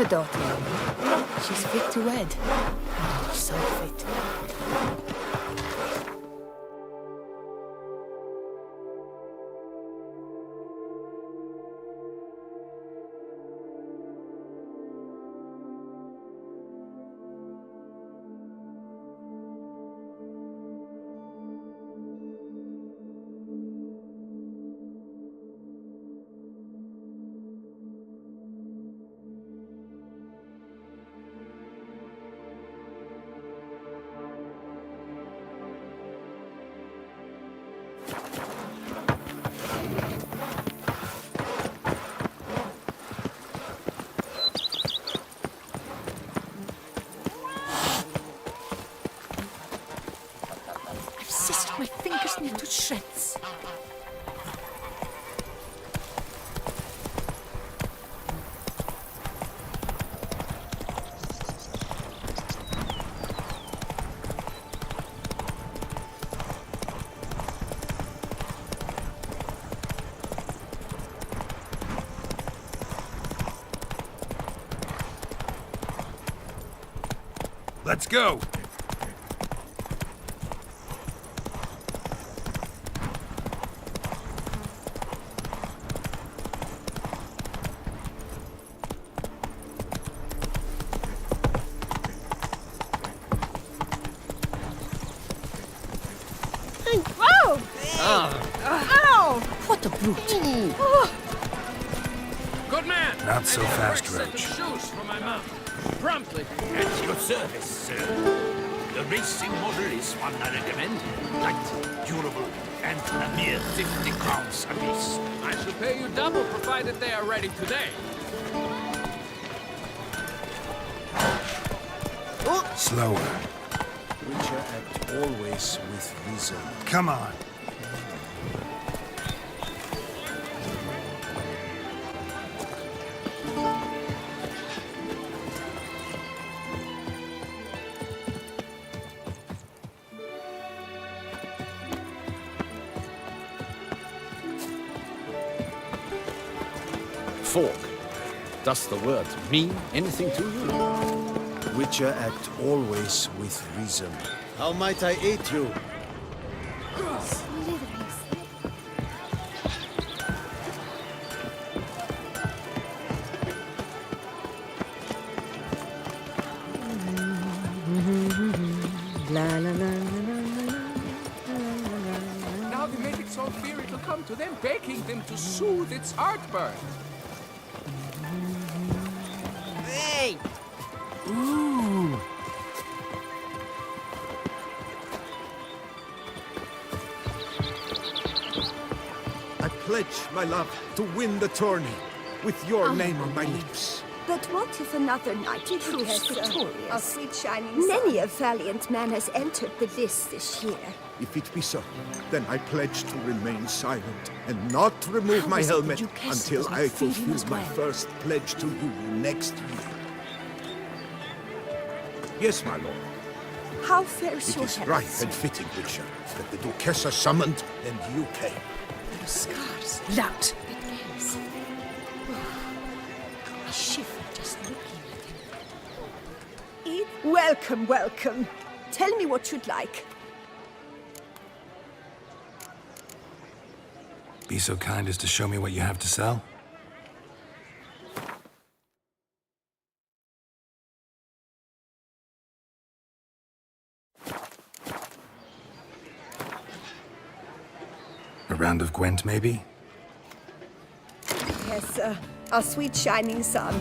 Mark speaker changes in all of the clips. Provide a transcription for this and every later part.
Speaker 1: a daughter. She's fit to wed. So fit. My fingers need to shreds.
Speaker 2: Let's go!
Speaker 1: What a brute!
Speaker 3: Good man!
Speaker 2: Not so fast,
Speaker 3: Set the
Speaker 2: Roach.
Speaker 3: shoes for my mount. Promptly.
Speaker 4: At your service, sir. The racing model is one I recommend. Light, durable, and a mere 50 crowns apiece.
Speaker 3: I shall pay you double provided they are ready today.
Speaker 2: Slower.
Speaker 5: Witcher act always with reason.
Speaker 2: Come on.
Speaker 6: Fork. Does the word mean anything to you?
Speaker 5: Witcher act always with reason. How might I aid you?
Speaker 3: Now the medics so fear it'll come to them, begging them to soothe its heartburn.
Speaker 4: Hey!
Speaker 2: Ooh.
Speaker 5: I pledge my love to win the tourney with your name on my lips.
Speaker 7: But what if another knight proves victorious?
Speaker 1: Our
Speaker 7: sweet shining Many a valiant man has entered the list this year.
Speaker 5: If it be so, then I pledge to remain silent and not remove my
Speaker 1: is it that
Speaker 5: helmet
Speaker 1: you kiss
Speaker 5: until
Speaker 1: without
Speaker 5: I
Speaker 1: feeling
Speaker 5: fulfill
Speaker 1: as
Speaker 5: my
Speaker 1: well?
Speaker 5: first pledge to you next year. Yes, my lord.
Speaker 7: How fares
Speaker 5: It
Speaker 7: your
Speaker 5: is
Speaker 7: health?
Speaker 5: right and fitting, Witcher, that the Duchessa summoned and you came.
Speaker 1: Your scars. Loud. It pains. I shiver just looking at him.
Speaker 7: Welcome, welcome. Tell me what you'd like.
Speaker 2: Be so kind as to show me what you have to sell? A round of Gwent, maybe?
Speaker 7: Yes, sir. Our sweet shining sun.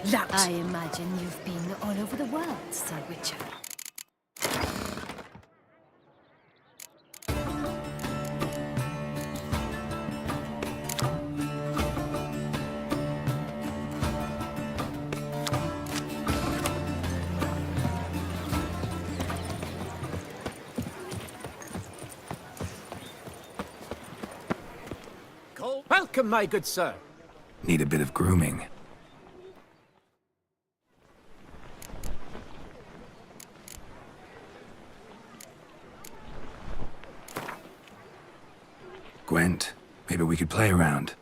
Speaker 1: That.
Speaker 8: I imagine you've been all over the world, Sir Witcher.
Speaker 6: Welcome, my good sir.
Speaker 2: Need a bit of grooming. Gwent, maybe we could play around.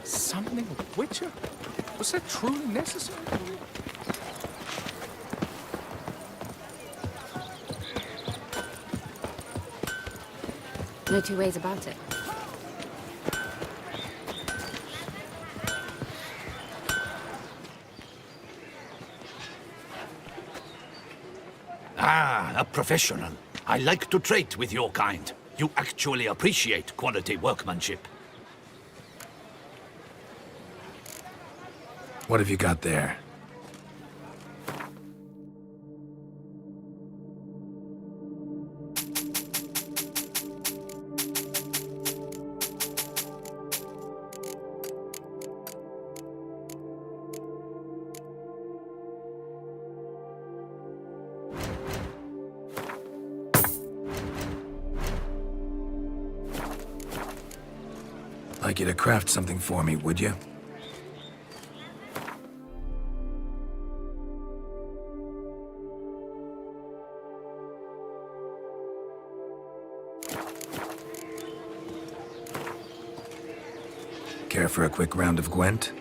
Speaker 3: Summoning a Witcher? Was that truly necessary?
Speaker 8: No two ways about it.
Speaker 4: Ah, a professional. I like to trade with your kind. You actually appreciate quality workmanship.
Speaker 2: What have you got there? Like you to craft something for me, would you? Care for a quick round of Gwent?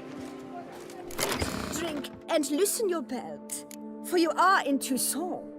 Speaker 7: Drink and loosen your belt, for you are in Toussaint.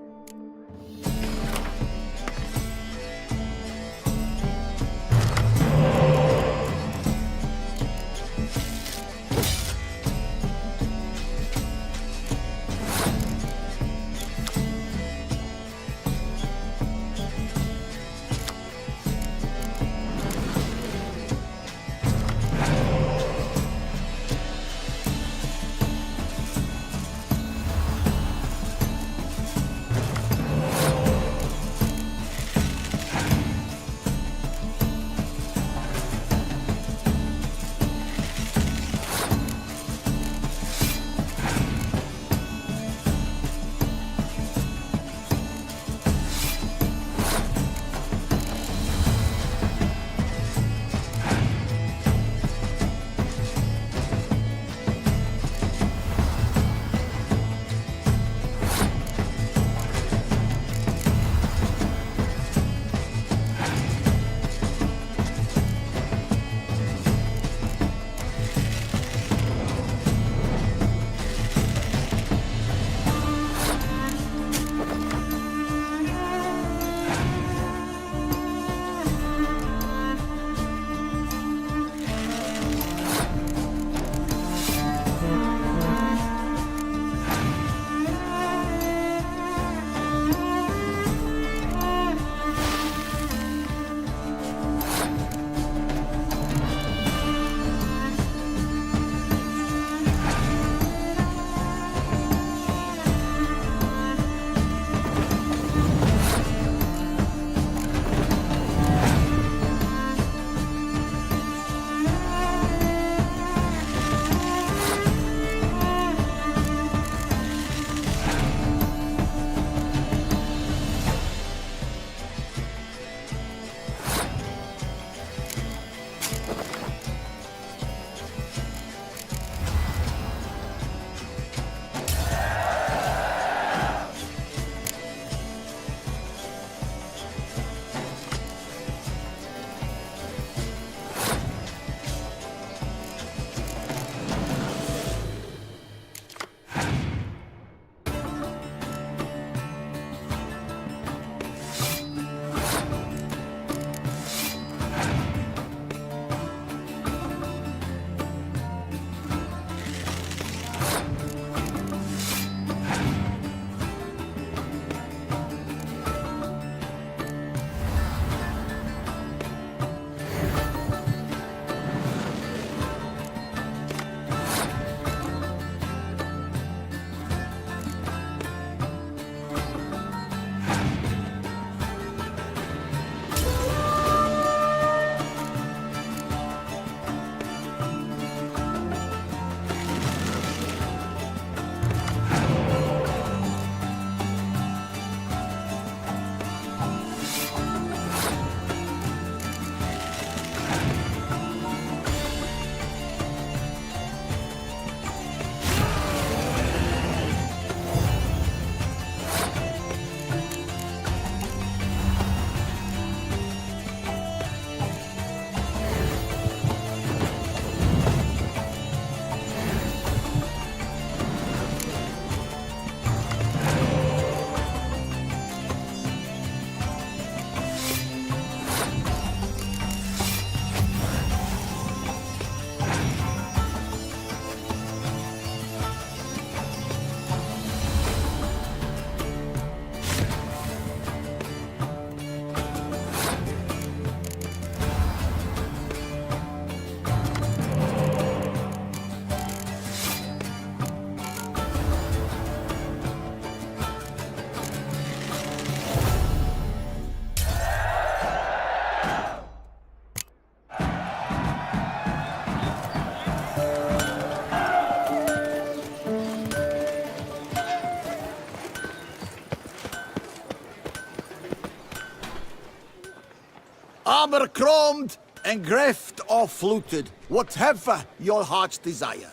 Speaker 9: hammer chromed, and greft or fluted, whatever your heart's desire.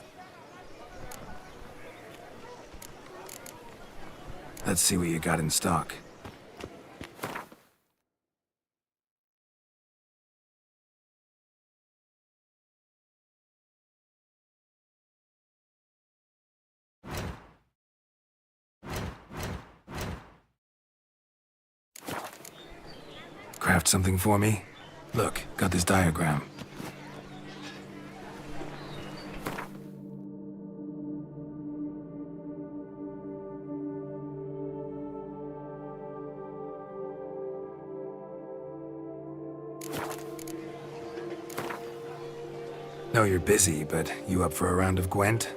Speaker 2: Let's see what you got in stock. Craft something for me? Look, got this diagram. Know you're busy, but you up for a round of Gwent?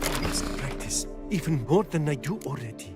Speaker 5: I must practice even more than I do already.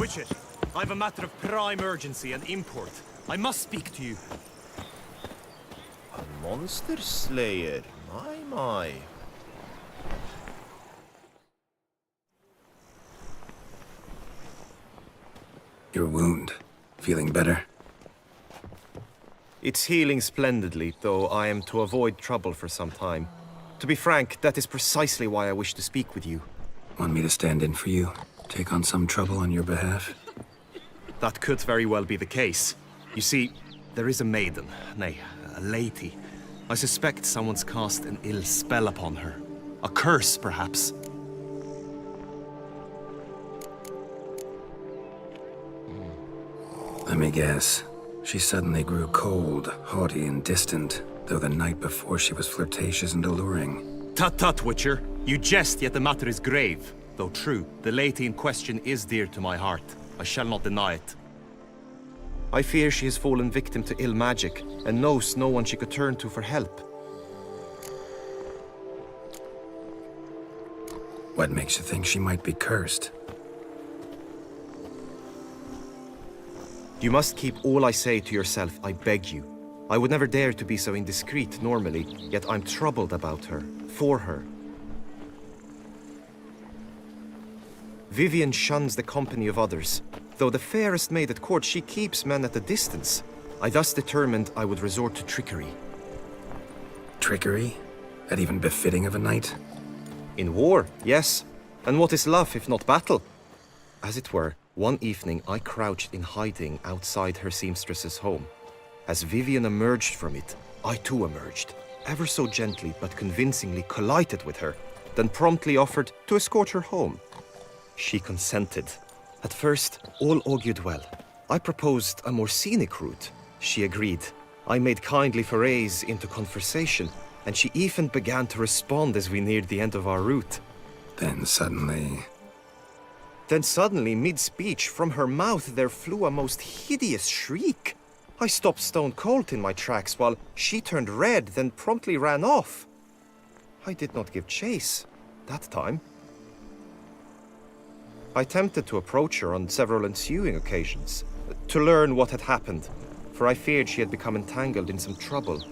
Speaker 10: Witcher, I have a matter of prime urgency and import. I must speak to you.
Speaker 11: A monster slayer? My.
Speaker 2: Your wound. Feeling better?
Speaker 11: It's healing splendidly, though I am to avoid trouble for some time. To be frank, that is precisely why I wish to speak with you.
Speaker 2: Want me to stand in for you? Take on some trouble on your behalf?
Speaker 10: That could very well be the case. You see, there is a maiden, nay, a lady. I suspect someone's cast an ill spell upon her. A curse, perhaps.
Speaker 2: Let me guess. She suddenly grew cold, haughty, and distant, though the night before she was flirtatious and alluring.
Speaker 10: Tut, Witcher. You jest, yet the matter is grave. Though true, the lady in question is dear to my heart. I shall not deny it.
Speaker 11: I fear she has fallen victim to ill magic, and knows no one she could turn to for help.
Speaker 2: What makes you think she might be cursed?
Speaker 11: You must keep all I say to yourself, I beg you. I would never dare to be so indiscreet normally, yet I'm troubled about her, for her. Vivian shuns the company of others. Though the fairest maid at court, she keeps men at a distance. I thus determined I would resort to trickery.
Speaker 2: Trickery? That even befitting of a knight?
Speaker 11: In war, yes. And what is love if not battle? As it were, one evening I crouched in hiding outside her seamstress's home. As Vivian emerged from it, I too emerged, ever so gently but convincingly collided with her, then promptly offered to escort her home. She consented. At first, all augured well. I proposed a more scenic route. She agreed. I made kindly forays into conversation, and she even began to respond as we neared the end of our route.
Speaker 2: Then suddenly,
Speaker 11: mid-speech, from her mouth there flew a most hideous shriek. I stopped stone cold in my tracks while she turned red, then promptly ran off. I did not give chase that time. I attempted to approach her on several ensuing occasions, to learn what had happened, for I feared she had become entangled in some trouble.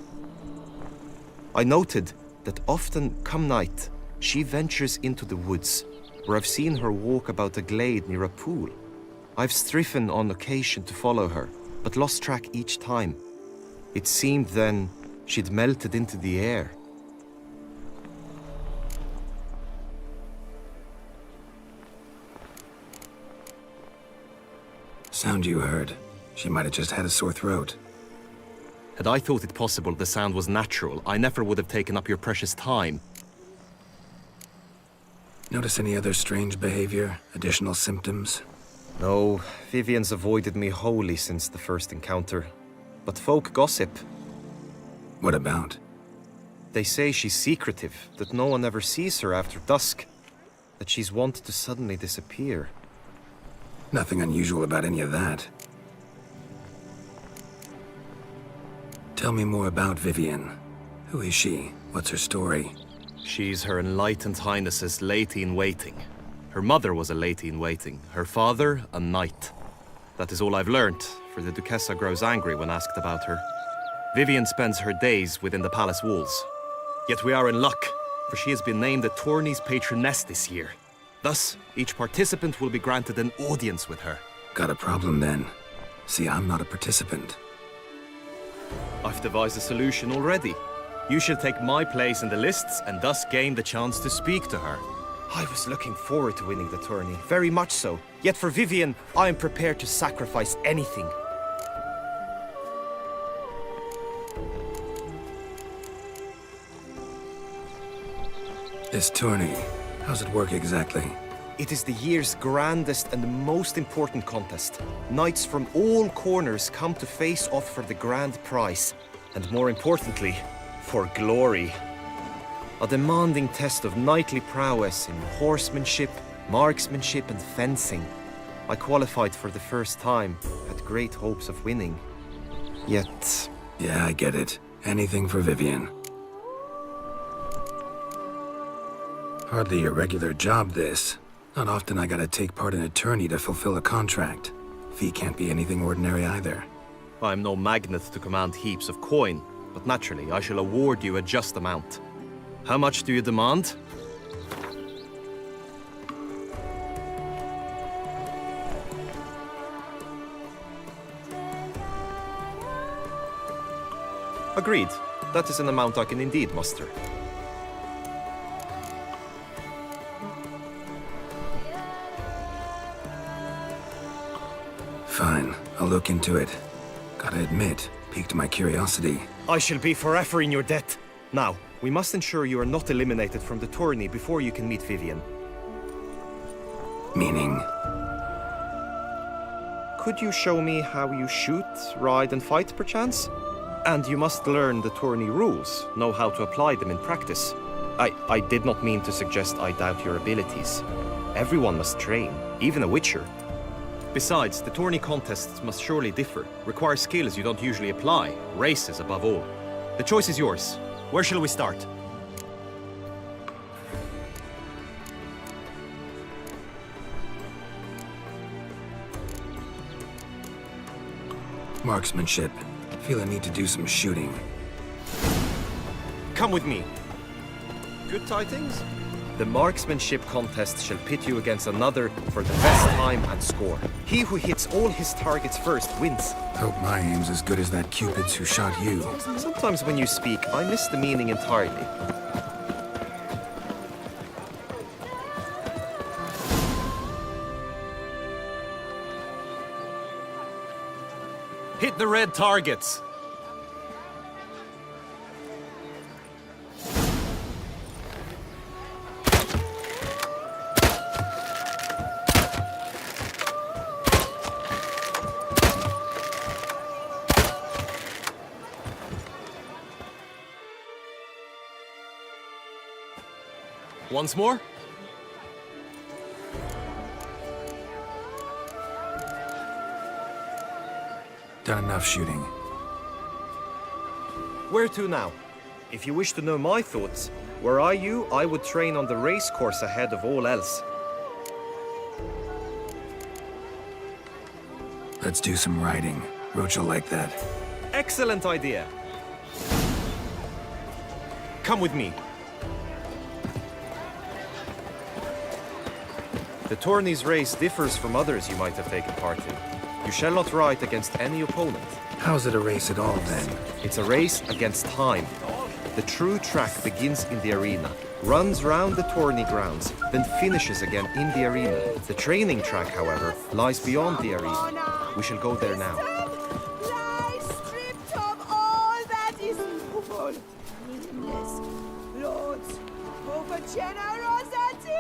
Speaker 11: I noted that often, come night, she ventures into the woods, where I've seen her walk about a glade near a pool. I've striven on occasion to follow her, but lost track each time. It seemed then she'd melted into the air.
Speaker 2: sound you heard. She might have just had a sore throat.
Speaker 10: Had I thought it possible the sound was natural, I never would have taken up your precious time.
Speaker 2: Notice any other strange behavior? Additional symptoms?
Speaker 11: No, Vivian's avoided me wholly since the first encounter. But folk gossip.
Speaker 2: What about?
Speaker 11: They say she's secretive, that no one ever sees her after dusk. That she's wont to suddenly disappear.
Speaker 2: Nothing unusual about any of that. Tell me more about Vivian. Who is she? What's her story?
Speaker 10: She's Her Enlightened Highness's lady-in-waiting. Her mother was a lady-in-waiting, her father a knight. That is all I've learnt, for the Duchessa grows angry when asked about her. Vivian spends her days within the palace walls. Yet we are in luck, for she has been named the tourney's patroness this year. Thus, each participant will be granted an audience with her.
Speaker 2: Got a problem then. See, I'm not a participant.
Speaker 10: I've devised a solution already. You shall take my place in the lists and thus gain the chance to speak to her.
Speaker 11: I was looking forward to winning the tourney, very much so. Yet for Vivian, I am prepared to sacrifice anything.
Speaker 2: This tourney, how's it work exactly?
Speaker 11: It is the year's grandest and most important contest. Knights from all corners come to face off for the grand prize. And more importantly, for glory. A demanding test of knightly prowess in horsemanship, marksmanship, and fencing. I qualified for the first time, had great hopes of winning. Yet...
Speaker 2: Yeah, I get it. Anything for Vivian. Hardly a regular job, this. Not often I gotta take part in a tourney to fulfill a contract. Fee can't be anything ordinary either.
Speaker 10: I'm no magnet to command heaps of coin, but naturally I shall award you a just amount. How much do you demand? Agreed. That is an amount I can indeed muster.
Speaker 2: Fine, I'll look into it. Gotta admit, piqued my curiosity.
Speaker 10: I shall be forever in your debt. Now, we must ensure you are not eliminated from the tourney before you can meet Vivian.
Speaker 2: Meaning?
Speaker 10: Could you show me how you shoot, ride, and fight, perchance? And you must learn the tourney rules, know how to apply them in practice. I did not mean to suggest I doubt your abilities. Everyone must train, even a witcher. Besides, the tourney contests must surely differ, require skills you don't usually apply, races above all. The choice is yours. Where shall we start?
Speaker 2: Marksmanship. Feel I need to do some shooting.
Speaker 10: Come with me. Good tidings? The marksmanship contest shall pit you against another for the best time and score. He who hits all his targets first wins.
Speaker 2: Hope my aim's as good as that Cupid's who shot you.
Speaker 10: Sometimes when you speak, I miss the meaning entirely. Hit the red targets! Once more?
Speaker 2: Done enough shooting.
Speaker 10: Where to now? If you wish to know my thoughts, were I you, I would train on the race course ahead of all else.
Speaker 2: Let's do some riding. Roach will like that.
Speaker 10: Excellent idea. Come with me. The tourney's race differs from others you might have taken part in. You shall not ride against any opponent.
Speaker 2: How's it a race at all, then?
Speaker 10: It's a race against time. The true track begins in the arena, runs round the tourney grounds, then finishes again in the arena. The training track, however, lies beyond the arena. We shall go there now.
Speaker 7: Lie stripped of all that is noble, nameless, lords, over generosity,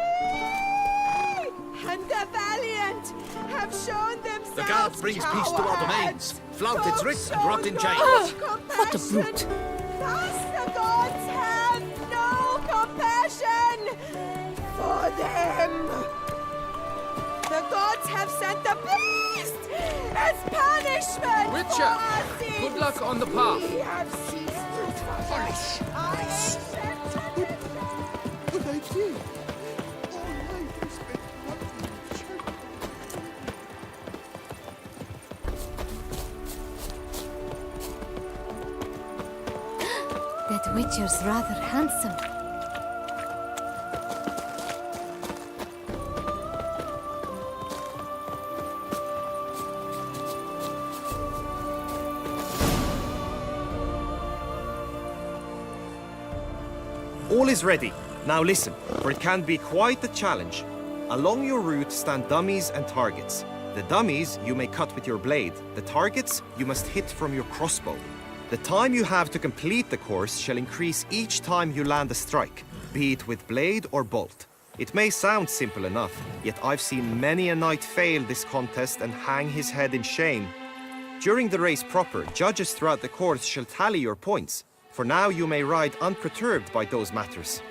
Speaker 7: and the valiant have shown themselves
Speaker 4: The guard brings peace to our domains. Flout its writ and rot in chains.
Speaker 1: What a brute!
Speaker 7: Thus the gods have no compassion for them. The gods have sent the beast as punishment
Speaker 3: Witcher,
Speaker 7: for our sins.
Speaker 3: good luck on the path.
Speaker 7: We have ceased to fight. I accept
Speaker 5: Good idea. All life is spent not church.
Speaker 8: That Witcher's rather handsome.
Speaker 10: All is ready. Now listen, for it can be quite a challenge. Along your route stand dummies and targets. The dummies you may cut with your blade. The targets you must hit from your crossbow. The time you have to complete the course shall increase each time you land a strike, be it with blade or bolt. It may sound simple enough, yet I've seen many a knight fail this contest and hang his head in shame. During the race proper, judges throughout the course shall tally your points. For now you may ride unperturbed by those matters.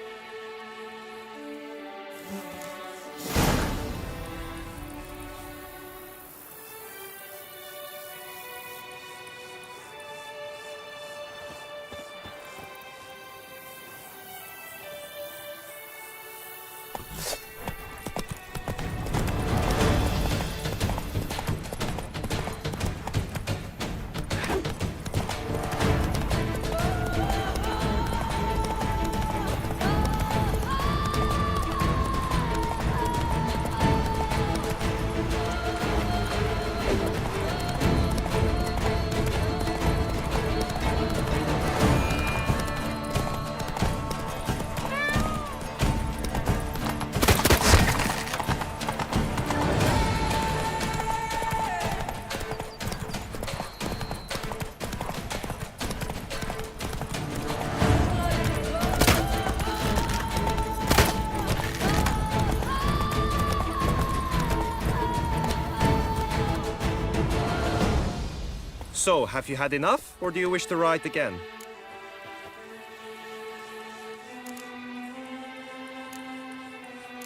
Speaker 11: So, have you had enough, or do you wish to ride again?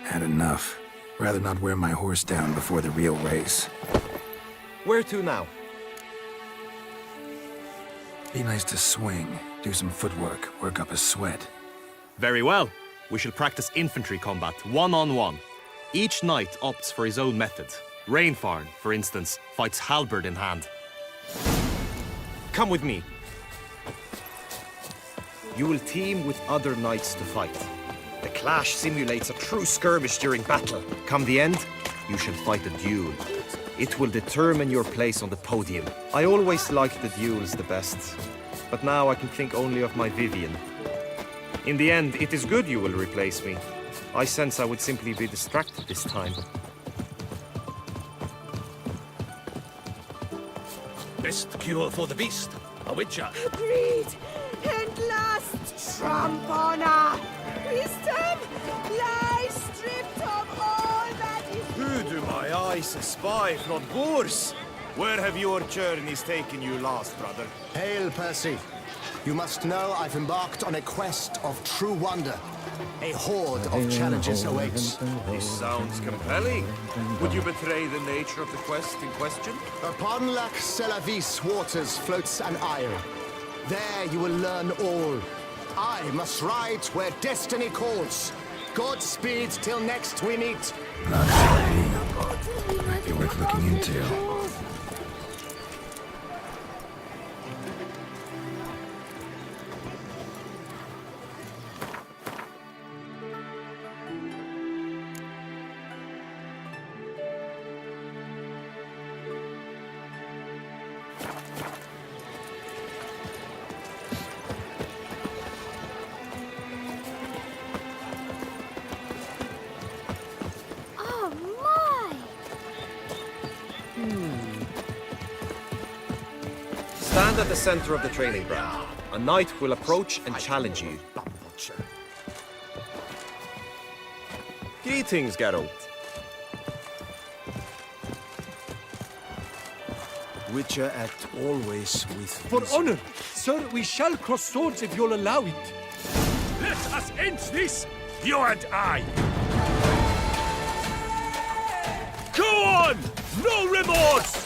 Speaker 2: Had enough. Rather not wear my horse down before the real race.
Speaker 11: Where to now?
Speaker 2: Be nice to swing, do some footwork, work up a sweat.
Speaker 10: Very well. We shall practice infantry combat, one-on-one. Each knight opts for his own method. Rainfarn, for instance, fights halberd in hand.
Speaker 11: Come with me. You will team with other knights to fight. The clash simulates a true skirmish during battle. Come the end, you shall fight a duel. It will determine your place on the podium. I always liked the duels the best, but now I can think only of my Vivian. In the end, it is good you will replace me. I sense I would simply be distracted this time.
Speaker 4: Best cure for the beast, a witcher.
Speaker 7: Agreed. And last, trump honor. Wisdom lies stripped of all that is.
Speaker 9: Who do my eyes espy if not Boors? Where have your journeys taken you last, brother?
Speaker 12: Hail, Percy. You must know I've embarked on a quest of true wonder. A horde of challenges awaits.
Speaker 9: This sounds compelling. Would you betray the nature of the quest in question?
Speaker 12: Upon Lac Selavis waters floats an isle. There you will learn all. I must ride where destiny calls. Godspeed till next we meet.
Speaker 2: Might be worth looking into.
Speaker 8: Oh my!
Speaker 11: Stand at the center of the training ground. A knight will approach and challenge you. Greetings, Geralt.
Speaker 5: Witcher act always with
Speaker 3: For honor, sir, we shall cross swords if you'll allow it.
Speaker 4: Let us end this, you and I. Go on! No remorse!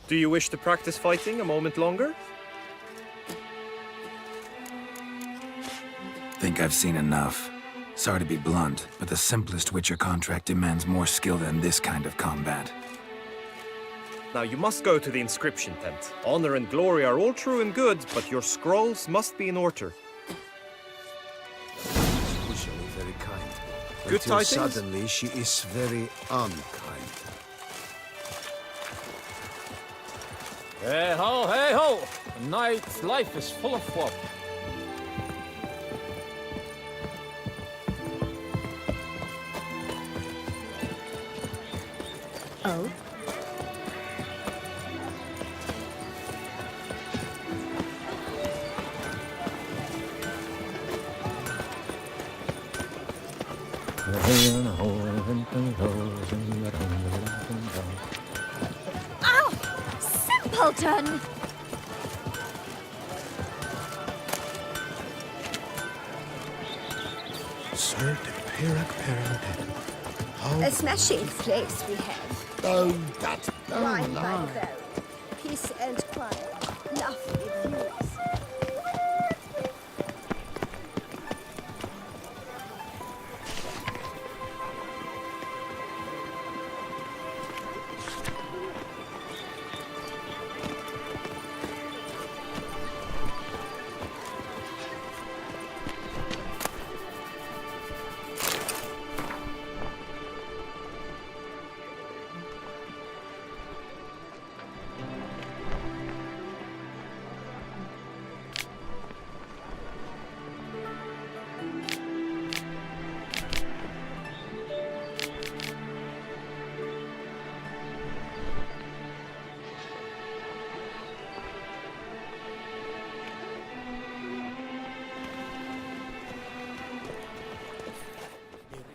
Speaker 11: Do you wish to practice fighting a moment longer?
Speaker 2: Think I've seen enough. Sorry to be blunt, but the simplest Witcher contract demands more skill than this kind of combat.
Speaker 11: Now you must go to the inscription tent. Honor and glory are all true and good, but your scrolls must be in order.
Speaker 5: usually very kind.
Speaker 11: Good
Speaker 5: Until
Speaker 11: tidings?
Speaker 5: suddenly she is very unkind.
Speaker 6: Hey ho, hey ho! A knight's life is full of swap.
Speaker 8: Oh? Ow! Simpleton!
Speaker 5: Sir de Pirac Perrodin.
Speaker 7: A smashing place we have.
Speaker 5: Oh, that...
Speaker 7: Wine by the peace and quiet. Lovely views.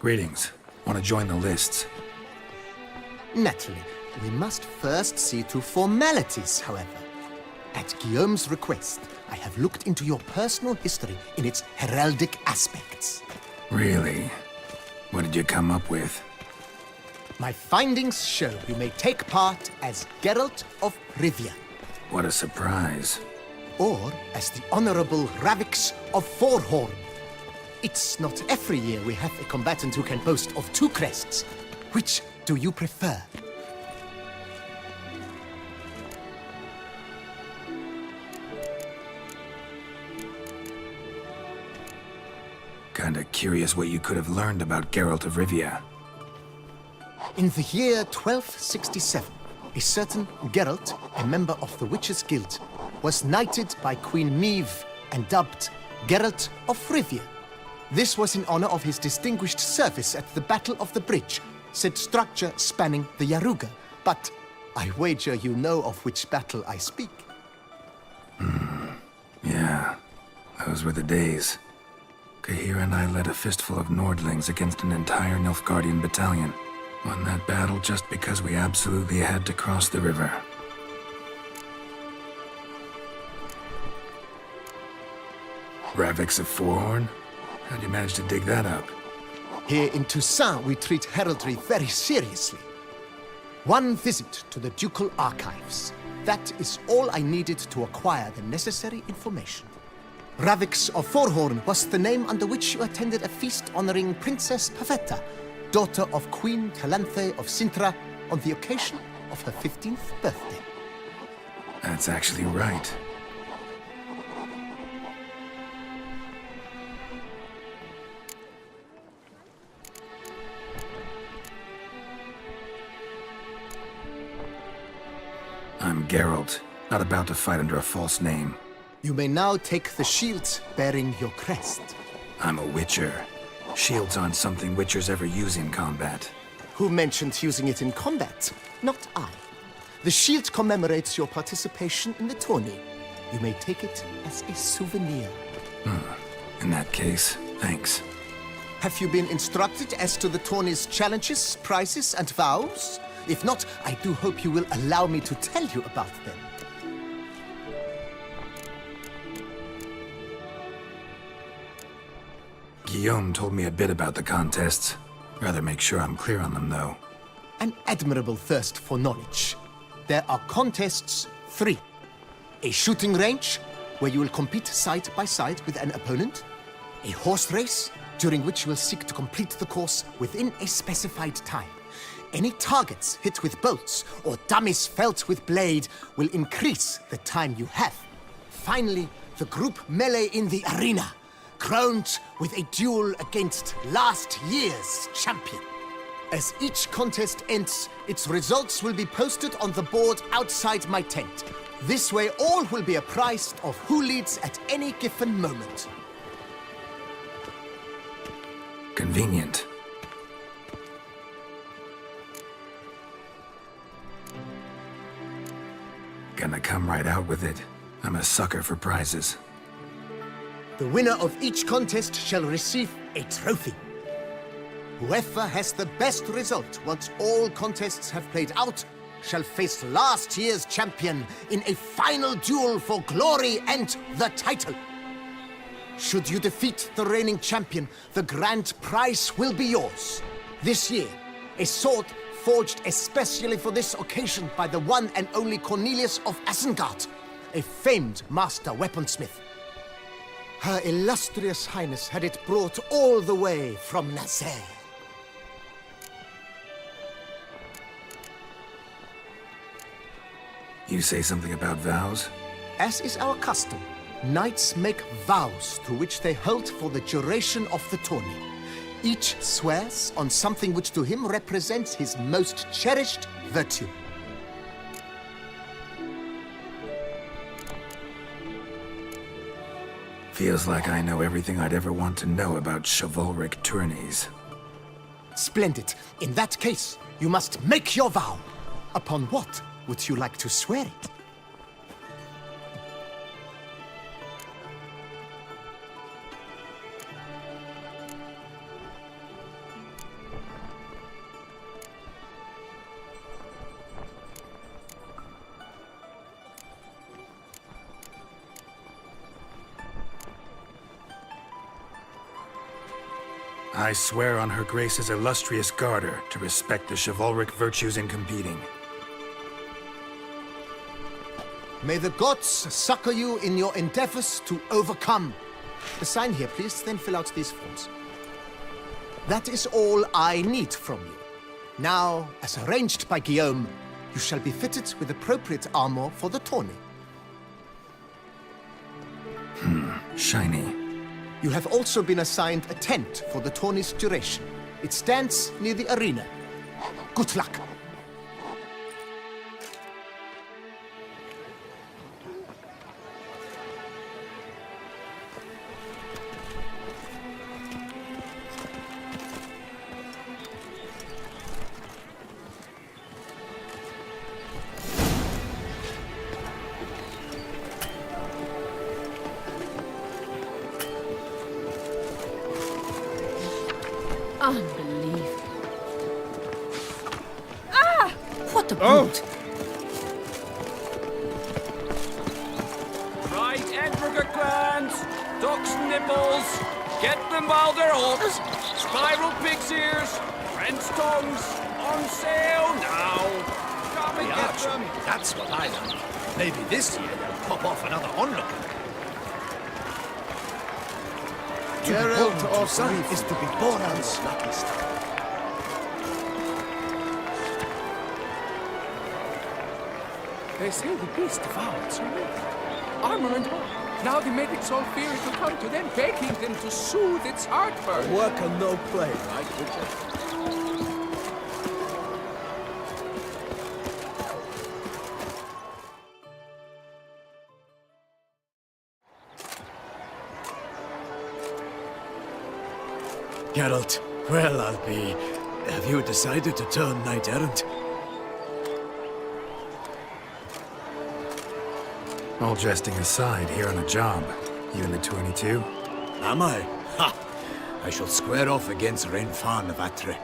Speaker 2: Greetings. Want to join the lists?
Speaker 12: Naturally, we must first see to formalities, however. At Guillaume's request, I have looked into your personal history in its heraldic aspects.
Speaker 2: Really? What did you come up with?
Speaker 12: My findings show you may take part as Geralt of Rivia,
Speaker 2: What a surprise.
Speaker 12: or as the Honorable Ravix of Forhorn. It's not every year we have a combatant who can boast of 2 crests. Which do you prefer?
Speaker 2: Kinda curious what you could have learned about Geralt of Rivia.
Speaker 12: In the year 1267, a certain Geralt, a member of the Witches' Guild, was knighted by Queen Meve and dubbed Geralt of Rivia. This was in honor of his distinguished service at the Battle of the Bridge, said structure spanning the Yaruga. But I wager you know of which battle I speak.
Speaker 2: Yeah, those were the days. Kahira and I led a fistful of Nordlings against an entire Nilfgaardian battalion. Won that battle just because we absolutely had to cross the river. Ravix of Forhorn? How'd you manage to dig that up?
Speaker 12: Here in Toussaint, we treat heraldry very seriously. One visit to the Ducal Archives. That is all I needed to acquire the necessary information. Ravix of Forhorn was the name under which you attended a feast honoring Princess Pavetta, daughter of Queen Calanthe of Sintra, on the occasion of her 15th birthday.
Speaker 2: That's actually right. I'm Geralt, not about to fight under a false name.
Speaker 12: You may now take the shield bearing your crest.
Speaker 2: I'm a Witcher. Shields aren't something Witchers ever use in combat.
Speaker 12: Who mentioned using it in combat? Not I. The shield commemorates your participation in the tourney. You may take it as a souvenir.
Speaker 2: In that case, thanks.
Speaker 12: Have you been instructed as to the tourney's challenges, prizes, and vows? If not, I do hope you will allow me to tell you about them.
Speaker 2: Guillaume told me a bit about the contests. Rather make sure I'm clear on them, though.
Speaker 12: An admirable thirst for knowledge. There are contests 3. A shooting range, where you will compete side by side with an opponent. A horse race, during which you will seek to complete the course within a specified time. Any targets hit with bolts or dummies felt with blade will increase the time you have. Finally, the group melee in the arena, crowned with a duel against last year's champion. As each contest ends, its results will be posted on the board outside my tent. This way, all will be apprised of who leads at any given moment.
Speaker 2: Convenient. Gonna come right out with it. I'm a sucker for prizes.
Speaker 12: The winner of each contest shall receive a trophy. Whoever has the best result once all contests have played out shall face last year's champion in a final duel for glory and the title. Should you defeat the reigning champion, the grand prize will be yours. This year, a sword forged especially for this occasion by the one and only Cornelius of Isengard, a famed master weaponsmith. Her illustrious highness had it brought all the way from Nazaire.
Speaker 2: You say something about vows?
Speaker 12: As is our custom, knights make vows to which they hold for the duration of the tourney. Each swears on something which to him represents his most cherished virtue.
Speaker 2: Feels like I know everything I'd ever want to know about chivalric tourneys.
Speaker 12: Splendid. In that case, you must make your vow. Upon what would you like to swear it?
Speaker 2: I swear on her grace's illustrious garter to respect the chivalric virtues in competing.
Speaker 12: May the gods succor you in your endeavors to overcome. Sign here, please, then fill out these forms. That is all I need from you. Now, as arranged by Guillaume, you shall be fitted with appropriate armor for the tourney.
Speaker 2: Shiny.
Speaker 12: You have also been assigned a tent for the tourney's duration. It stands near the arena. Good luck.
Speaker 1: Unbelievable. Ah! What a brute!
Speaker 4: Right, Edinburgh clans, ducks nipples, get them while they're hot. Spiral pig's ears, French tongues, on sale now. Come and get them.
Speaker 6: That's what I like. Maybe this year they'll pop off another onlooker.
Speaker 12: Geralt of Rivia is to be born on this lucky star.
Speaker 3: They say the beast devoured so many. Armor and all. Now the medics all fear it will come to them, begging them to soothe its heartburn.
Speaker 5: Work and no play, right, Witcher?
Speaker 13: Geralt, well, I'll be... Have you decided to turn knight-errant?
Speaker 2: All jesting aside, here on a job. You in the 22?
Speaker 13: Am I? Ha! I shall square off against Renfan of Atre.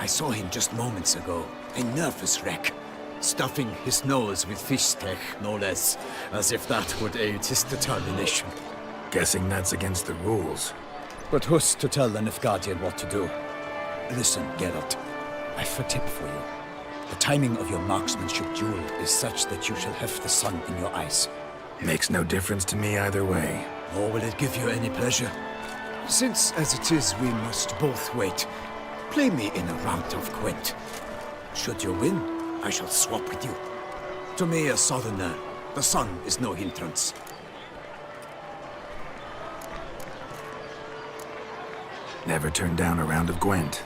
Speaker 13: I saw him just moments ago. A nervous wreck. Stuffing his nose with fish steak, no less. As if that would aid his determination.
Speaker 2: Guessing that's against the rules.
Speaker 13: But who's to tell the Nilfgaardian what to do? Listen, Geralt. I've a tip for you. The timing of your marksmanship duel is such that you shall have the sun in your eyes.
Speaker 2: Makes no difference to me either way.
Speaker 13: Or will it give you any pleasure? Since, as it is, we must both wait, play me in a round of Gwent. Should you win, I shall swap with you. To me, a southerner, the sun is no hindrance.
Speaker 2: Never turn down a round of Gwent.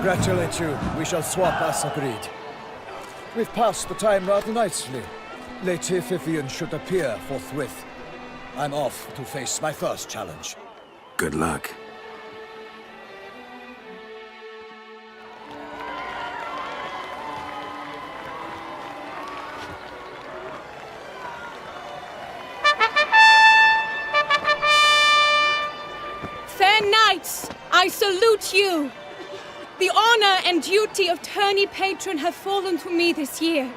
Speaker 13: congratulate you. We shall swap as agreed. We've passed the time rather nicely. Lady Vivian should appear forthwith. I'm off to face my first challenge.
Speaker 2: Good luck.
Speaker 14: Fair knights, I salute you. The honor and duty of tourney patron have fallen to me this year.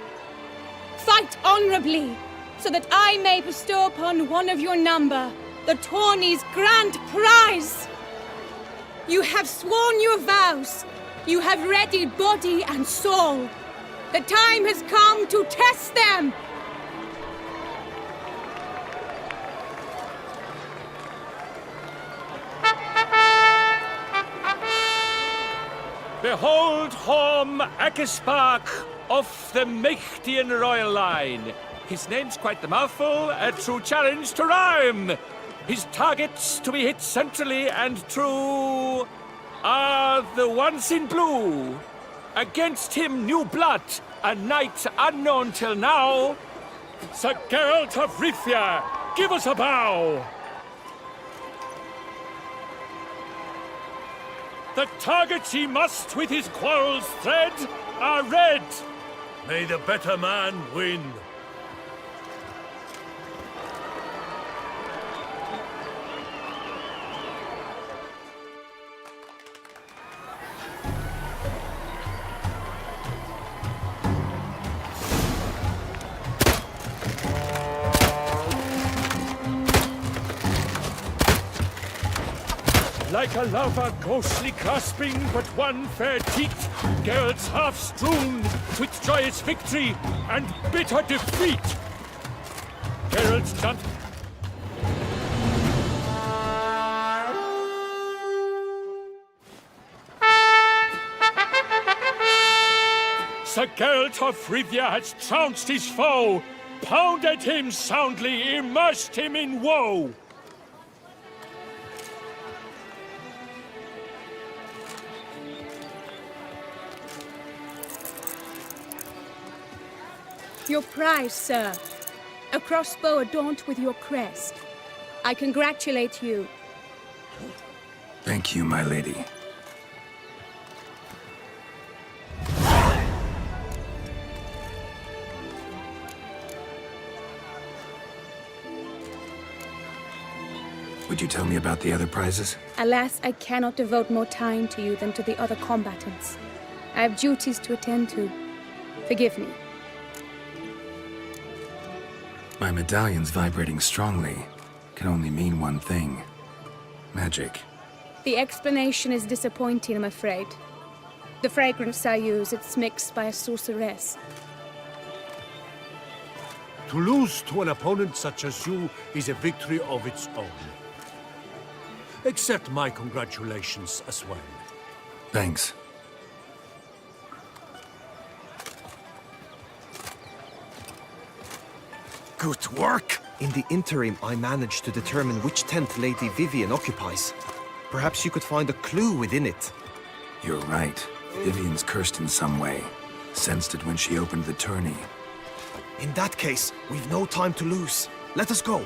Speaker 14: Fight honorably, so that I may bestow upon one of your number the tourney's grand prize. You have sworn your vows. You have readied body and soul. The time has come to test them.
Speaker 4: Behold Horm Akispark of the Mechtian royal line. His name's quite the mouthful, a true challenge to rhyme. His targets to be hit centrally and true are the ones in blue. Against him new blood, a knight unknown till now. Sir Geralt of Rivia, give us a bow. The targets he must with his quarrels thread are red. May the better man win. Like a lover ghostly grasping but one fair teat, Geralt's half strewn with joyous victory and bitter defeat. Geralt's chant. Sir Geralt of Rivia has trounced his foe, pounded him soundly, immersed him in woe.
Speaker 14: Your prize, sir. A crossbow adorned with your crest. I congratulate you.
Speaker 2: Thank you, my lady. Would you tell me about the other prizes?
Speaker 14: Alas, I cannot devote more time to you than to the other combatants. I have duties to attend to. Forgive me.
Speaker 2: My medallion's vibrating strongly. Can only mean one thing. Magic.
Speaker 14: The explanation is disappointing, I'm afraid. The fragrance I use, it's mixed by a sorceress.
Speaker 15: To lose to an opponent such as you is a victory of its own. Accept my congratulations as well.
Speaker 2: Thanks.
Speaker 11: Good work! In the interim, I managed to determine which tent Lady Vivian occupies. Perhaps you could find a clue within it.
Speaker 2: You're right. Vivian's cursed in some way. Sensed it when she opened the tourney.
Speaker 11: In that case, we've no time to lose. Let us go.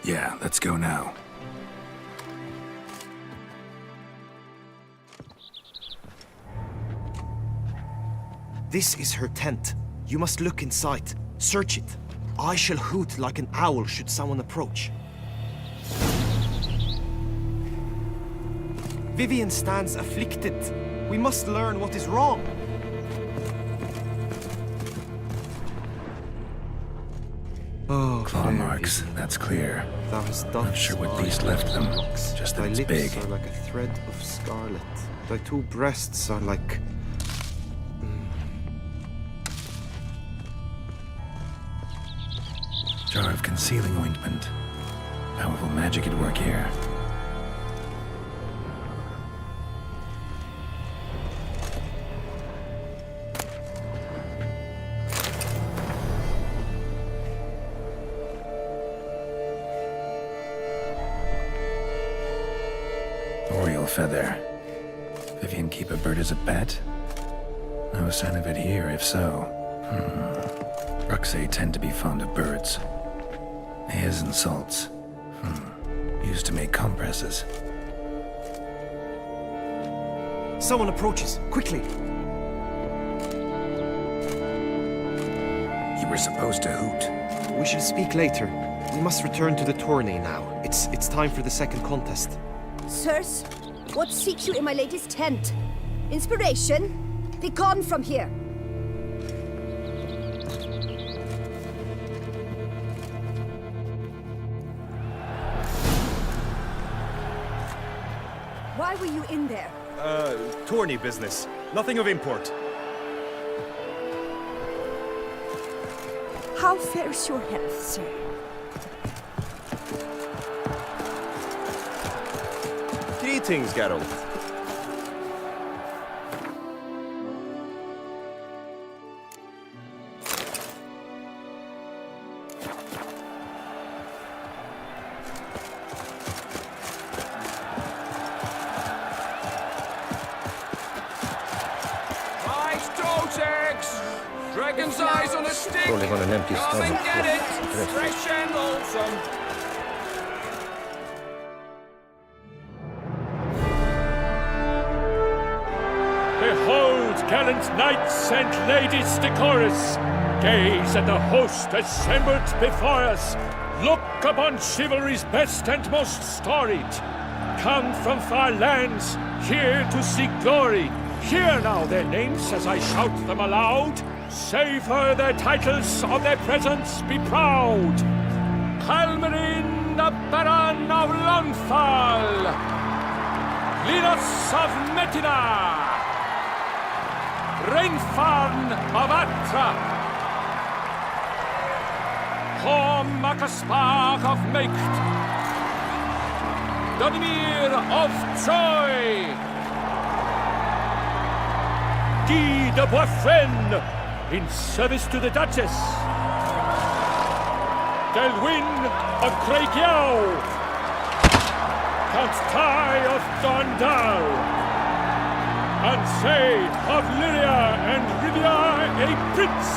Speaker 2: Yeah, let's go now.
Speaker 11: This is her tent. You must look inside. Search it. I shall hoot like an owl should someone approach. Vivian stands afflicted. We must learn what is wrong. Oh,
Speaker 2: claw marks, that's clear.
Speaker 11: Thou hast done.
Speaker 2: Not sure what beast left them. Just that
Speaker 11: Thy
Speaker 2: it's
Speaker 11: lips
Speaker 2: big.
Speaker 11: are like a thread of scarlet. Thy two breasts are like...
Speaker 2: Jar of concealing ointment. Powerful magic at work here. feather. Vivian keep a bird as a pet? No sign of it here, if so. Bruxay tend to be fond of birds. Airs and salts. Used to make compresses.
Speaker 11: Someone approaches. Quickly!
Speaker 2: You were supposed to hoot.
Speaker 11: We shall speak later. We must return to the tourney now. It's time for the second contest.
Speaker 7: Sirs, what seek you in my lady's tent? Inspiration? Be gone from here. Why were you in there?
Speaker 11: Tourney business. Nothing of import.
Speaker 7: How fares your health, sir?
Speaker 11: Greetings, Geralt.
Speaker 4: Nice toes eggs! Dragon's eyes on a stick!
Speaker 6: Rolling on an empty
Speaker 4: Come and
Speaker 6: stomach.
Speaker 4: get it!
Speaker 6: Yes.
Speaker 4: Fresh and wholesome!
Speaker 15: Behold, gallant knights and ladies decorous! Gaze at the host assembled before us! Look upon chivalry's best and most storied! Come from far lands, here to seek glory! Hear now their names as I shout them aloud! Savor their titles, of their presence be proud! Halmarin, the Baron of Lonfal! Linus of Metina! Reinfarn of Atra! Horm Akaspar of Meikt! Donimir of Troy! Guy de Boisfren, in service to the Duchess! Delwyn of Craigyow! Count Tai of Dondal! Ansay of Lyria and Rivia a prince!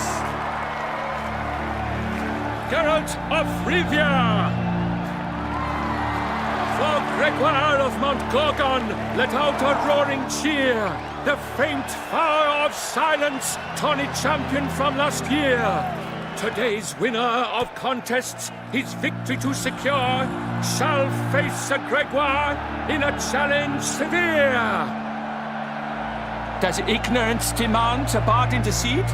Speaker 15: Geralt of Rivia! For Gregoire of Mount Gorgon, let out a roaring cheer! The famed fire of silence, tourney champion from last year! Today's winner of contests, his victory to secure, shall face a Gregoire in a challenge severe!
Speaker 3: Does ignorance demand a bard in the seat?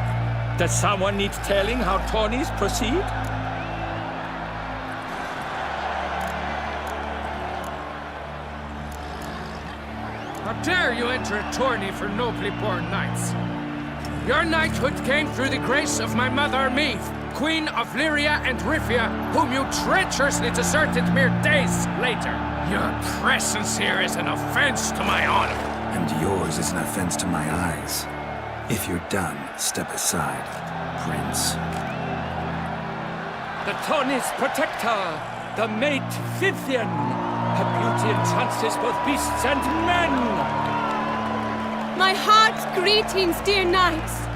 Speaker 3: Does someone need telling how tourneys proceed?
Speaker 4: How dare you enter a tourney for nobly born knights? Your knighthood came through the grace of my mother Maeve, Queen of Lyria and Rivia, whom you treacherously deserted mere days later. Your presence here is an offense to my honor.
Speaker 2: And yours is an offense to my eyes. If you're done, step aside, Prince.
Speaker 3: The tourney's protector, the maid Vivian. Her beauty entrances both beasts and men.
Speaker 14: My heart's greetings, dear knights.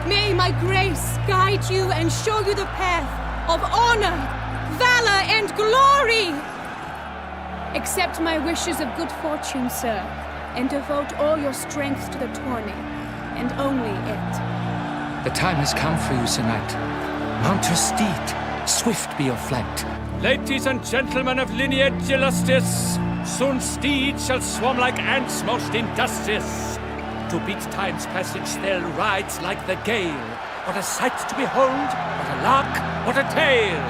Speaker 14: May my grace guide you and show you the path of honor, valor, and glory. Accept my wishes of good fortune, sir, and devote all your strength to the tourney, and only it.
Speaker 3: The time has come for you, Sir Knight. Mount your steed. Swift be your flight.
Speaker 15: Ladies and gentlemen of lineage illustrious, soon steeds shall swarm like ants most industrious. To beat time's passage they'll ride like the gale. What a sight to behold, what a lark, what a tale!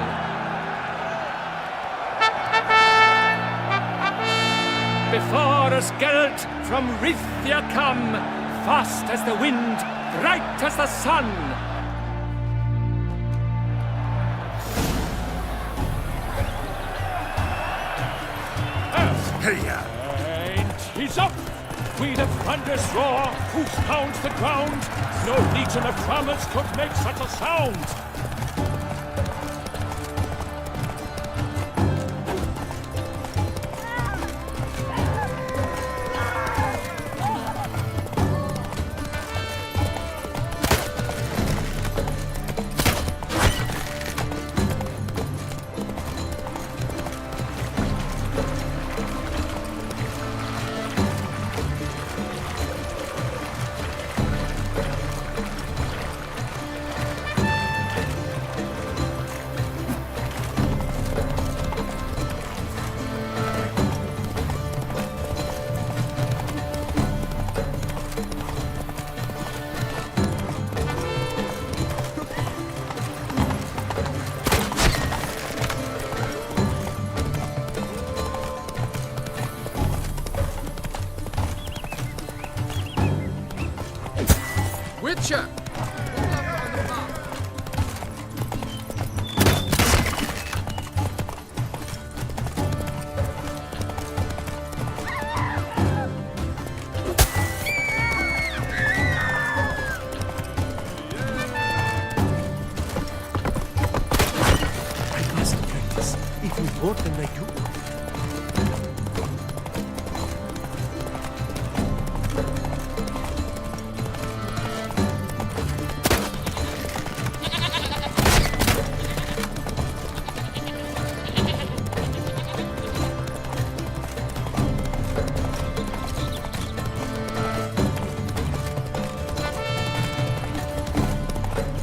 Speaker 15: Before us Geralt from Rithia come, fast as the wind, bright as the sun. And he's up! We the thunder's roar, whose pounds the ground. No legion of drummers could make such a sound.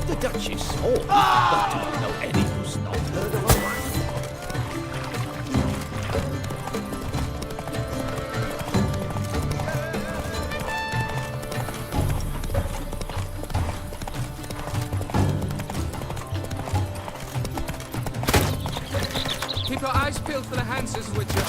Speaker 13: The Duchess Hall, but do you know any who's not heard of her?
Speaker 3: Keep your eyes peeled for the Hanses, Witcher.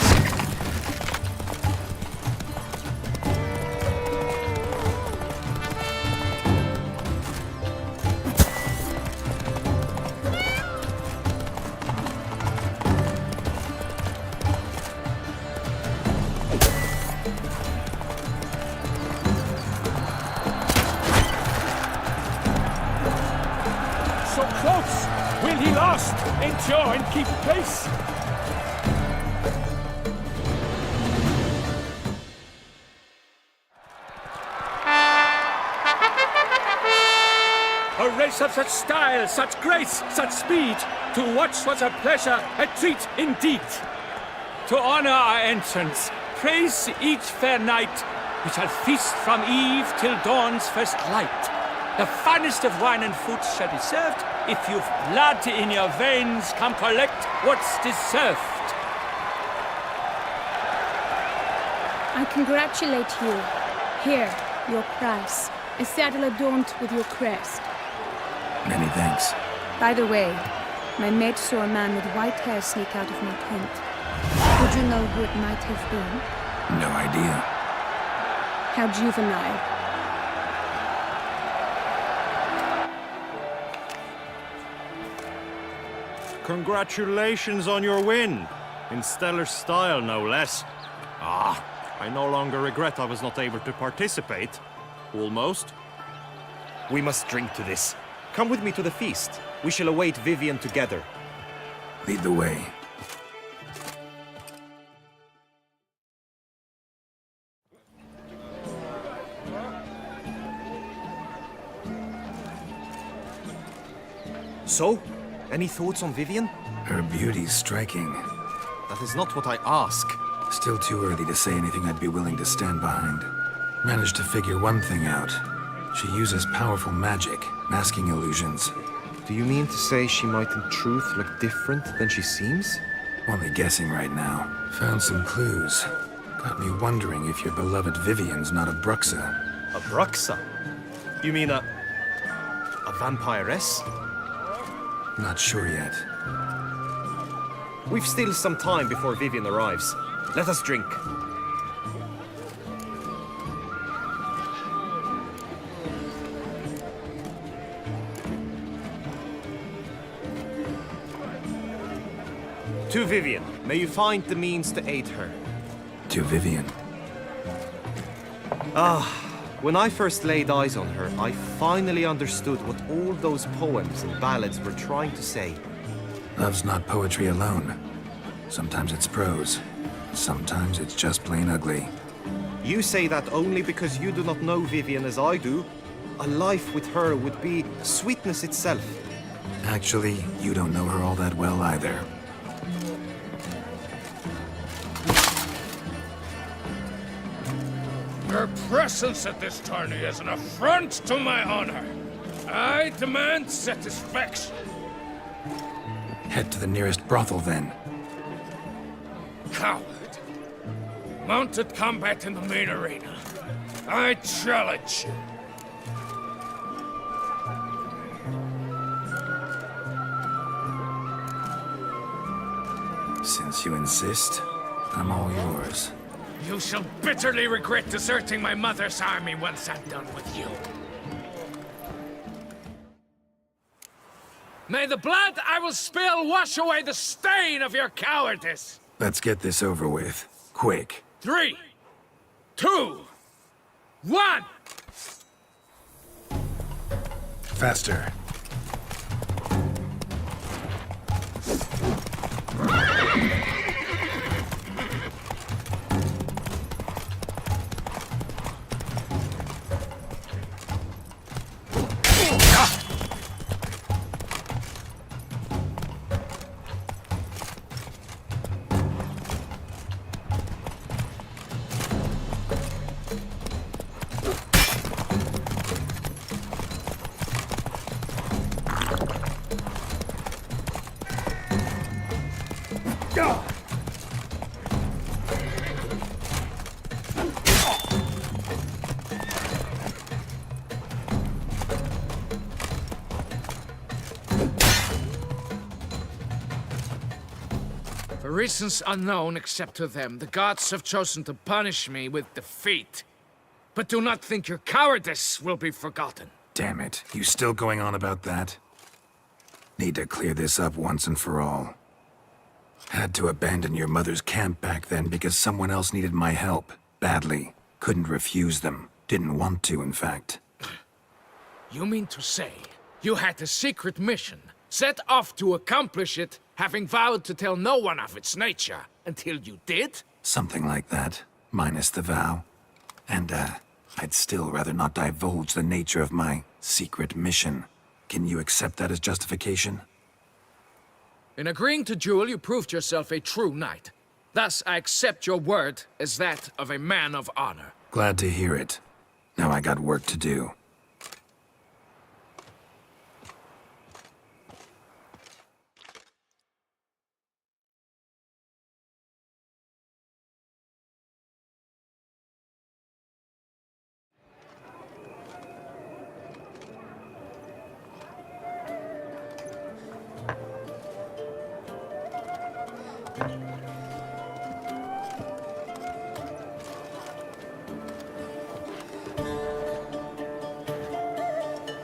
Speaker 15: So close! Will he last? Endure and keep pace? A race of such style, such grace, such speed. To watch was a pleasure, a treat indeed. To honor our entrance, praise each fair knight. We shall feast from eve till dawn's first light. The finest of wine and food shall be served. If you've blood in your veins, come collect what's deserved.
Speaker 14: I congratulate you. Here, your prize. A saddle adorned with your crest.
Speaker 2: Many thanks.
Speaker 14: By the way, my maid saw a man with white hair sneak out of my tent. Would you know who it might have been?
Speaker 2: No idea.
Speaker 14: How juvenile.
Speaker 10: Congratulations on your win. In stellar style, no less. Ah, I no longer regret I was not able to participate. Almost. We must drink to this. Come with me to the feast. We shall await Vivian together.
Speaker 2: Lead the way.
Speaker 10: So, any thoughts on Vivian?
Speaker 2: Her beauty's striking.
Speaker 10: That is not what I ask.
Speaker 2: Still too early to say anything I'd be willing to stand behind. Managed to figure one thing out. She uses powerful magic, masking illusions.
Speaker 11: Do you mean to say she might in truth look different than she seems?
Speaker 2: Only guessing right now. Found some clues. Got me wondering if your beloved Vivian's not a Bruxa.
Speaker 10: A Bruxa? You mean a vampiress?
Speaker 2: Not sure yet.
Speaker 10: We've still some time before Vivian arrives. Let us drink. To Vivian, may you find the means to aid her.
Speaker 2: To Vivian.
Speaker 10: When I first laid eyes on her, I finally understood what all those poems and ballads were trying to say.
Speaker 2: Love's not poetry alone. Sometimes it's prose. Sometimes it's just plain ugly.
Speaker 10: You say that only because you do not know Vivian as I do. A life with her would be sweetness itself.
Speaker 2: Actually, you don't know her all that well either.
Speaker 15: Your presence at this tourney is an affront to my honor. I demand satisfaction.
Speaker 2: Head to the nearest brothel, then.
Speaker 15: Coward. Mounted combat in the main arena. I challenge you.
Speaker 2: Since you insist, I'm all yours.
Speaker 15: You shall bitterly regret deserting my mother's army once I'm done with you. May the blood I will spill wash away the stain of your cowardice!
Speaker 2: Let's get this over with. Quick.
Speaker 15: 3, 2, 1!
Speaker 2: Faster.
Speaker 3: For reasons unknown except to them, the gods have chosen to punish me with defeat. But do not think your cowardice will be forgotten.
Speaker 2: Damn it, you still going on about that? Need to clear this up once and for all. Had to abandon your mother's camp back then because someone else needed my help, badly. Couldn't refuse them. Didn't want to, in fact.
Speaker 3: You mean to say you had a secret mission, set off to accomplish it, having vowed to tell no one of its nature, until you did?
Speaker 2: Something like that, minus the vow. And, I'd still rather not divulge the nature of my secret mission. Can you accept that as justification?
Speaker 3: In agreeing to duel, you proved yourself a true knight. Thus, I accept your word as that of a man of honor.
Speaker 2: Glad to hear it. Now I got work to do.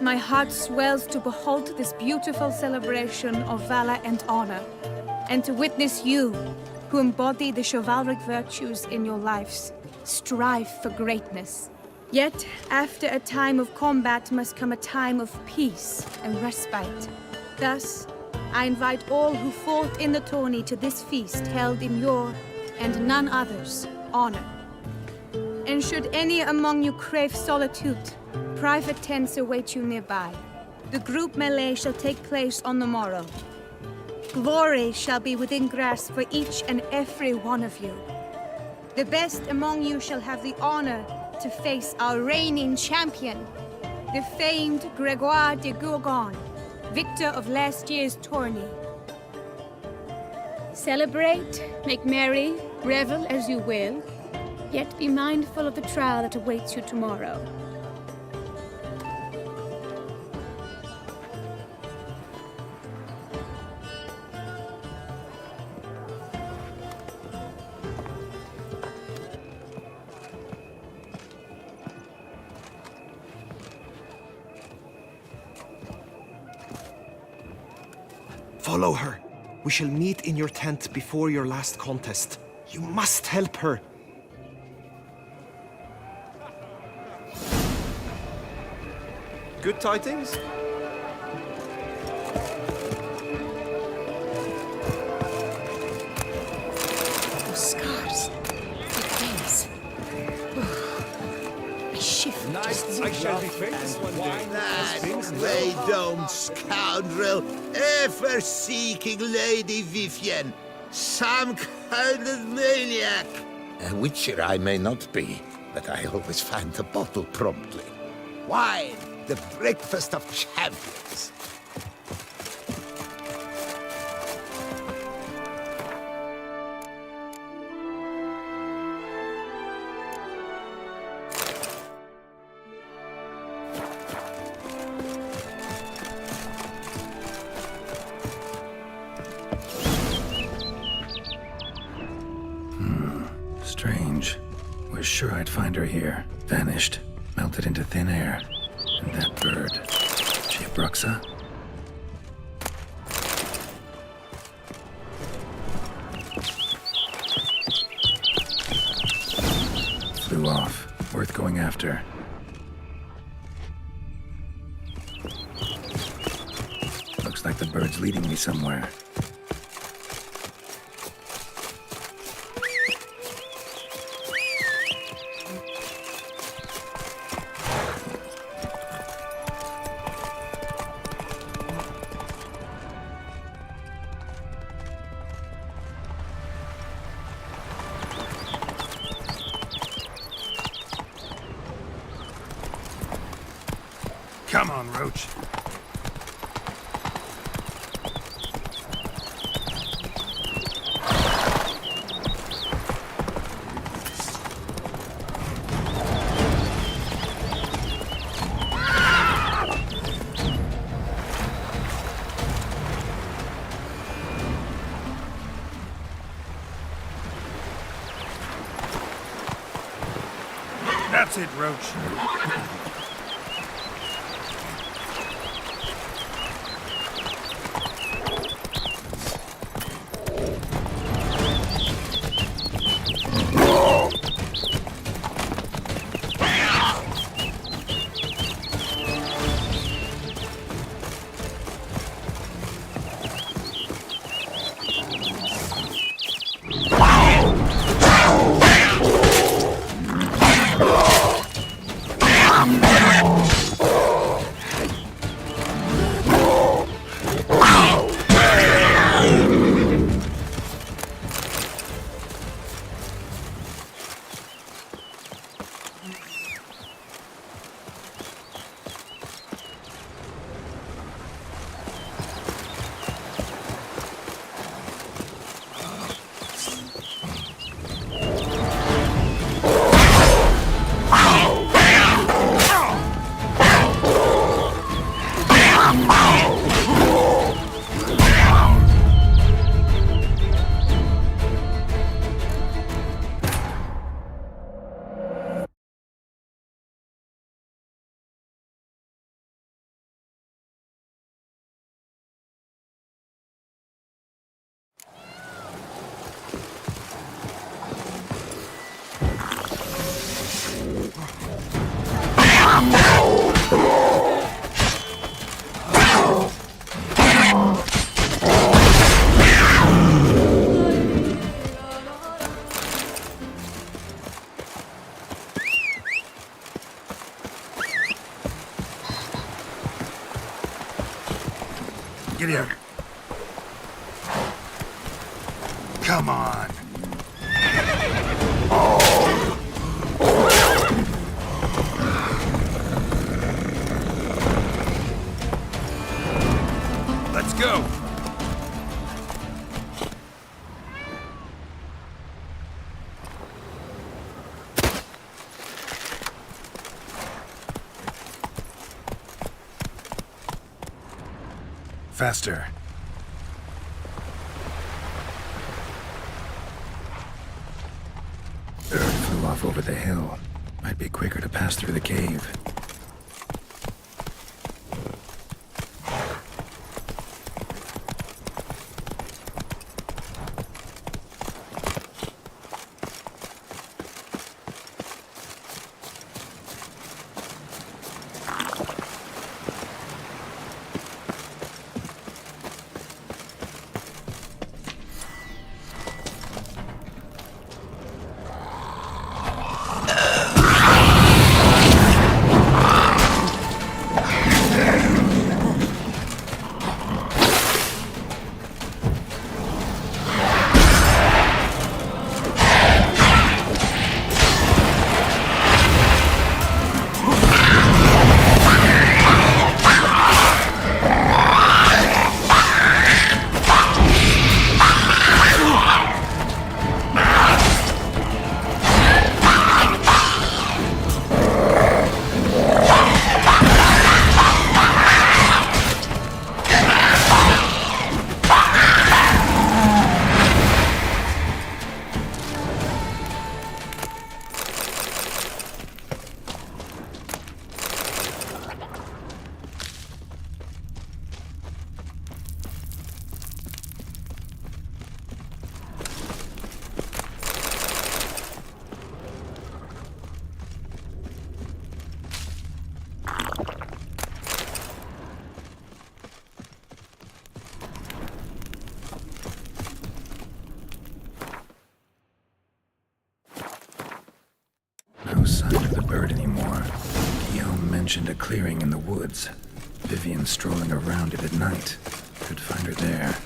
Speaker 14: My heart swells to behold this beautiful celebration of valor and honor, and to witness you, who embody the chivalric virtues in your lives, strive for greatness. Yet, after a time of combat must come a time of peace and respite. Thus, I invite all who fought in the tourney to this feast held in your, and none other's, honor. And should any among you crave solitude, private tents await you nearby. The group melee shall take place on the morrow. Glory shall be within grasp for each and every one of you. The best among you shall have the honor to face our reigning champion, the famed Gregoire de Gourgon, victor of last year's tourney. Celebrate, make merry, revel as you will, yet be mindful of the trial that awaits you tomorrow.
Speaker 11: Follow her. We shall meet in your tent before your last contest. You must help her. Good tidings?
Speaker 1: Those scars. The face. I shift.
Speaker 5: Knights, I shall be famous one day.
Speaker 9: That grey-domed scoundrel, ever seeking Lady Vivienne. Some kind of maniac.
Speaker 16: A witcher I may not be, but I always find the bottle promptly.
Speaker 9: Wine, the breakfast of champions.
Speaker 2: Strange. Was sure I'd find her here. Vanished. Melted into thin air. And that bird. She a Bruxa? Flew off. Worth going after. Looks like the bird's leading me somewhere. Come on, Roach. That's it, Roach. Get here. Come on. Let's go. Faster. Bird flew off over the hill. Might be quicker to pass through the cave. No sign of the bird anymore. Guillaume mentioned a clearing in the woods. Vivian strolling around it at night. Could find her there.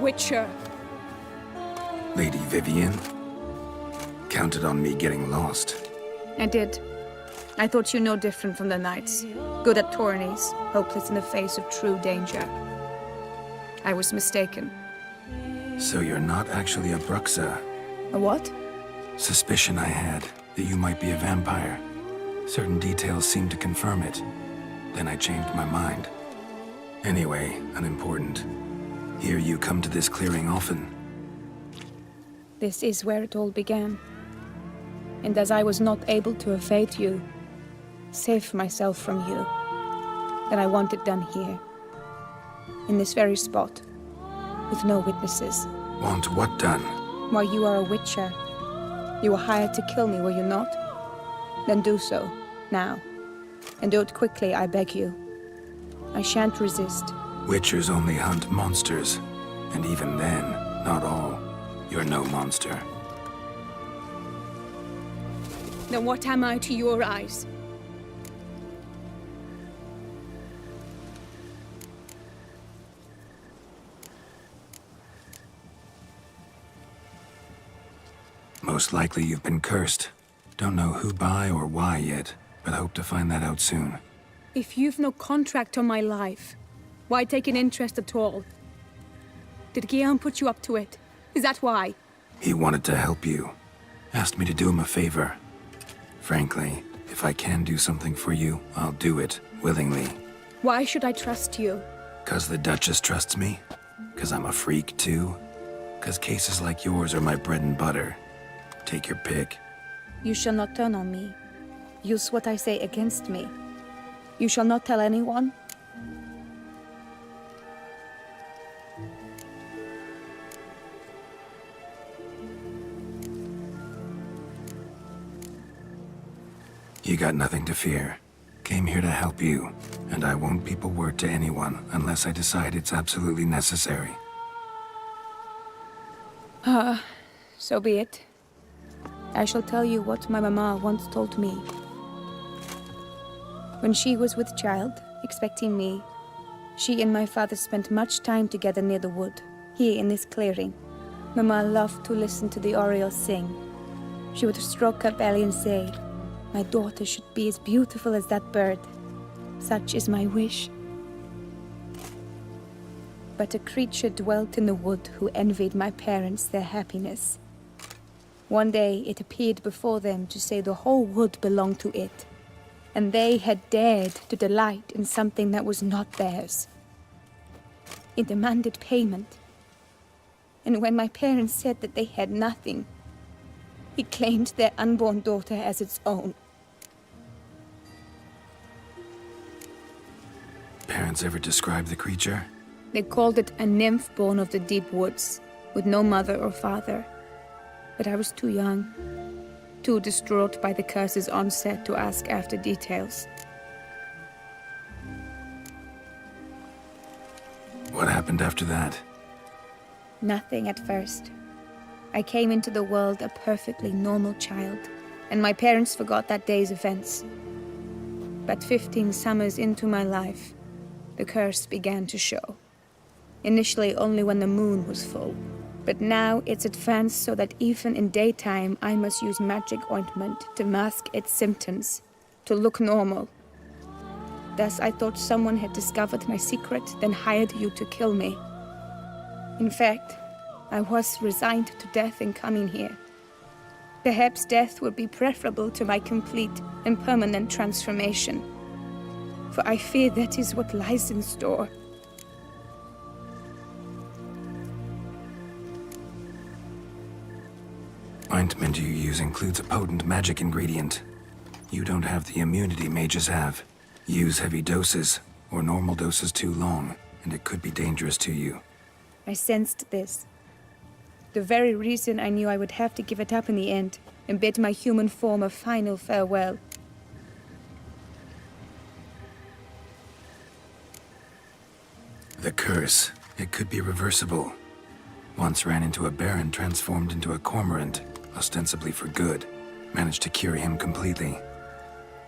Speaker 14: Witcher.
Speaker 2: Lady Vivian? Counted on me getting lost.
Speaker 14: I did. I thought you no different from the knights. Good at tourneys, hopeless in the face of true danger. I was mistaken.
Speaker 2: So you're not actually a Bruxa?
Speaker 14: A what?
Speaker 2: Suspicion I had, that you might be a vampire. Certain details seemed to confirm it. Then I changed my mind. Anyway, unimportant. Here you come to this clearing often.
Speaker 14: This is where it all began. And as I was not able to evade you, save myself from you, then I want it done here. In this very spot. With no witnesses.
Speaker 2: Want what done?
Speaker 14: Why, you are a Witcher. You were hired to kill me, were you not? Then do so, now. And do it quickly, I beg you. I shan't resist.
Speaker 2: Witchers only hunt monsters. And even then, not all. You're no monster.
Speaker 14: Then what am I to your eyes?
Speaker 2: Most likely you've been cursed. Don't know who by or why yet, but hope to find that out soon.
Speaker 14: If you've no contract on my life, why take an interest at all? Did Guillaume put you up to it? Is that why?
Speaker 2: He wanted to help you. Asked me to do him a favor. Frankly, if I can do something for you, I'll do it, willingly.
Speaker 14: Why should I trust you?
Speaker 2: 'Cause the Duchess trusts me? 'Cause I'm a freak, too? 'Cause cases like yours are my bread and butter? Take your pick.
Speaker 14: You shall not turn on me. Use what I say against me. You shall not tell anyone?
Speaker 2: You got nothing to fear. Came here to help you, and I won't peep a word to anyone unless I decide it's absolutely necessary.
Speaker 14: So be it. I shall tell you what my mama once told me. When she was with child, expecting me, she and my father spent much time together near the wood, here in this clearing. Mama loved to listen to the orioles sing. She would stroke her belly and say, "My daughter should be as beautiful as that bird. Such is my wish." But a creature dwelt in the wood who envied my parents their happiness. One day it appeared before them to say the whole wood belonged to it, and they had dared to delight in something that was not theirs. It demanded payment, and when my parents said that they had nothing, it claimed their unborn daughter as its own.
Speaker 2: Parents ever describe the creature?
Speaker 14: They called it a nymph born of the deep woods, with no mother or father. But I was too young, too distraught by the curse's onset to ask after details.
Speaker 2: What happened after that?
Speaker 14: Nothing at first. I came into the world a perfectly normal child, and my parents forgot that day's events. But 15 summers into my life, the curse began to show. Initially only when the moon was full. But now it's advanced so that even in daytime I must use magic ointment to mask its symptoms, to look normal. Thus I thought someone had discovered my secret, then hired you to kill me. In fact, I was resigned to death in coming here. Perhaps death would be preferable to my complete and permanent transformation. For I fear that is what lies in store.
Speaker 2: Ointment you use includes a potent magic ingredient. You don't have the immunity mages have. Use heavy doses, or normal doses too long, and it could be dangerous to you.
Speaker 14: I sensed this. The very reason I knew I would have to give it up in the end, and bid my human form a final farewell.
Speaker 2: The curse, it could be reversible. Once ran into a baron transformed into a cormorant, ostensibly for good. Managed to cure him completely.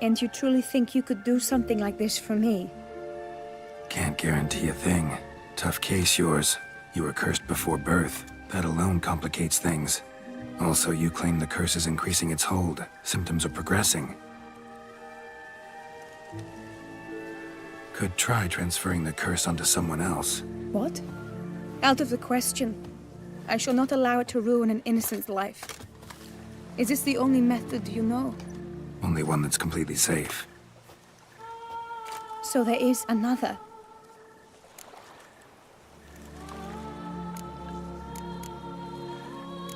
Speaker 14: And you truly think you could do something like this for me?
Speaker 2: Can't guarantee a thing. Tough case yours. You were cursed before birth. That alone complicates things. Also, you claim the curse is increasing its hold. Symptoms are progressing. Could try transferring the curse onto someone else.
Speaker 14: What? Out of the question. I shall not allow it to ruin an innocent's life. Is this the only method you know?
Speaker 2: Only one that's completely safe.
Speaker 14: So there is another.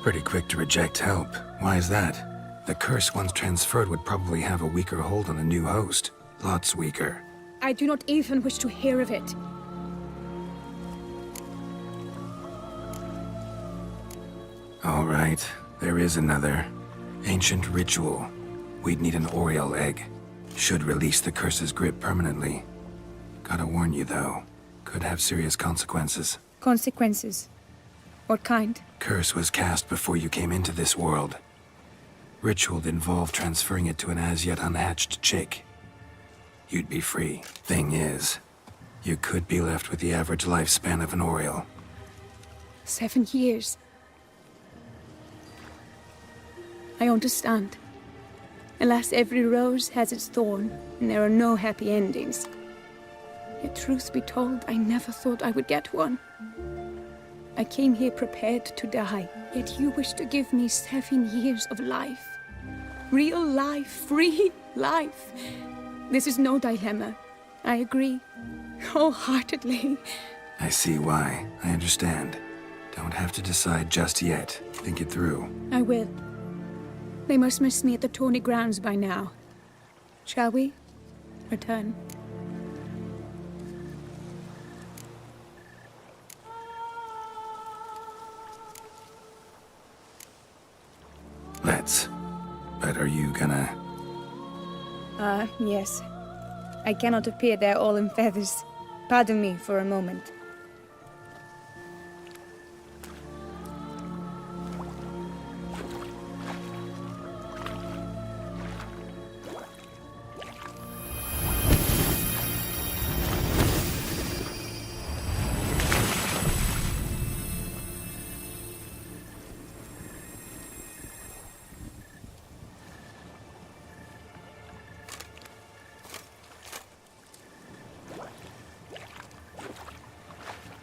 Speaker 2: Pretty quick to reject help. Why is that? The curse once transferred would probably have a weaker hold on the new host. Lots weaker.
Speaker 14: I do not even wish to hear of it.
Speaker 2: All right, there is another. Ancient ritual. We'd need an Oriole egg. Should release the curse's grip permanently. Gotta warn you though, could have serious consequences.
Speaker 14: Consequences? What kind?
Speaker 2: Curse was cast before you came into this world. Ritual involved transferring it to an as-yet unhatched chick. You'd be free. Thing is, you could be left with the average lifespan of an Oriole.
Speaker 14: 7 years. I understand. Alas, every rose has its thorn, and there are no happy endings. Yet truth be told, I never thought I would get one. I came here prepared to die, yet you wish to give me 7 years of life. Real life, free life. This is no dilemma. I agree. Wholeheartedly.
Speaker 2: I see why. I understand. Don't have to decide just yet. Think it through.
Speaker 14: I will. They must miss me at the tourney grounds by now. Shall we? Return.
Speaker 2: Let's. But are you gonna...
Speaker 14: Yes. I cannot appear there all in feathers. Pardon me for a moment.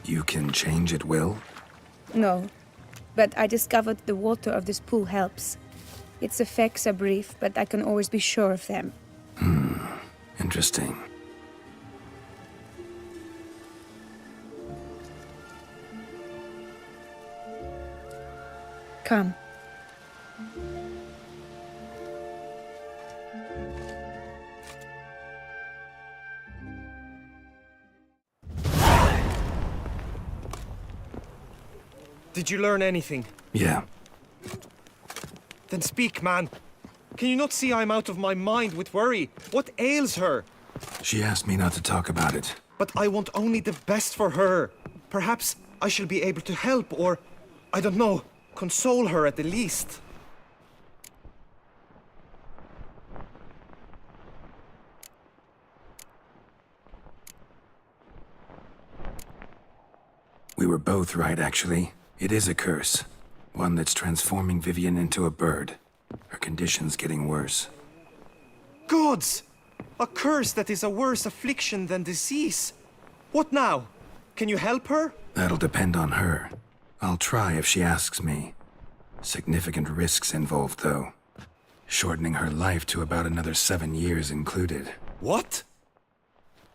Speaker 2: You can change at will?
Speaker 14: No, but I discovered the water of this pool helps. Its effects are brief, but I can always be sure of them.
Speaker 2: Interesting.
Speaker 14: Come.
Speaker 11: Did you learn anything?
Speaker 2: Yeah.
Speaker 11: Then speak, man. Can you not see I'm out of my mind with worry? What ails her?
Speaker 2: She asked me not to talk about it.
Speaker 11: But I want only the best for her. Perhaps I shall be able to help or, I don't know, console her at the least.
Speaker 2: We were both right, actually. It is a curse. One that's transforming Vivian into a bird. Her condition's getting worse.
Speaker 11: Gods! A curse that is a worse affliction than disease. What now? Can you help her?
Speaker 2: That'll depend on her. I'll try if she asks me. Significant risks involved, though. Shortening her life to about another 7 years included.
Speaker 11: What?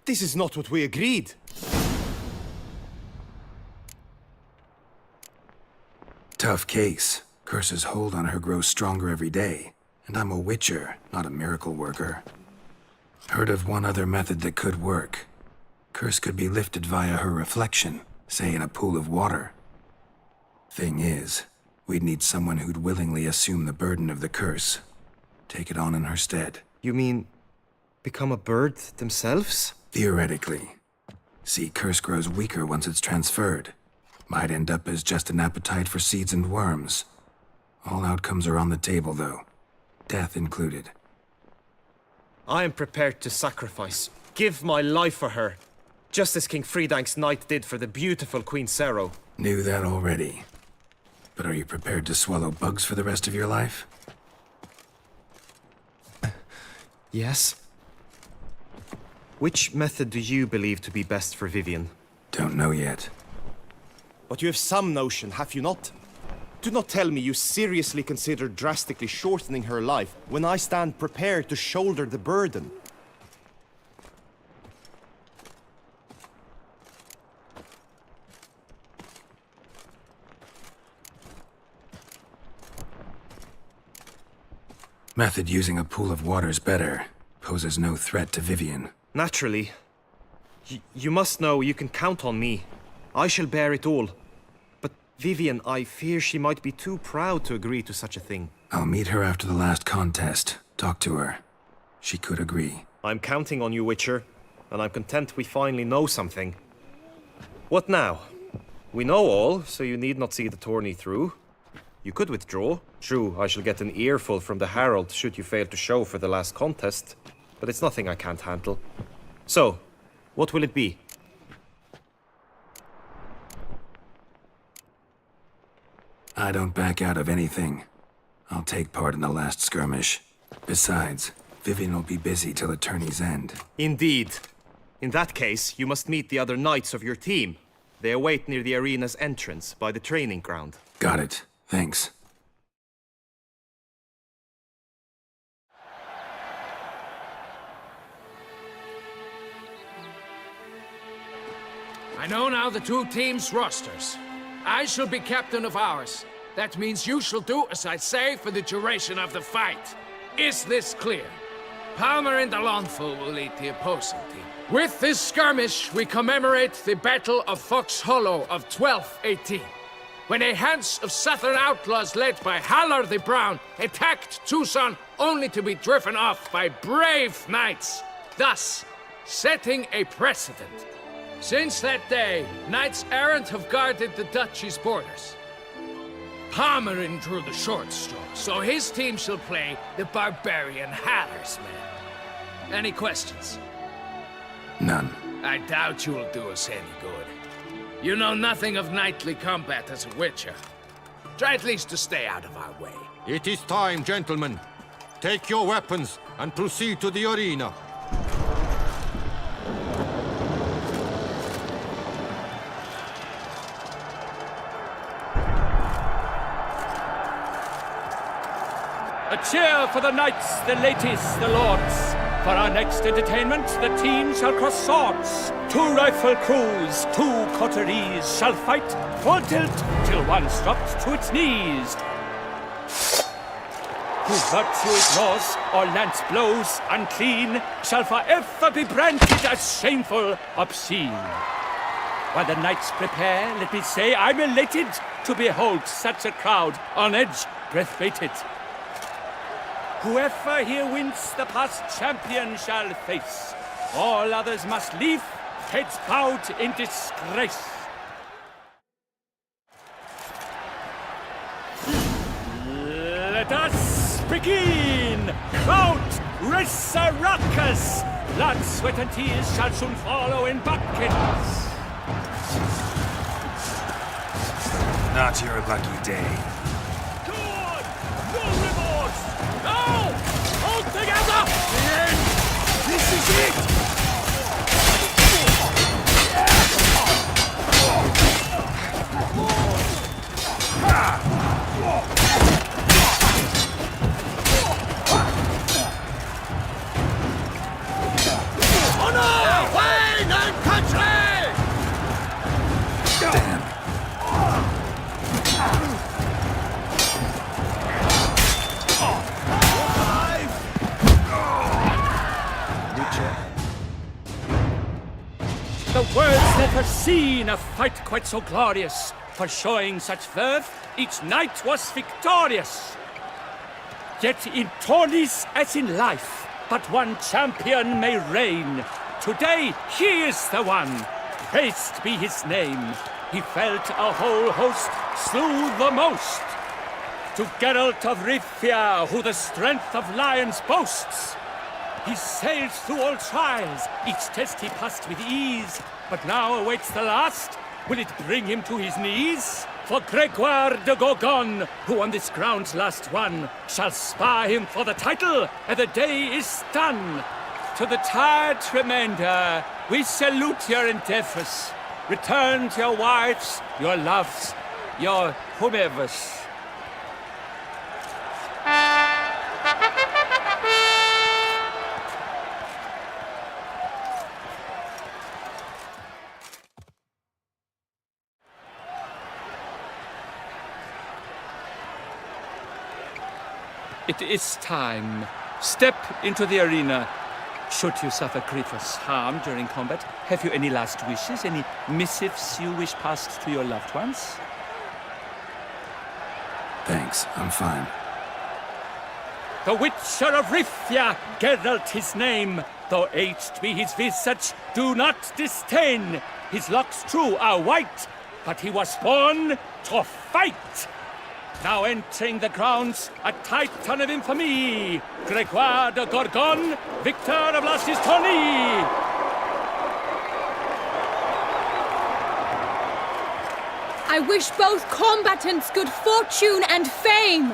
Speaker 11: This is not what we agreed.
Speaker 2: Tough case. Curse's hold on her grows stronger every day. And I'm a witcher, not a miracle worker. Heard of one other method that could work. Curse could be lifted via her reflection, say in a pool of water. Thing is, we'd need someone who'd willingly assume the burden of the curse. Take it on in her stead.
Speaker 11: You mean, become a bird themselves?
Speaker 2: Theoretically. See, curse grows weaker once it's transferred. Might end up as just an appetite for seeds and worms. All outcomes are on the table, though. Death included.
Speaker 11: I am prepared to sacrifice. Give my life for her. Just as King Fridank's knight did for the beautiful Queen Sero.
Speaker 2: Knew that already. But are you prepared to swallow bugs for the rest of your life?
Speaker 11: Yes. Which method do you believe to be best for Vivienne?
Speaker 2: Don't know yet.
Speaker 11: But you have some notion, have you not? Do not tell me you seriously consider drastically shortening her life when I stand prepared to shoulder the burden.
Speaker 2: Method using a pool of water's better. Poses no threat to Vivienne.
Speaker 11: Naturally. You must know you can count on me. I shall bear it all. But Vivienne, I fear she might be too proud to agree to such a thing.
Speaker 2: I'll meet her after the last contest. Talk to her. She could agree.
Speaker 11: I'm counting on you, Witcher. And I'm content we finally know something. What now? We know all, so you need not see the tourney through. You could withdraw. True, I shall get an earful from the Herald should you fail to show for the last contest. But it's nothing I can't handle. So, what will it be?
Speaker 2: I don't back out of anything. I'll take part in the last skirmish. Besides, Vivienne will be busy till the tourney's end.
Speaker 11: Indeed. In that case, you must meet the other knights of your team. They await near the arena's entrance, by the training ground.
Speaker 2: Got it. Thanks.
Speaker 3: I know now the two teams' rosters. I shall be captain of ours. That means you shall do as I say for the duration of the fight. Is this clear? Palmer and Alonfo will lead the opposing team. With this skirmish, we commemorate the Battle of Fox Hollow of 1218, when a Hans of Southern outlaws led by Halar the Brown attacked Tucson only to be driven off by brave knights, thus setting a precedent. Since that day, knights errant have guarded the duchy's borders. Palmerin drew the short straw, so his team shall play the barbarian Halar's men. Any questions?
Speaker 2: None.
Speaker 3: I doubt you'll do us any good. You know nothing of knightly combat as a witcher. Try at least to stay out of our way.
Speaker 17: It is time, gentlemen. Take your weapons and proceed to the arena.
Speaker 15: A cheer for the knights, the ladies, the lords. For our next entertainment, the teams shall cross swords. 2 rifle crews, 2 coteries shall fight full tilt till one's dropped to its knees. Who virtue ignores or lance blows unclean shall forever be branded as shameful, obscene. While the knights prepare, let me say I'm elated to behold such a crowd on edge, breath-baited. Whoever here wins the past champion shall face. All others must leave, heads bowed in disgrace. Let us begin! Mount Resurrecus! Blood, sweat, and tears shall soon follow in buckets.
Speaker 2: Not your lucky day.
Speaker 15: Now! Hold together! The end! This is it!
Speaker 17: Honor! Wayne and country!
Speaker 2: Damn.
Speaker 15: The world's never seen a fight quite so glorious. For showing such verve, each knight was victorious. Yet in tourneys as in life, but one champion may reign. Today he is the one. Praised be his name. He felt a whole host, slew the most. To Geralt of Rivia, who the strength of lions boasts. He sailed through all trials, each test he passed with ease, but now awaits the last, Will it bring him to his knees? For Gregoire de Gorgon, who on this ground's last won, shall spar him for the title, and the day is done. To the tired remainder, we salute your endeavors. Return to your wives, your loves, your whomevers. It is time. Step into the arena. Should you suffer grievous harm during combat, have you any last wishes, any missives you wish passed to your loved ones?
Speaker 2: Thanks, I'm fine.
Speaker 15: The Witcher of Rifia, Geralt his name. Though aged be his visage, do not disdain. His locks true are white, but he was born to fight. Now entering the grounds, a titan of infamy, Gregoire de Gorgon, victor of Lasses Tourney.
Speaker 14: I wish both combatants good fortune and fame.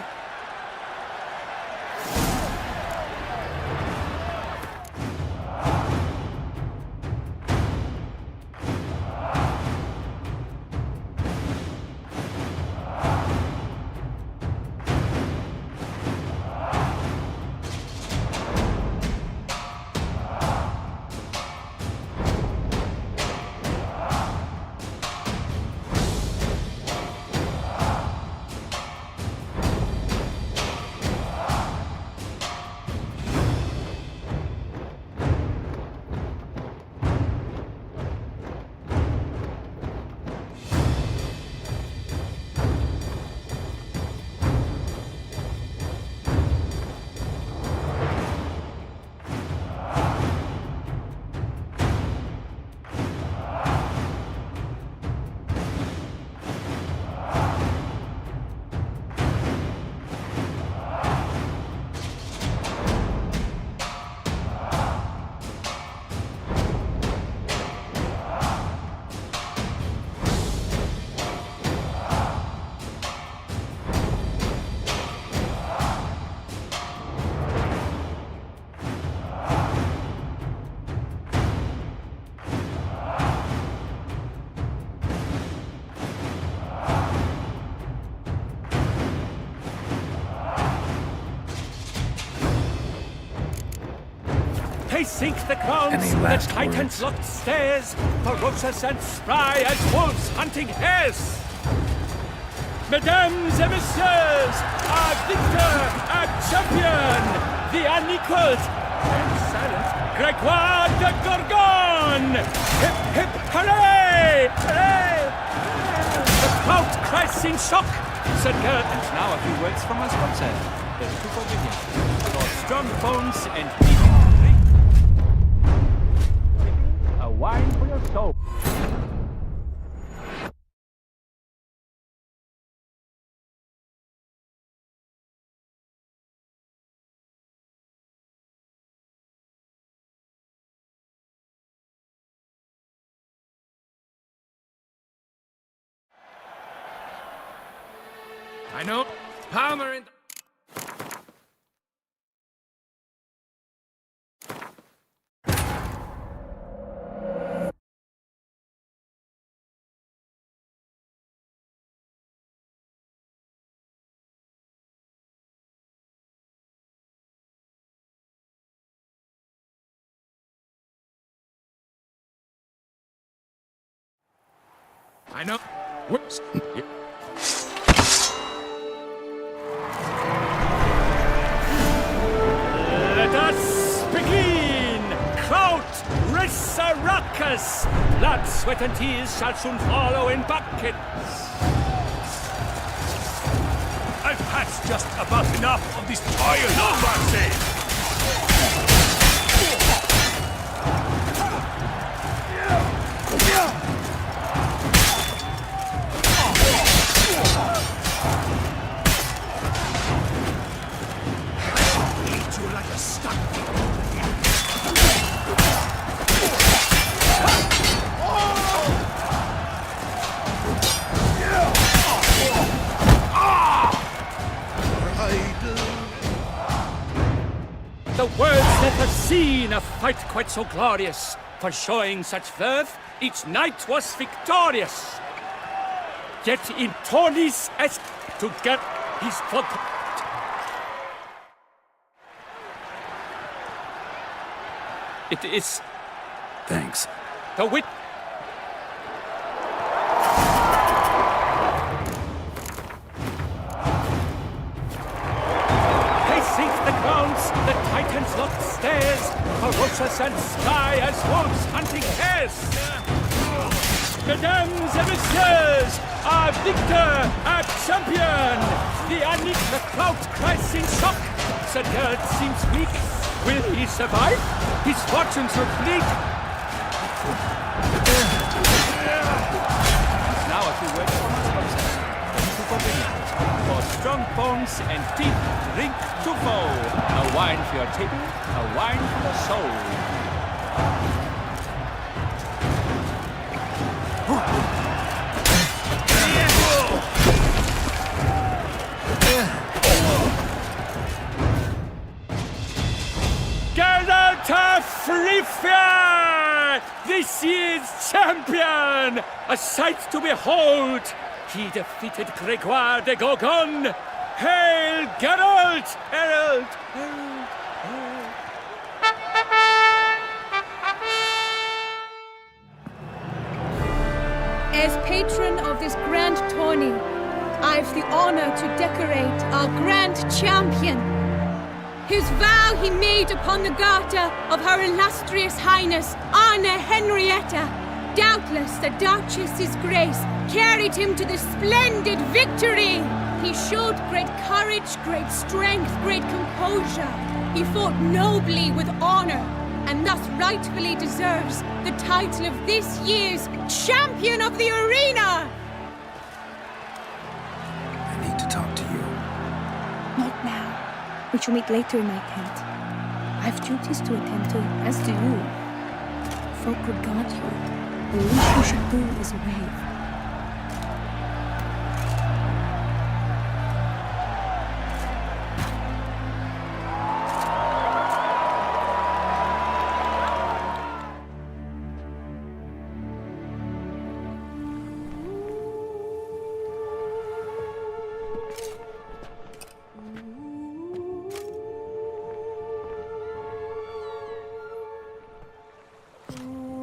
Speaker 15: They sink the grounds, the titans locked stairs, ferocious and spry as wolves hunting hares. Mesdames et messieurs, our victor, our champion, the unequaled and silent Gregoire de Gorgon! Hip, hip, hooray! Hooray! The crowd cries in shock, said Geralt. And now a few words from our sponsor. There's two for Vivian. For strong bones and healing drink. A wine for your soul.
Speaker 3: I know. Palmer and... I know. Whoops.
Speaker 15: Let us begin! Kraut Resurrecus! Blood, sweat, and tears shall soon follow in buckets.
Speaker 18: I've had just about enough of this toil, no mercy!
Speaker 15: never seen a fight quite so glorious. For showing such verve, each knight was victorious. Yet in tourneys as to get his foot. It is
Speaker 2: Thanks.
Speaker 15: the wit. Pacing the grounds, the Titans locked stairs, ferocious and sly as wolves hunting hares. Mesdames et messieurs, our victor, our champion! The Anik the crowd cries in shock. Sir Geralt seems weak. Will he survive? His fortunes are bleak. Now a few words from our sponsors. For strong bones and teeth, drink to foe. A wine for your table, a wine for the soul. Geralt of Rivia, this year's champion! A sight to behold! He defeated Gregoire de Gorgon! Hail Geralt! Herald! Herald! Herald!
Speaker 14: As patron of this grand tourney, I've the honor to decorate our grand champion. His vow he made upon the garter of her illustrious highness, Anna Henrietta. Doubtless the Duchess's grace carried him to this splendid victory. He showed great courage, great strength, great composure. He fought nobly with honor, and thus rightfully deserves the title of this year's Champion of the Arena!
Speaker 2: I need to talk to you.
Speaker 14: Not now. We shall meet later in my tent. I've duties to attend to, as do you. Folk regard you. The least you should do is wave.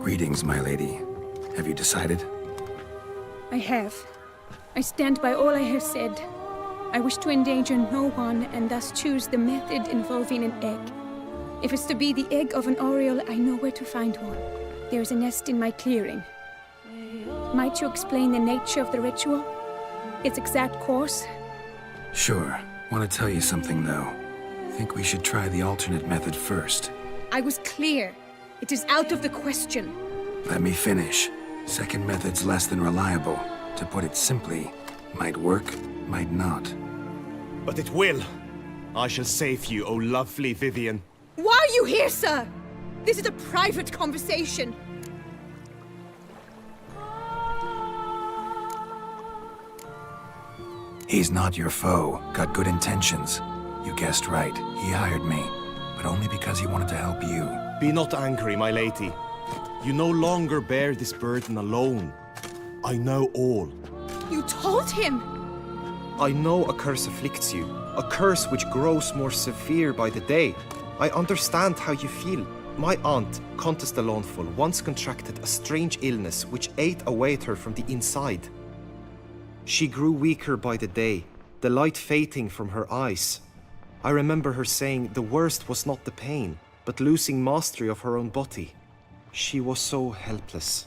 Speaker 2: Greetings, my lady. Have you decided?
Speaker 14: I have. I stand by all I have said. I wish to endanger no one and thus choose the method involving an egg. If it's to be the egg of an oriole, I know where to find one. There is a nest in my clearing. Might you explain the nature of the ritual? Its exact course?
Speaker 2: Sure. Want to tell you something, though. Think we should try the alternate method first.
Speaker 14: I was clear. It is out of the question.
Speaker 2: Let me finish. Second method's less than reliable. To put it simply, might work, might not.
Speaker 11: But it will. I shall save you, O lovely Vivian.
Speaker 14: Why are you here, sir? This is a private conversation.
Speaker 2: He's not your foe. Got good intentions. You guessed right. He hired me. But only because he wanted to help you.
Speaker 11: Be not angry, my lady. You no longer bear this burden alone. I know all.
Speaker 14: You told him?
Speaker 11: I know a curse afflicts you. A curse which grows more severe by the day. I understand how you feel. My aunt, Countess de Launfal, once contracted a strange illness which ate away at her from the inside. She grew weaker by the day, the light fading from her eyes. I remember her saying the worst was not the pain, but losing mastery of her own body. She was so helpless.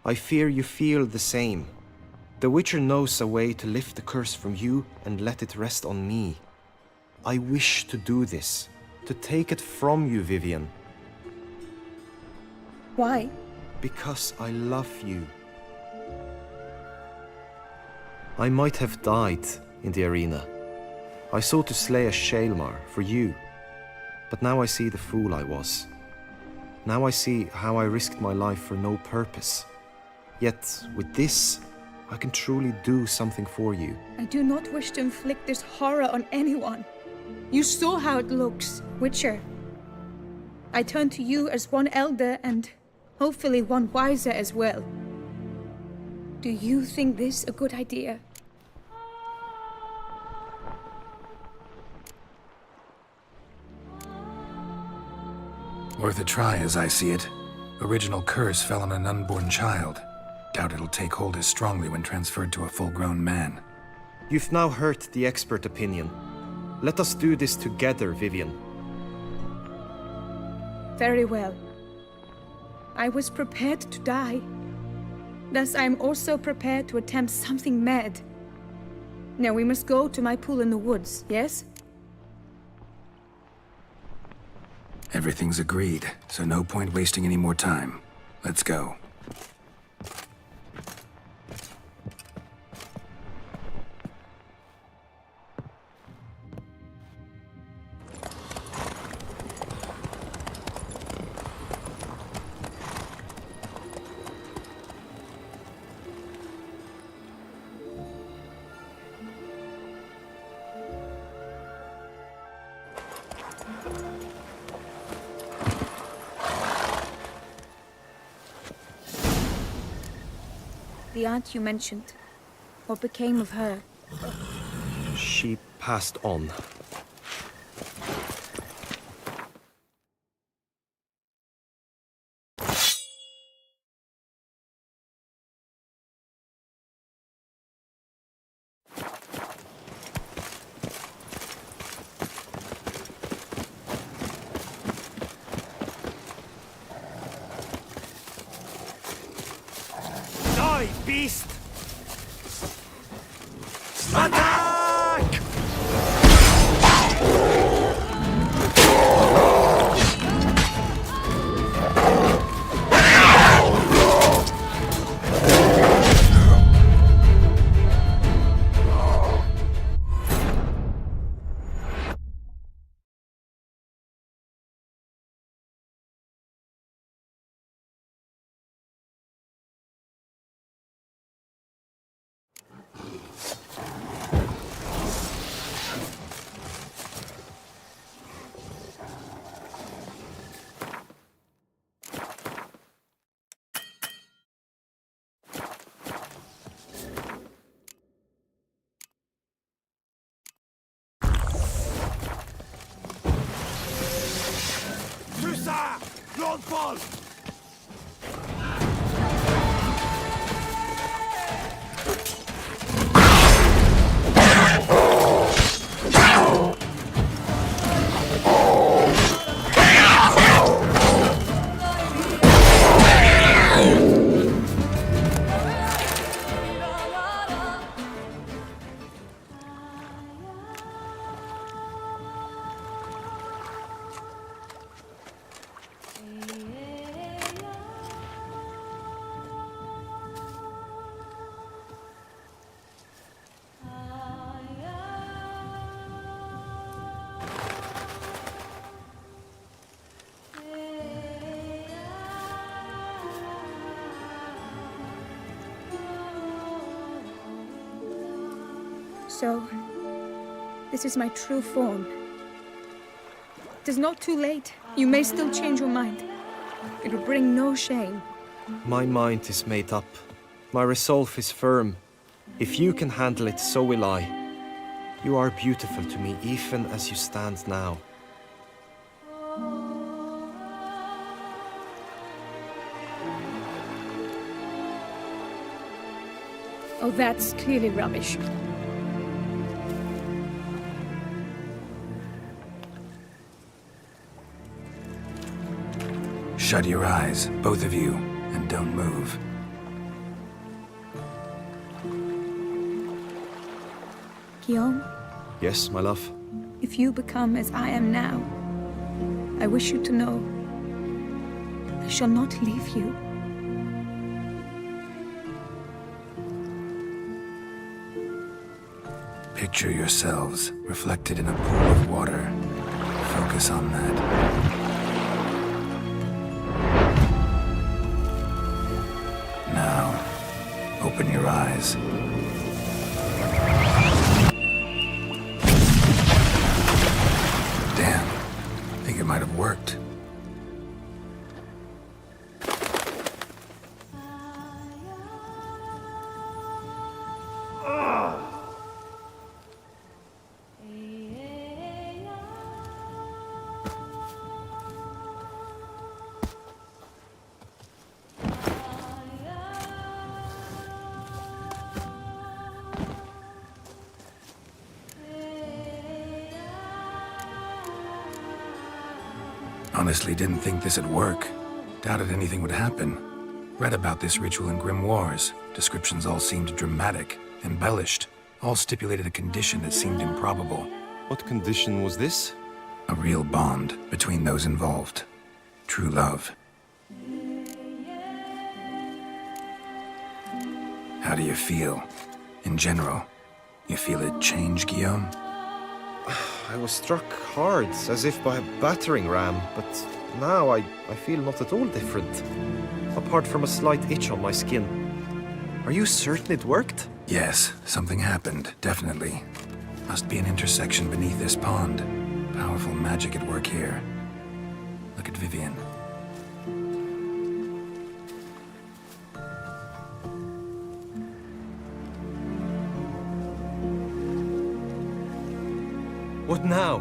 Speaker 11: I fear you feel the same. The Witcher knows a way to lift the curse from you and let it rest on me. I wish to do this, to take it from you, Vivian.
Speaker 14: Why?
Speaker 11: Because I love you. I might have died in the arena. I sought to slay a Shaelmar for you. But now I see the fool I was. Now I see how I risked my life for no purpose. Yet, with this, I can truly do something for you.
Speaker 14: I do not wish to inflict this horror on anyone. You saw how it looks, Witcher. I turn to you as one elder and hopefully one wiser as well. Do you think this a good idea?
Speaker 2: Worth a try, as I see it. Original curse fell on an unborn child. Doubt it'll take hold as strongly when transferred to a full-grown man.
Speaker 11: You've now heard the expert opinion. Let us do this together, Vivian.
Speaker 14: Very well. I was prepared to die. Thus I am also prepared to attempt something mad. Now we must go to my pool in the woods, yes?
Speaker 2: Everything's agreed, so no point wasting any more time. Let's go.
Speaker 14: The aunt you mentioned. What became of her?
Speaker 11: She passed on.
Speaker 18: Beast!
Speaker 12: Attack!
Speaker 18: Lordfall!
Speaker 14: So, this is my true form. It is not too late. You may still change your mind. It will bring no shame.
Speaker 11: My mind is made up. My resolve is firm. If you can handle it, so will I. You are beautiful to me, even as you stand now.
Speaker 14: Oh, that's clearly rubbish.
Speaker 2: Shut your eyes, both of you, and don't move.
Speaker 14: Guillaume,
Speaker 11: Yes, my love?
Speaker 14: if you become as I am now, I wish you to know I shall not leave you.
Speaker 2: Picture yourselves reflected in a pool of water. Focus on that. Now, open your eyes. Honestly, didn't think this'd work. Doubted anything would happen. Read about this ritual in grimoires. Descriptions all seemed dramatic, embellished. All stipulated a condition that seemed improbable.
Speaker 11: What condition was this?
Speaker 2: A real bond between those involved. True love. How do you feel? In general, you feel it change, Guillaume?
Speaker 11: I was struck hard, as if by a battering ram, but now I feel not at all different. Apart from a slight itch on my skin. Are you certain it worked?
Speaker 2: Yes, something happened, definitely. Must be an intersection beneath this pond. Powerful magic at work here. Look at Vivian.
Speaker 11: What now?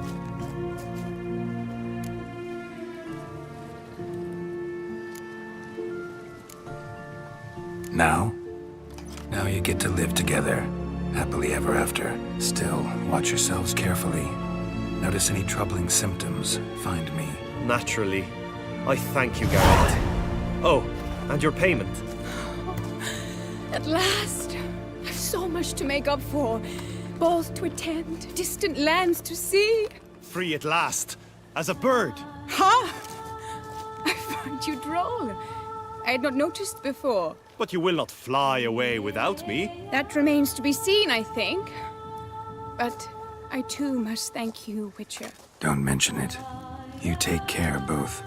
Speaker 2: Now? Now you get to live together. Happily ever after. Still, watch yourselves carefully. Notice any troubling symptoms, find me.
Speaker 11: Naturally. I thank you, Geralt. Oh, and your payment.
Speaker 14: At last! I've so much to make up for. Balls to attend, distant lands to see.
Speaker 11: Free at last, as a bird.
Speaker 14: Ha! I find you droll. I had not noticed before.
Speaker 11: But you will not fly away without me.
Speaker 14: That remains to be seen, I think. But I too must thank you, Witcher.
Speaker 2: Don't mention it. You take care, both.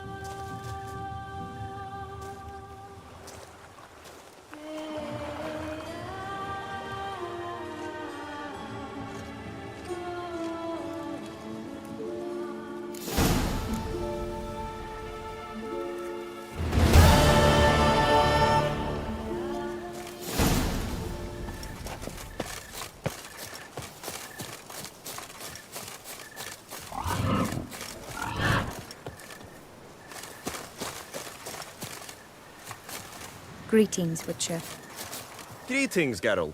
Speaker 8: Greetings, Witcher.
Speaker 11: Greetings, Geralt.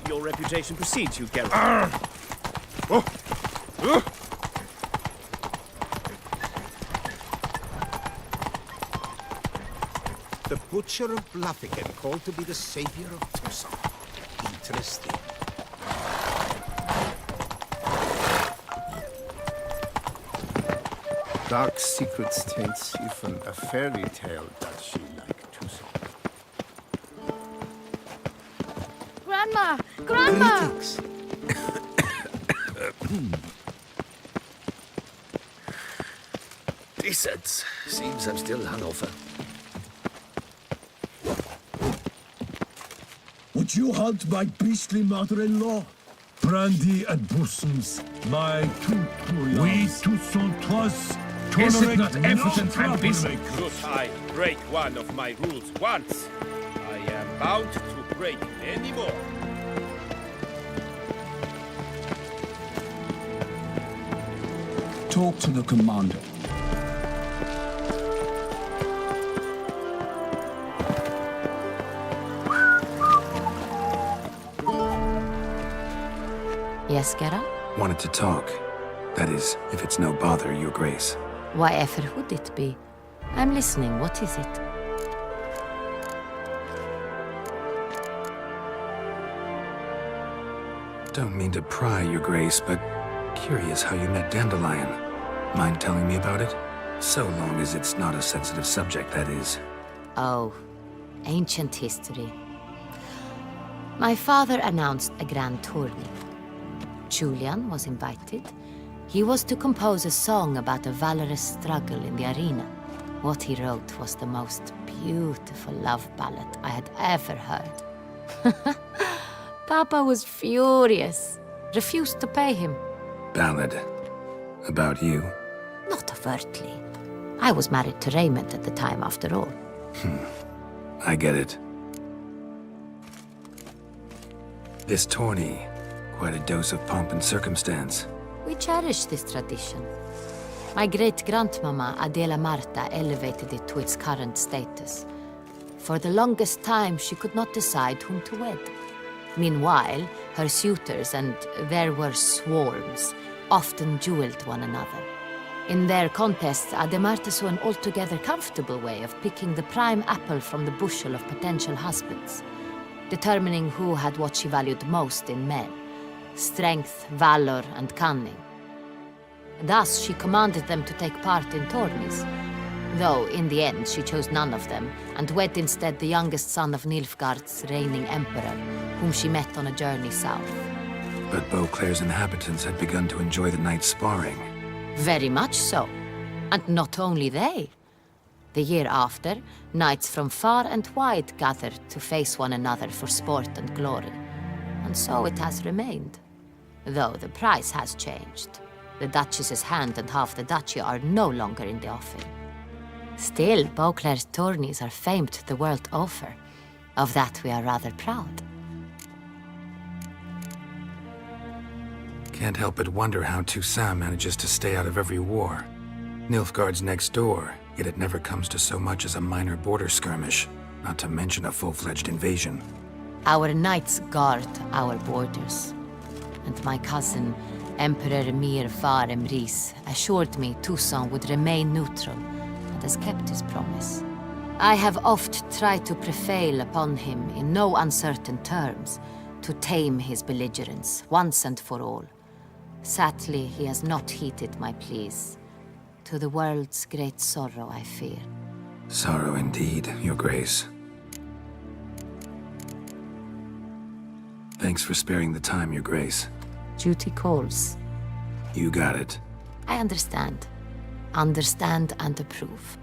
Speaker 18: Your reputation precedes you, Geralt.
Speaker 5: The Butcher of Blaviken called to be the savior of Tucson. Interesting. Dark secrets taints even a fairy tale does she like Tucson.
Speaker 14: Grandma! Grandma!
Speaker 5: Greetings.
Speaker 13: Decent. Seems I'm still hungover.
Speaker 18: Would you hunt my beastly mother-in-law? Brandy and bosoms, my two curios. We tous sont trois.
Speaker 15: Is it not evident
Speaker 18: no
Speaker 15: and busy?
Speaker 4: Should I break one of my rules once, I am bound to break many more.
Speaker 18: Talk to the commander.
Speaker 1: Yes, Geralt?
Speaker 2: Wanted to talk. That is, if it's no bother, Your Grace.
Speaker 1: Why ever would it be? I'm listening. What is it?
Speaker 2: Don't mean to pry, Your Grace, but curious how you met Dandelion. Mind telling me about it? So long as it's not a sensitive subject, that is.
Speaker 1: Oh, ancient history. My father announced a grand tourney. Julian was invited. He was to compose a song about a valorous struggle in the arena. What he wrote was the most beautiful love ballad I had ever heard. Papa was furious, refused to pay him.
Speaker 2: Ballad. About you?
Speaker 1: Not overtly. I was married to Raymond at the time, after all.
Speaker 2: I get it. This tourney, quite a dose of pomp and circumstance.
Speaker 1: We cherish this tradition. My great-grandmama, Adela Marta, elevated it to its current status. For the longest time, she could not decide whom to wed. Meanwhile, her suitors, and there were swarms, often dueled one another. In their contests, Ademarta saw an altogether comfortable way of picking the prime apple from the bushel of potential husbands, determining who had what she valued most in men: strength, valor, and cunning. Thus, she commanded them to take part in tourneys, though in the end she chose none of them, and wed instead the youngest son of Nilfgaard's reigning emperor, whom she met on a journey south.
Speaker 2: But Beauclair's inhabitants had begun to enjoy the night's sparring.
Speaker 1: Very much so. And not only they. The year after, knights from far and wide gathered to face one another for sport and glory. And so it has remained. Though the price has changed. The Duchess's hand and half the duchy are no longer in the offing. Still, Beauclair's tourneys are famed the world over. Of that we are rather proud.
Speaker 2: Can't help but wonder how Toussaint manages to stay out of every war. Nilfgaard's next door, yet it never comes to so much as a minor border skirmish, not to mention a full-fledged invasion.
Speaker 1: Our knights guard our borders. And my cousin, Emperor Mir Var Emrys, assured me Toussaint would remain neutral, and has kept his promise. I have oft tried to prevail upon him in no uncertain terms, to tame his belligerence once and for all. Sadly, he has not heeded my pleas. To the world's great sorrow, I fear.
Speaker 2: Sorrow indeed, Your Grace. Thanks for sparing the time, Your Grace.
Speaker 1: Duty calls.
Speaker 2: You got it.
Speaker 1: I understand. Understand and approve.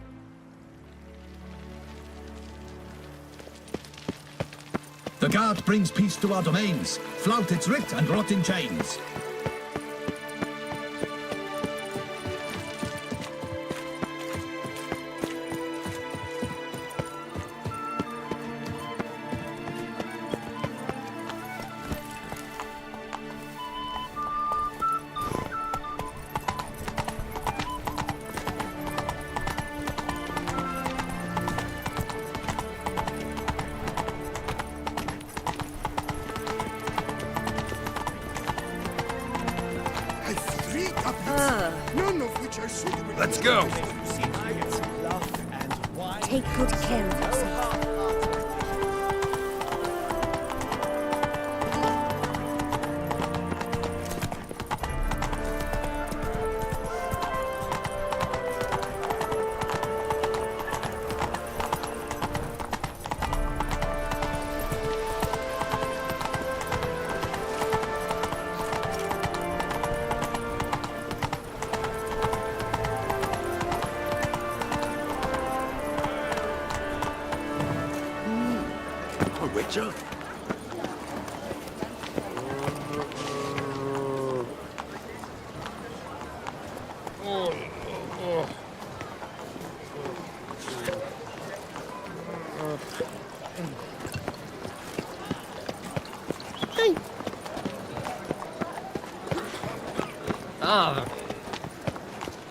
Speaker 18: The guard brings peace to our domains. Flout its writ and rot in chains.
Speaker 4: Let's go!
Speaker 7: Take good care of yourself.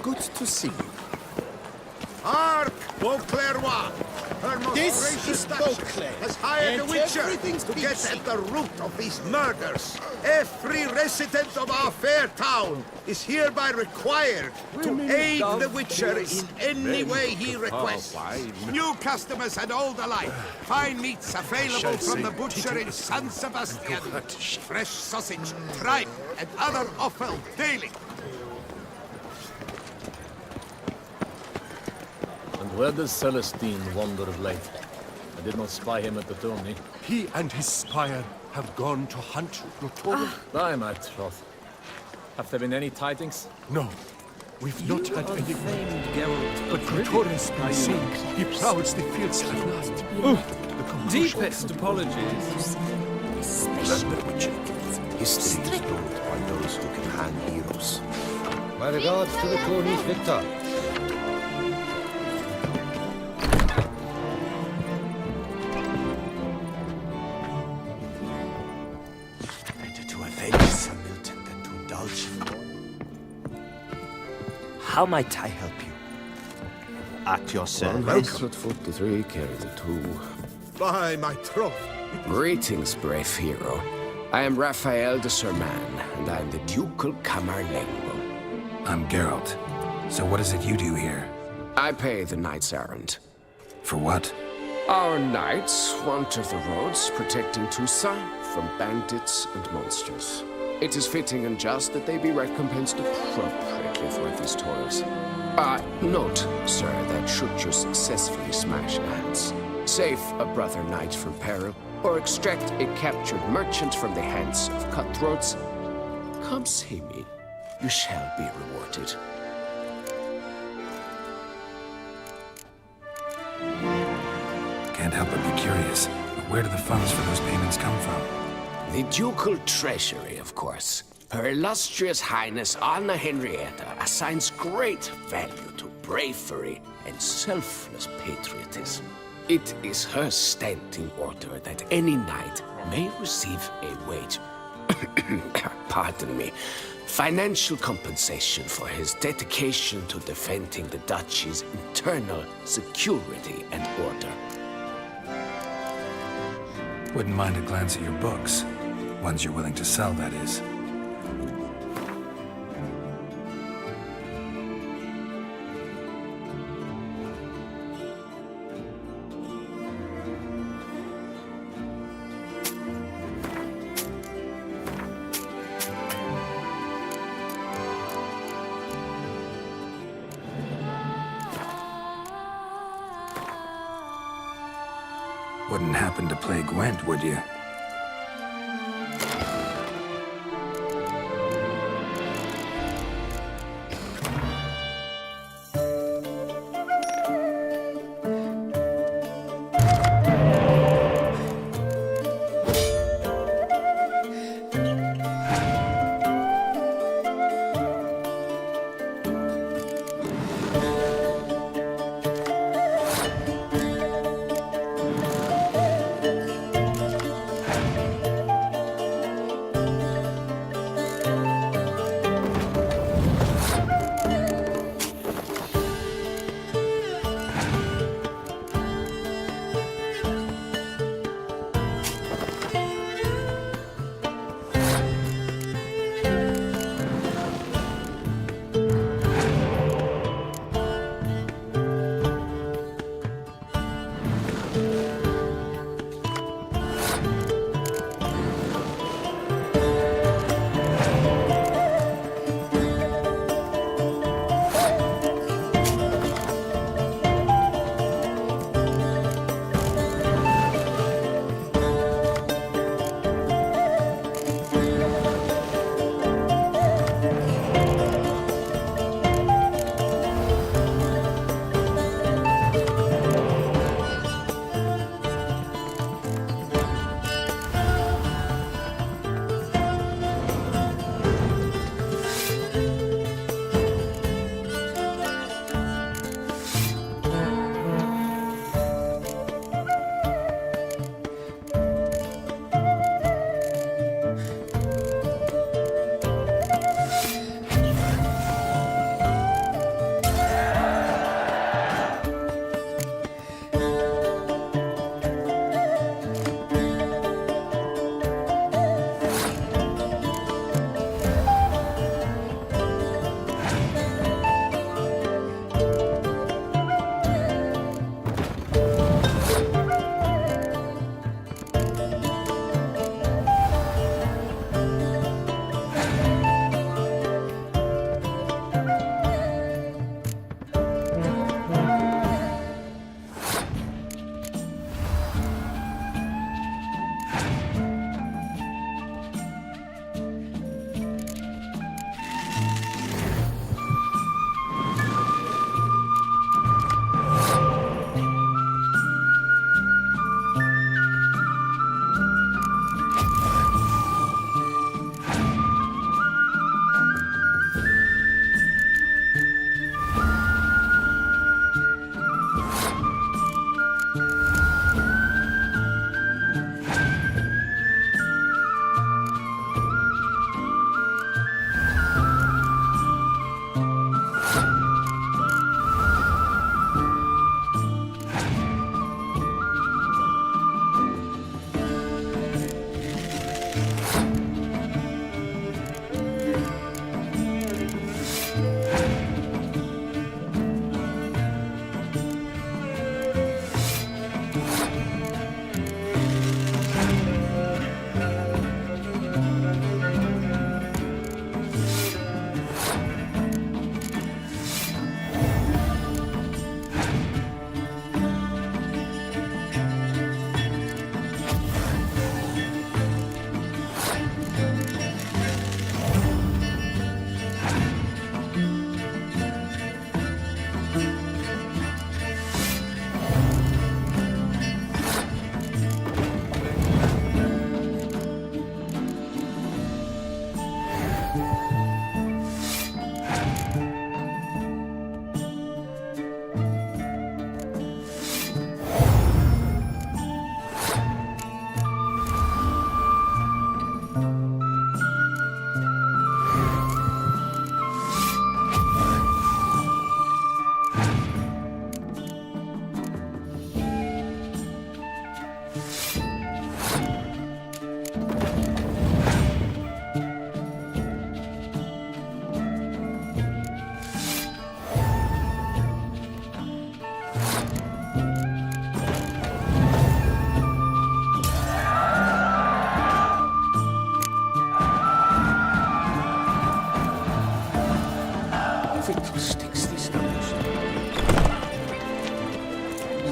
Speaker 12: Good to see you.
Speaker 9: Hark, Beauclerc! Her most
Speaker 12: This
Speaker 9: gracious
Speaker 12: is
Speaker 9: Duchess
Speaker 12: Beauclerc,
Speaker 9: has hired a
Speaker 12: and
Speaker 9: witcher
Speaker 12: everything's
Speaker 9: to
Speaker 12: been
Speaker 9: get
Speaker 12: seen.
Speaker 9: at the root of these murders. Every resident of our fair town is hereby required to aid the witcher in any way he requests. New customers and old alike. Fine meats available from the butcher in San Sebastian. Fresh sausage, tripe, and other offal daily.
Speaker 6: And where does Celestine wander of late? I did not spy him at the tourney.
Speaker 18: He and his squire have gone to hunt Rotorua.
Speaker 6: By my troth. Have there been any tidings?
Speaker 18: No, we've not had any. But Rotora's been seen. He prowls the fields at night.
Speaker 4: Deepest apologies.
Speaker 11: History is told by those who can hang heroes. My regards to the Cornish victor.
Speaker 12: Better to avenge Sir Milton than to indulge him. How might I help you? At your service.
Speaker 19: 143 carry the 2.
Speaker 9: By my troth.
Speaker 19: Greetings, brave hero. I am Raphael de Serman, and I am the Ducal Camarlengo.
Speaker 2: I'm Geralt. So what is it you do here?
Speaker 19: I pay the knight's errand.
Speaker 2: For what?
Speaker 19: Our knights wander the roads, protecting Tusa from bandits and monsters. It is fitting and just that they be recompensed appropriately for these toils. Note, sir, that should you successfully smash lands, save a brother knight from peril, or extract a captured merchant from the hands of cutthroats, come see me. You shall be rewarded.
Speaker 2: Can't help but be curious. But where do the funds for those payments come from?
Speaker 19: The ducal treasury, of course. Her illustrious highness Anna Henrietta assigns great value to bravery and selfless patriotism. It is her standing order that any knight may receive a wage, pardon me, financial compensation for his dedication to defending the duchy's internal security and order.
Speaker 2: Wouldn't mind a glance at your books. Ones you're willing to sell, that is. Wouldn't happen to play Gwent, would you?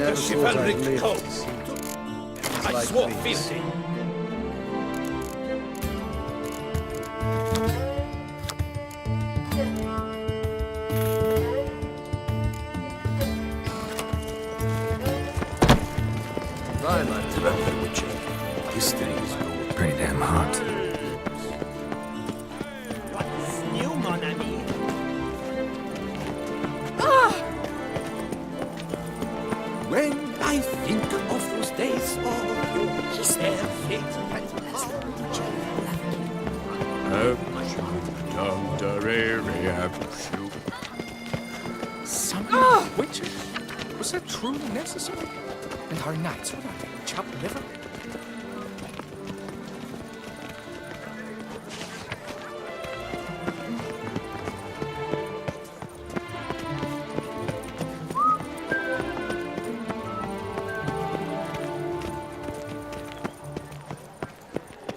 Speaker 13: the chivalric codes. I swore fealty.
Speaker 2: Pretty damn hot.
Speaker 13: What's new, mon ami? When I think of those days, he's there, fate
Speaker 4: Some witches? Was that truly necessary? And our knights without a chopped liver?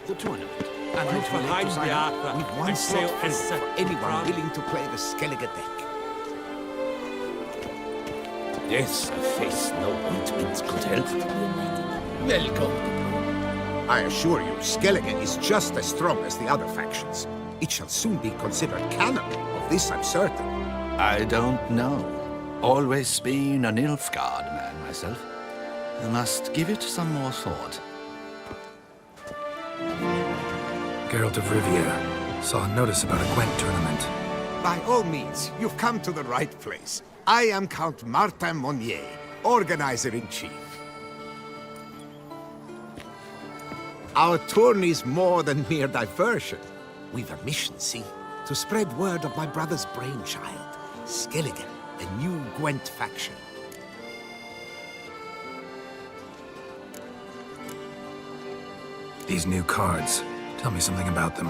Speaker 13: The tournament.
Speaker 9: And
Speaker 13: Right behind the Arthur.
Speaker 9: with one
Speaker 13: I
Speaker 9: slot
Speaker 13: sail
Speaker 9: free
Speaker 13: as
Speaker 9: for anyone willing to play the Skellige deck.
Speaker 19: Yes, a face no ointment could help. Welcome.
Speaker 9: I assure you, Skellige is just as strong as the other factions. It shall soon be considered canon. Of this I'm certain.
Speaker 20: I don't know. Always been a Nilfgaard man myself. I must give it some more thought.
Speaker 2: Geralt of Rivia. Saw a notice about a Gwent tournament.
Speaker 9: By all means, you've come to the right place. I am Count Martin Monnier, Organizer-in-Chief. Our tourney's more than mere diversion. We've a mission, see? To spread word of my brother's brainchild, Skellige, a new Gwent faction.
Speaker 2: These new cards. Tell me something about them.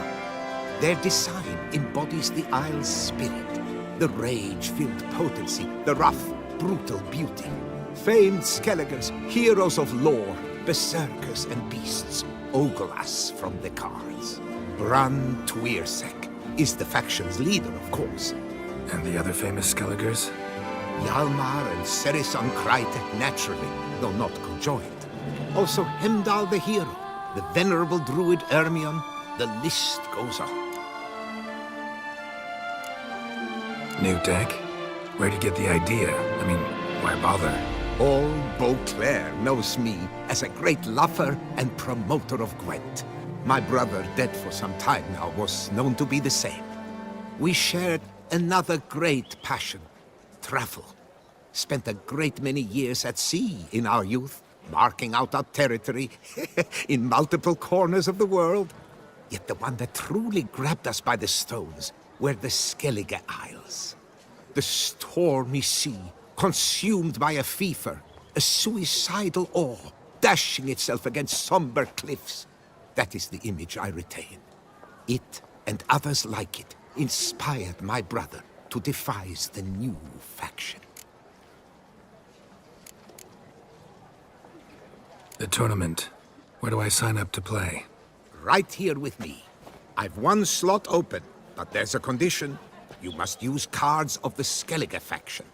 Speaker 9: Their design embodies the Isle's spirit. The rage-filled potency, the rough, brutal beauty. Famed Skelligers, heroes of lore, berserkers and beasts, ogle us from the cards. Bran Tuirsek is the faction's leader, of course.
Speaker 2: And the other famous Skelligers?
Speaker 9: Hjalmar and Serason Kreite, naturally, though not conjoined. Also Hemdall the hero, the venerable druid Ermion, the list goes on.
Speaker 2: New deck? Where'd you get the idea? I mean, why bother?
Speaker 9: All Beauclair knows me as a great lover and promoter of Gwent. My brother, dead for some time now, was known to be the same. We shared another great passion, travel. Spent a great many years at sea in our youth, marking out our territory in multiple corners of the world. Yet the one that truly grabbed us by the stones were the Skellige Isles. The stormy sea, consumed by a fever, a suicidal awe, dashing itself against somber cliffs. That is the image I retain. It, and others like it, inspired my brother to devise the new faction.
Speaker 2: The tournament. Where do I sign up to play?
Speaker 9: Right here with me. I've one slot open, but there's a condition. You must use cards of the Skellige faction.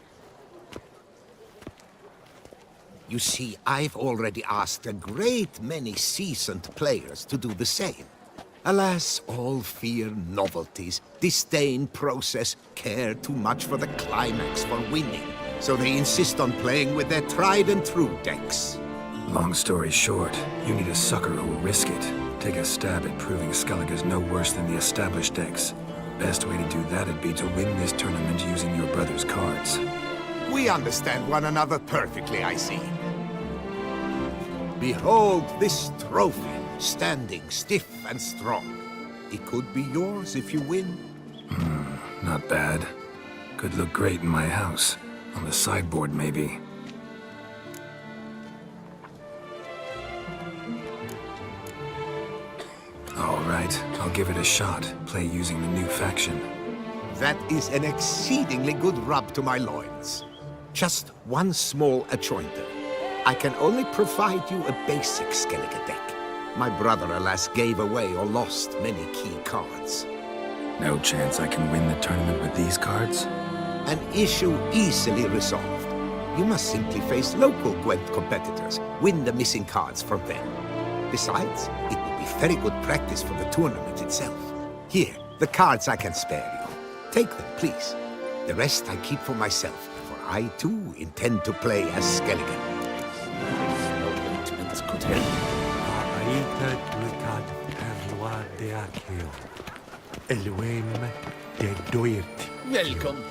Speaker 9: You see, I've already asked a great many seasoned players to do the same. Alas, all fear novelties, disdain process, care too much for the climax for winning. So they insist on playing with their tried and true decks.
Speaker 2: Long story short, you need a sucker who will risk it. Take a stab at proving Skellige's no worse than the established decks. Best way to do that'd be to win this tournament using your brother's cards.
Speaker 9: We understand one another perfectly, I see. Behold this trophy, standing stiff and strong. It could be yours if you win.
Speaker 2: Not bad. Could look great in my house. On the sideboard, maybe. All right, I'll give it a shot. Play using the new faction.
Speaker 9: That is an exceedingly good rub to my loins. Just one small adjoinder. I can only provide you a basic Skellige deck. My brother, alas, gave away or lost many key cards.
Speaker 2: No chance I can win the tournament with these cards?
Speaker 9: An issue easily resolved.
Speaker 16: You must simply face local Gwent competitors, win the missing cards from them. Besides, it will be very good practice for the tournament itself. Here, the cards I can spare you. Take them, please. The rest I keep for myself, for I too intend to play as Skelligan.
Speaker 19: Welcome.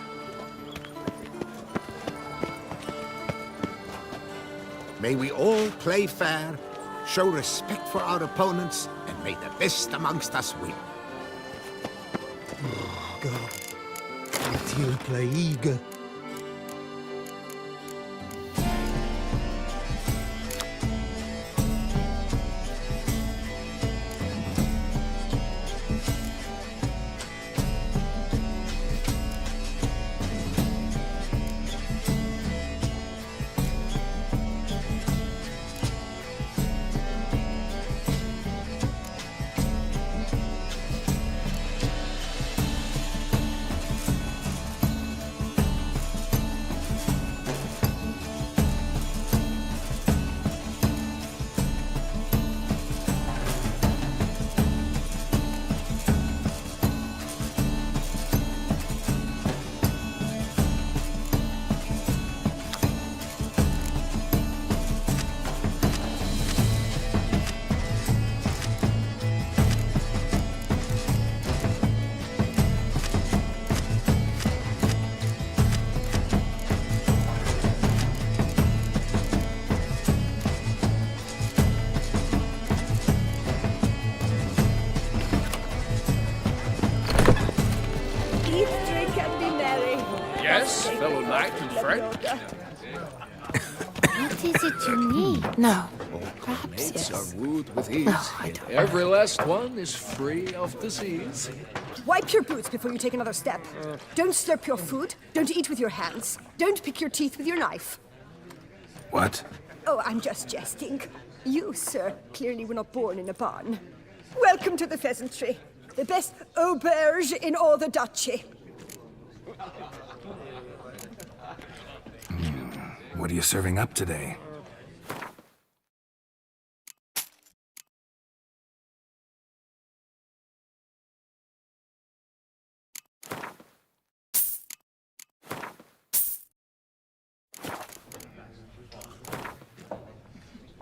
Speaker 9: May we all play fair, show respect for our opponents, and may the best amongst us win.
Speaker 5: Till plague.
Speaker 3: Yes, fellow knight and friend.
Speaker 1: What is it you need? No. Perhaps
Speaker 3: Mates
Speaker 1: yes.
Speaker 3: are wooed with ease.
Speaker 1: No, I don't.
Speaker 3: Every last one is free of disease.
Speaker 7: Wipe your boots before you take another step. Don't slurp your food. Don't eat with your hands. Don't pick your teeth with your knife.
Speaker 2: What?
Speaker 7: Oh, I'm just jesting. You, sir, clearly were not born in a barn. Welcome to the Pheasantry. The best auberge in all the duchy.
Speaker 2: What are you serving up today?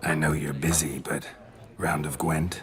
Speaker 2: I know you're busy, but round of Gwent?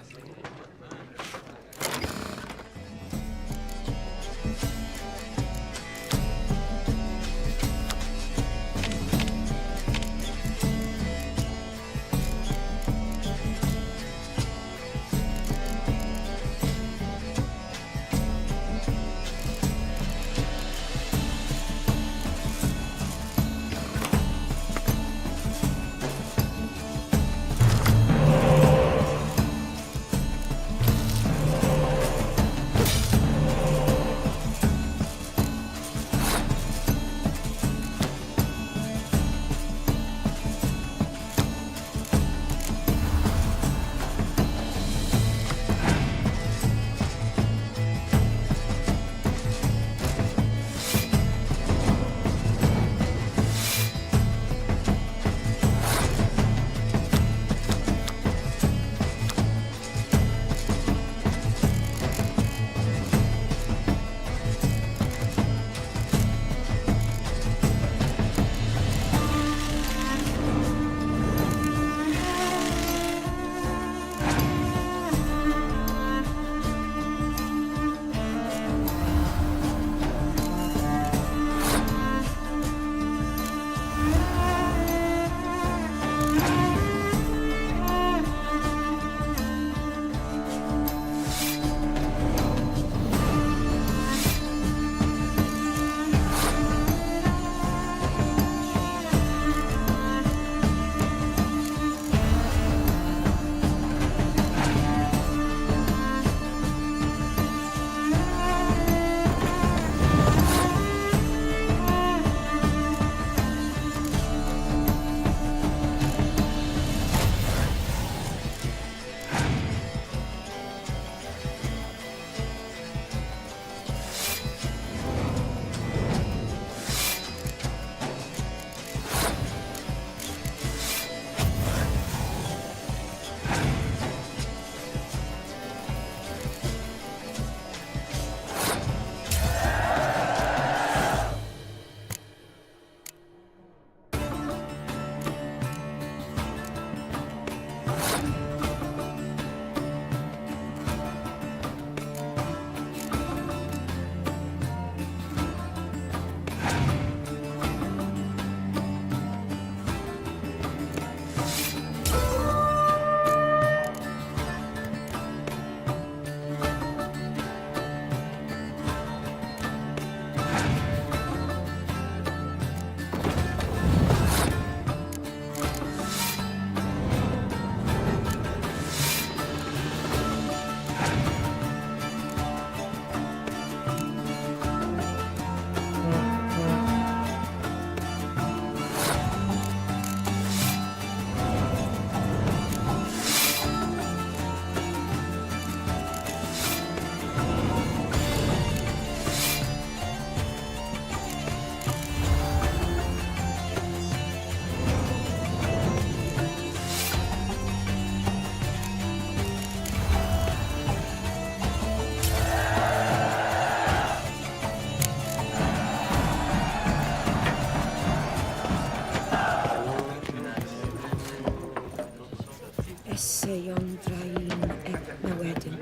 Speaker 7: Essayon Drain et Nawedin.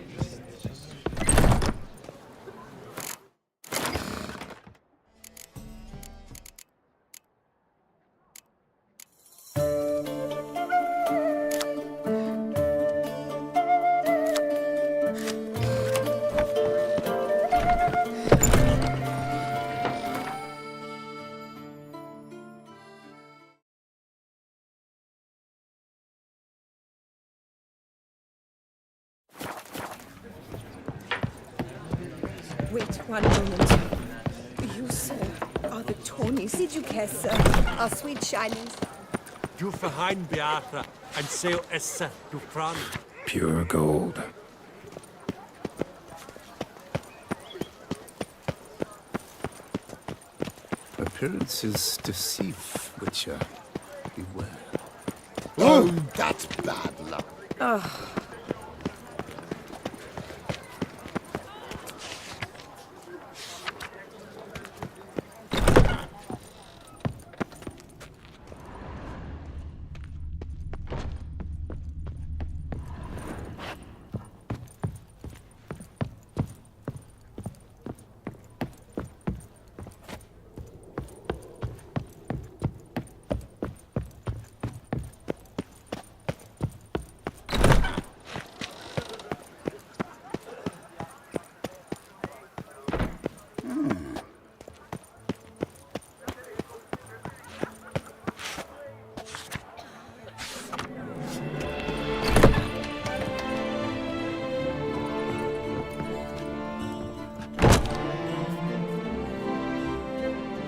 Speaker 7: Wait one moment. You, sir, are the Tawnies. Did you care, sir? Our sweet shinings.
Speaker 21: Du verheim Beata and sail Essa to Fran.
Speaker 2: Pure gold.
Speaker 20: Appearances deceive, Witcher. Beware.
Speaker 9: Oh, that's bad luck.
Speaker 7: Oh.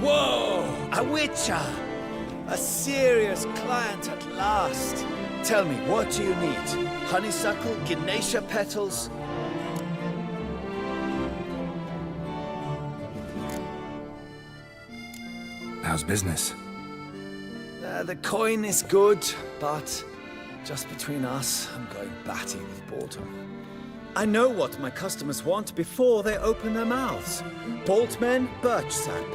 Speaker 22: Whoa! A witcher! A serious client at last. Tell me, what do you need? Honeysuckle, Ganesha petals?
Speaker 2: How's business?
Speaker 22: The coin is good, but just between us, I'm going batty with boredom. I know what my customers want before they open their mouths. Boltmen, birch sap.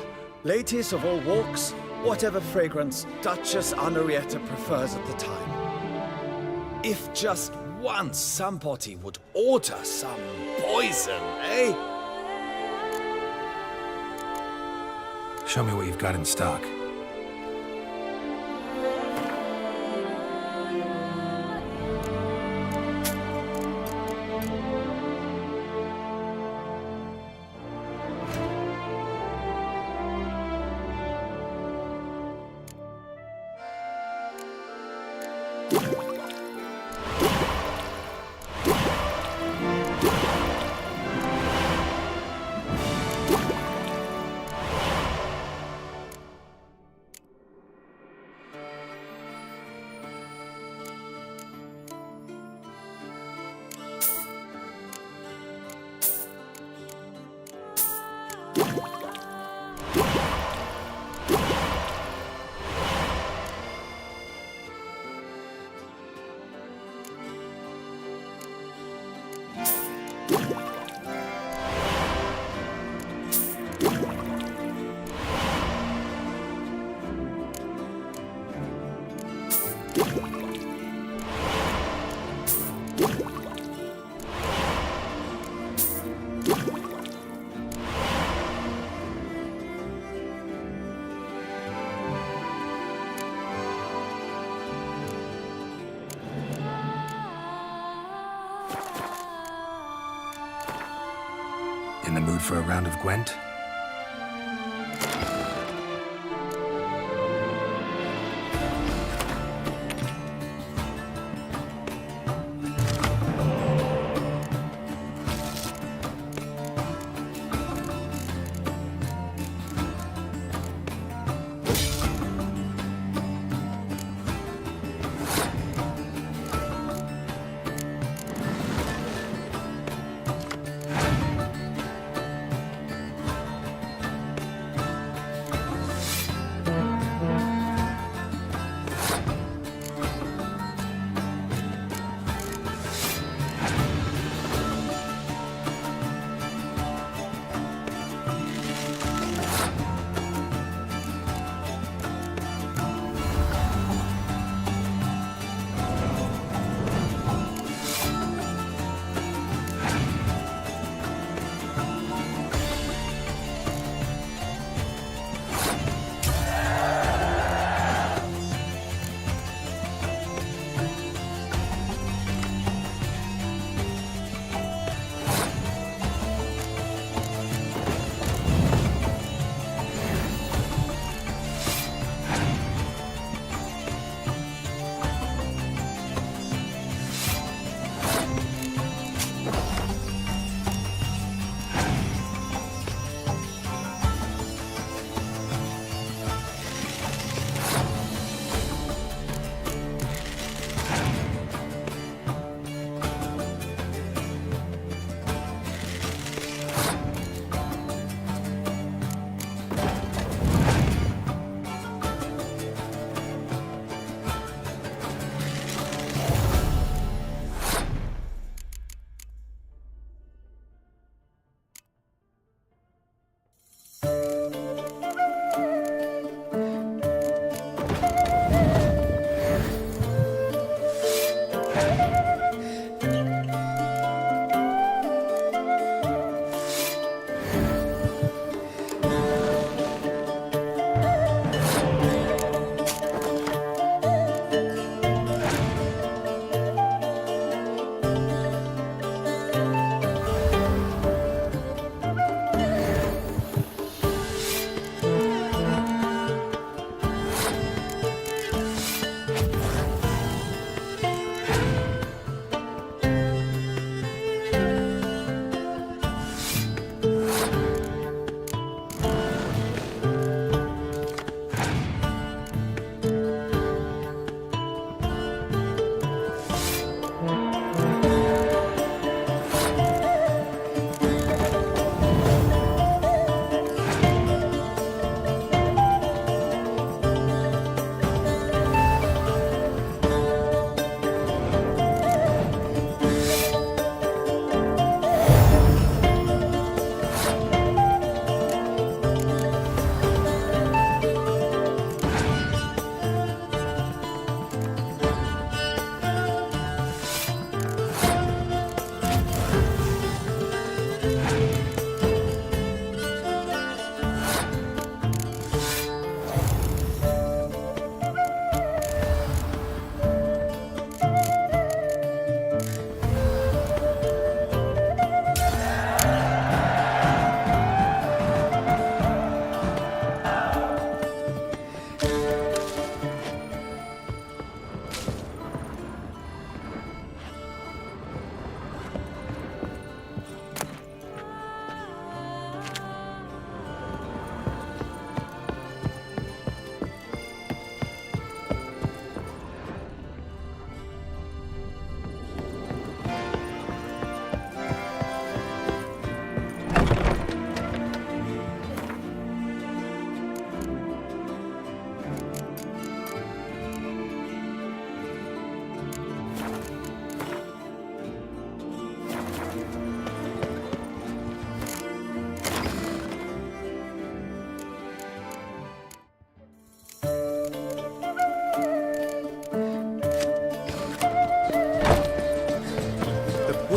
Speaker 22: Ladies of all walks, whatever fragrance Duchess Henrietta prefers at the time. If just once somebody would order some poison, eh?
Speaker 2: Show me what you've got in stock. In the mood for a round of Gwent?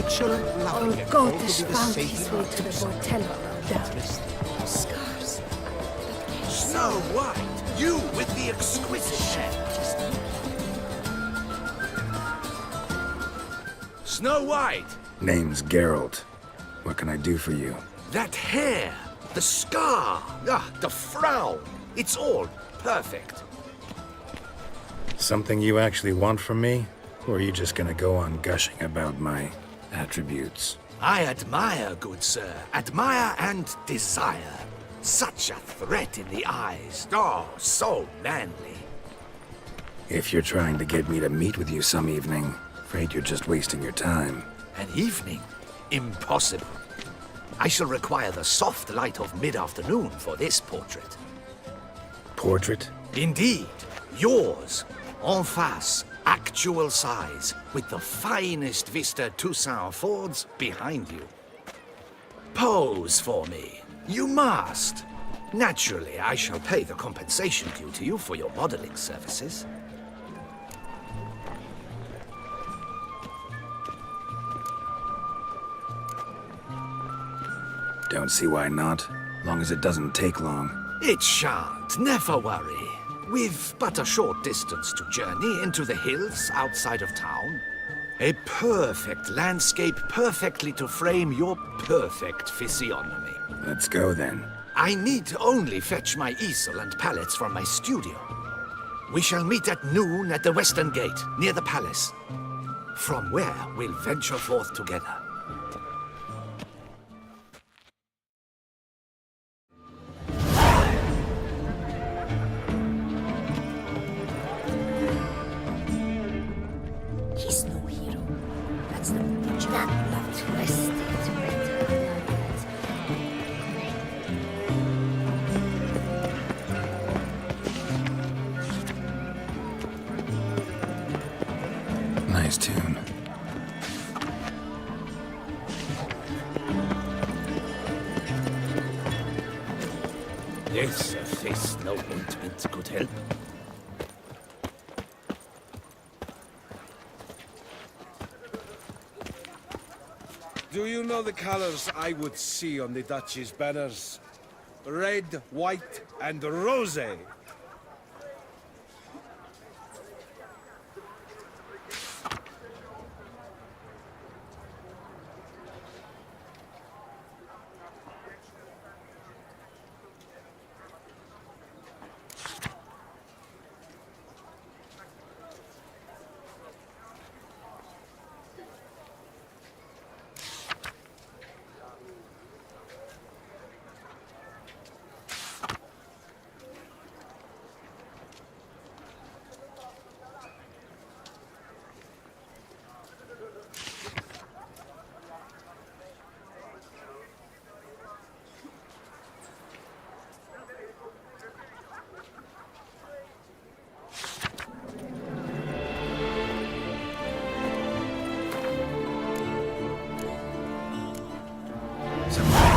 Speaker 16: butcher laughing at all to be
Speaker 7: Gotish
Speaker 16: the
Speaker 7: found
Speaker 16: same
Speaker 7: his way to the Bortello. Scars.
Speaker 9: Snow White, you with the exquisite hair. Snow White,
Speaker 2: Name's Geralt. What can I do for you?
Speaker 9: that hair, the scar, the frown, it's all perfect.
Speaker 2: Something you actually want from me? Or are you just gonna go on gushing about my attributes?
Speaker 9: I admire, good sir, admire and desire. Such a threat in the eyes, oh, so manly.
Speaker 2: If you're trying to get me to meet with you some evening, afraid you're just wasting your time.
Speaker 9: An evening? Impossible. I shall require the soft light of mid-afternoon for this portrait.
Speaker 2: Portrait?
Speaker 9: Indeed. Yours. En face. Actual size. With the finest vista Toussaint affords behind you. Pose for me. You must. Naturally, I shall pay the compensation due to you for your modeling services.
Speaker 2: Don't see why not. Long as it doesn't take long.
Speaker 9: It shan't, never worry. We've but a short distance to journey into the hills outside of town. A perfect landscape perfectly to frame your perfect physiognomy.
Speaker 2: Let's go then.
Speaker 9: I need only fetch my easel and palettes from my studio. We shall meet at noon at the western gate, near the palace. From where we'll venture forth together.
Speaker 7: He's no hero. That's the love twisted.
Speaker 2: Nice tune.
Speaker 13: Yes, a face no ointment could help.
Speaker 21: Do you know the colors I would see on the Duchy's banners? Red, white, and rose.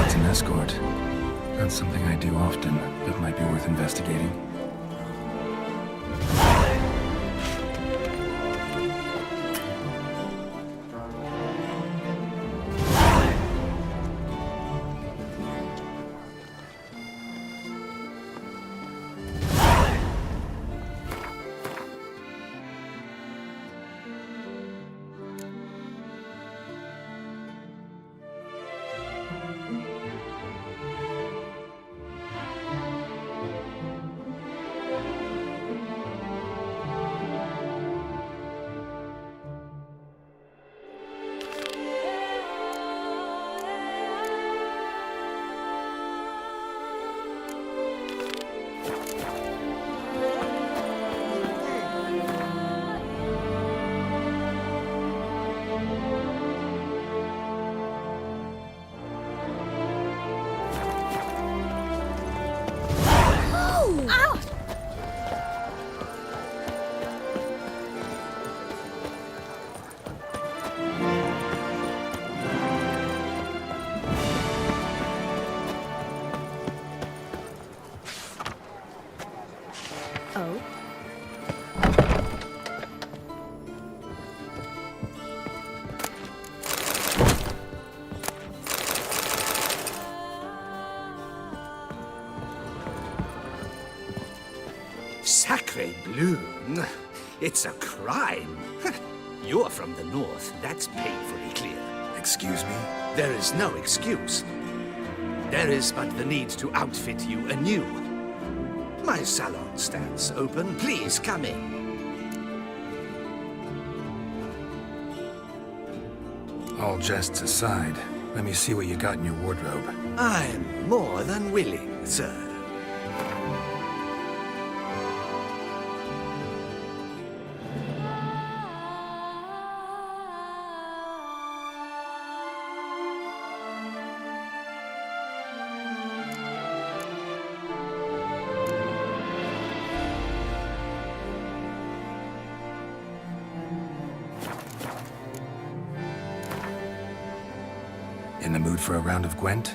Speaker 2: An escort. That's something I do often, but might be worth investigating.
Speaker 16: Loon? It's a crime. You're from the north, that's painfully clear.
Speaker 2: Excuse me?
Speaker 16: There is no excuse. There is but the need to outfit you anew. My salon stands open. Please come in.
Speaker 2: All jests aside, let me see what you got in your wardrobe.
Speaker 16: I'm more than willing, sir.
Speaker 2: In the mood for a round of Gwent?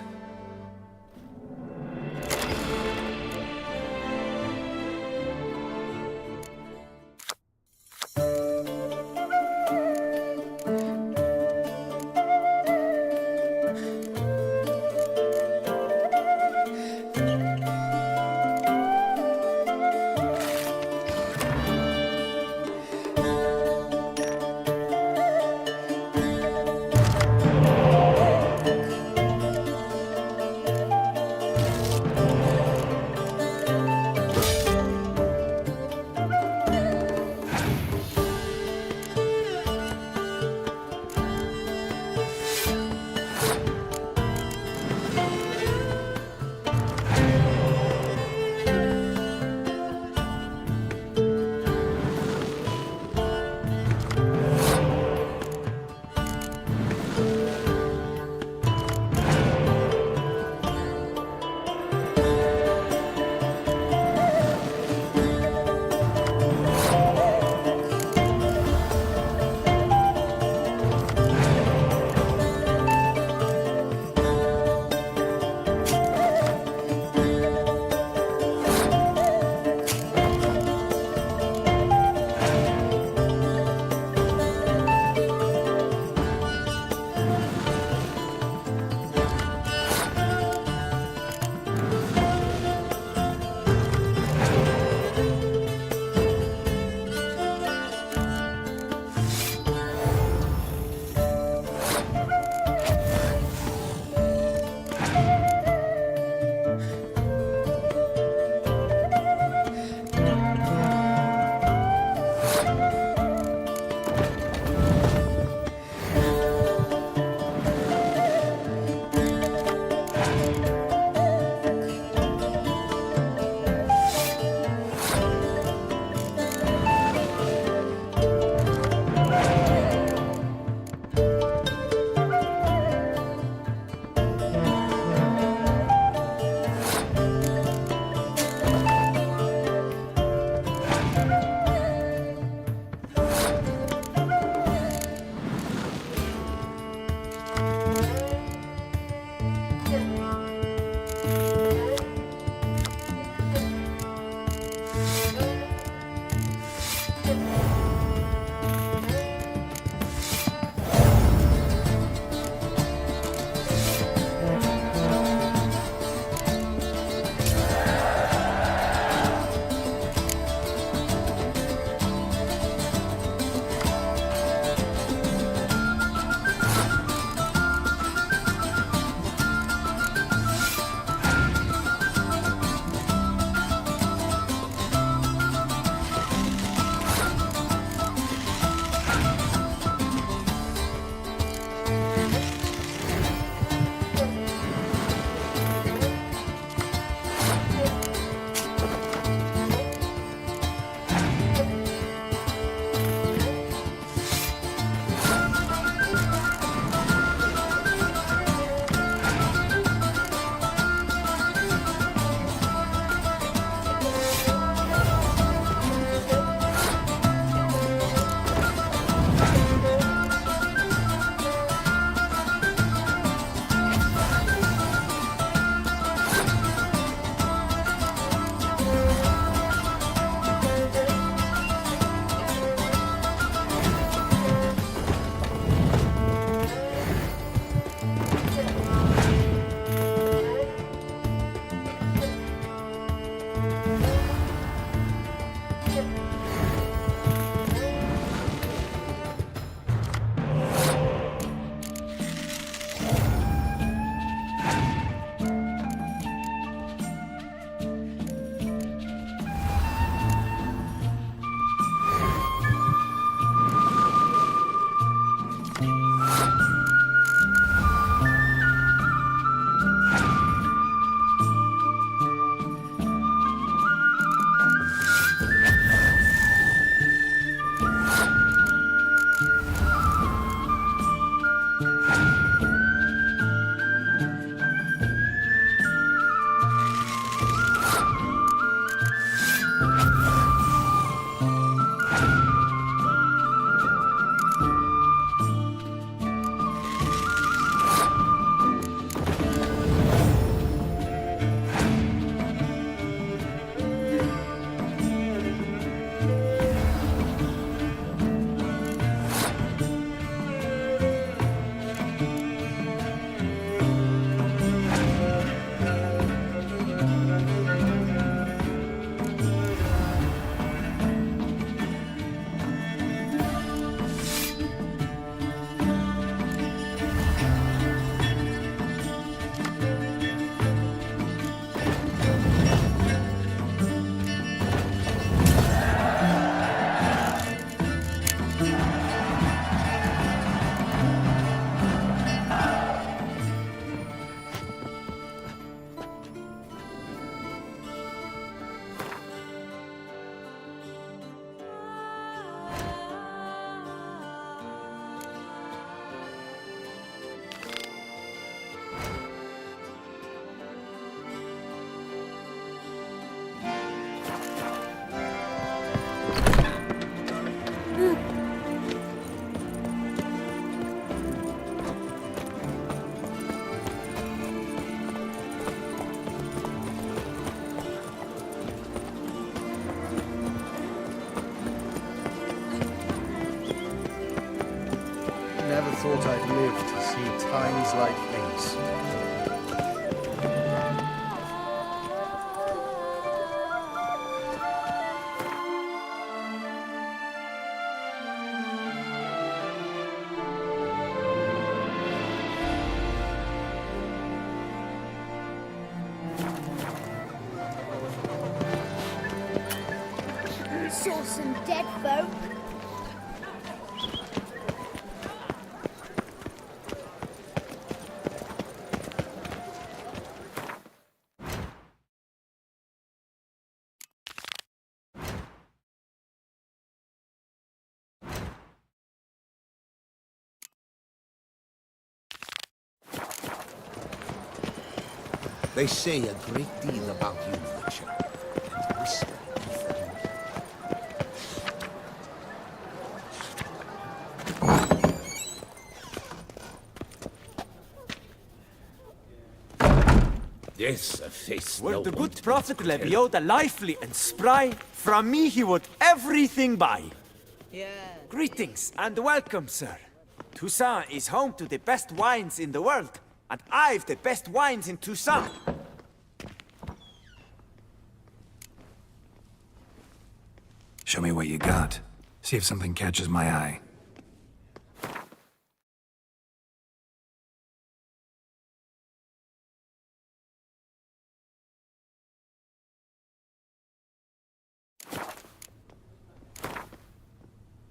Speaker 10: Never thought I'd live to see times like these.
Speaker 17: Saw some dead folk.
Speaker 16: They say a great deal about you, Witcher, and whisper.
Speaker 13: Yes, a face.
Speaker 23: Were
Speaker 13: no
Speaker 23: the
Speaker 13: one
Speaker 23: good
Speaker 13: to
Speaker 23: prophet
Speaker 13: tell.
Speaker 23: Lebioda lively and spry, from me he would everything buy.
Speaker 24: Yeah.
Speaker 23: Greetings and welcome, sir. Toussaint is home to the best wines in the world, and I've the best wines in Toussaint.
Speaker 2: Show me what you got. See if something catches my eye.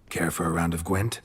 Speaker 2: Care for a round of Gwent?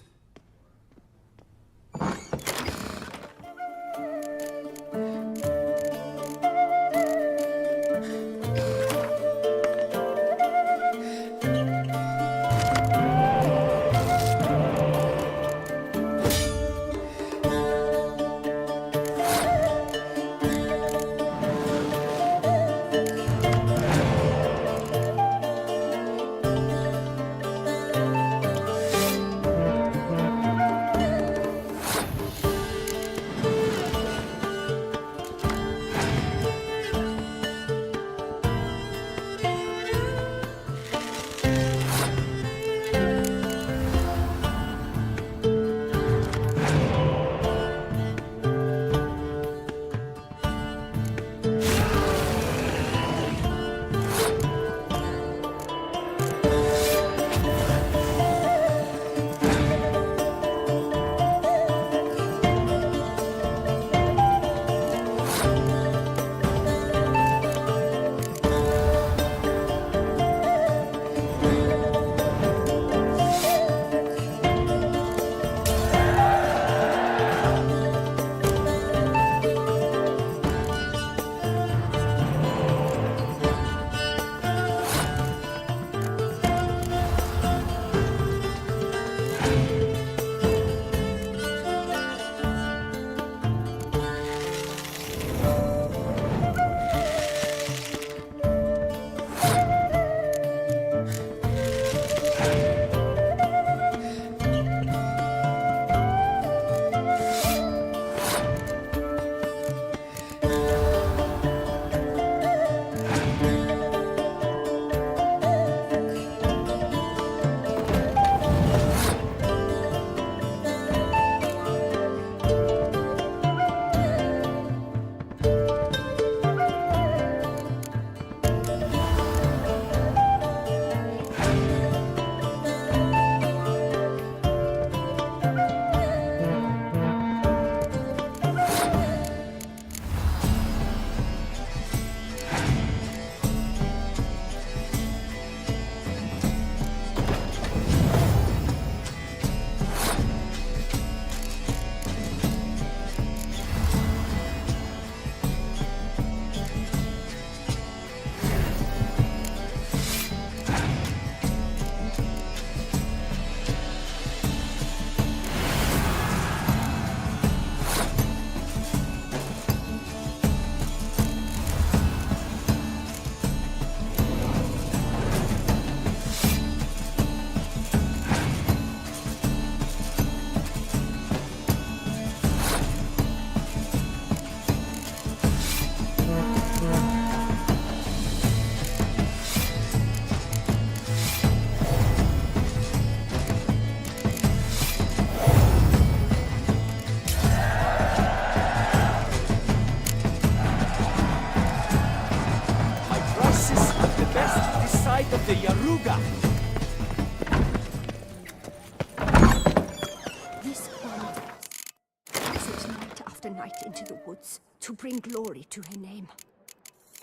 Speaker 7: night into the woods to bring glory to her name.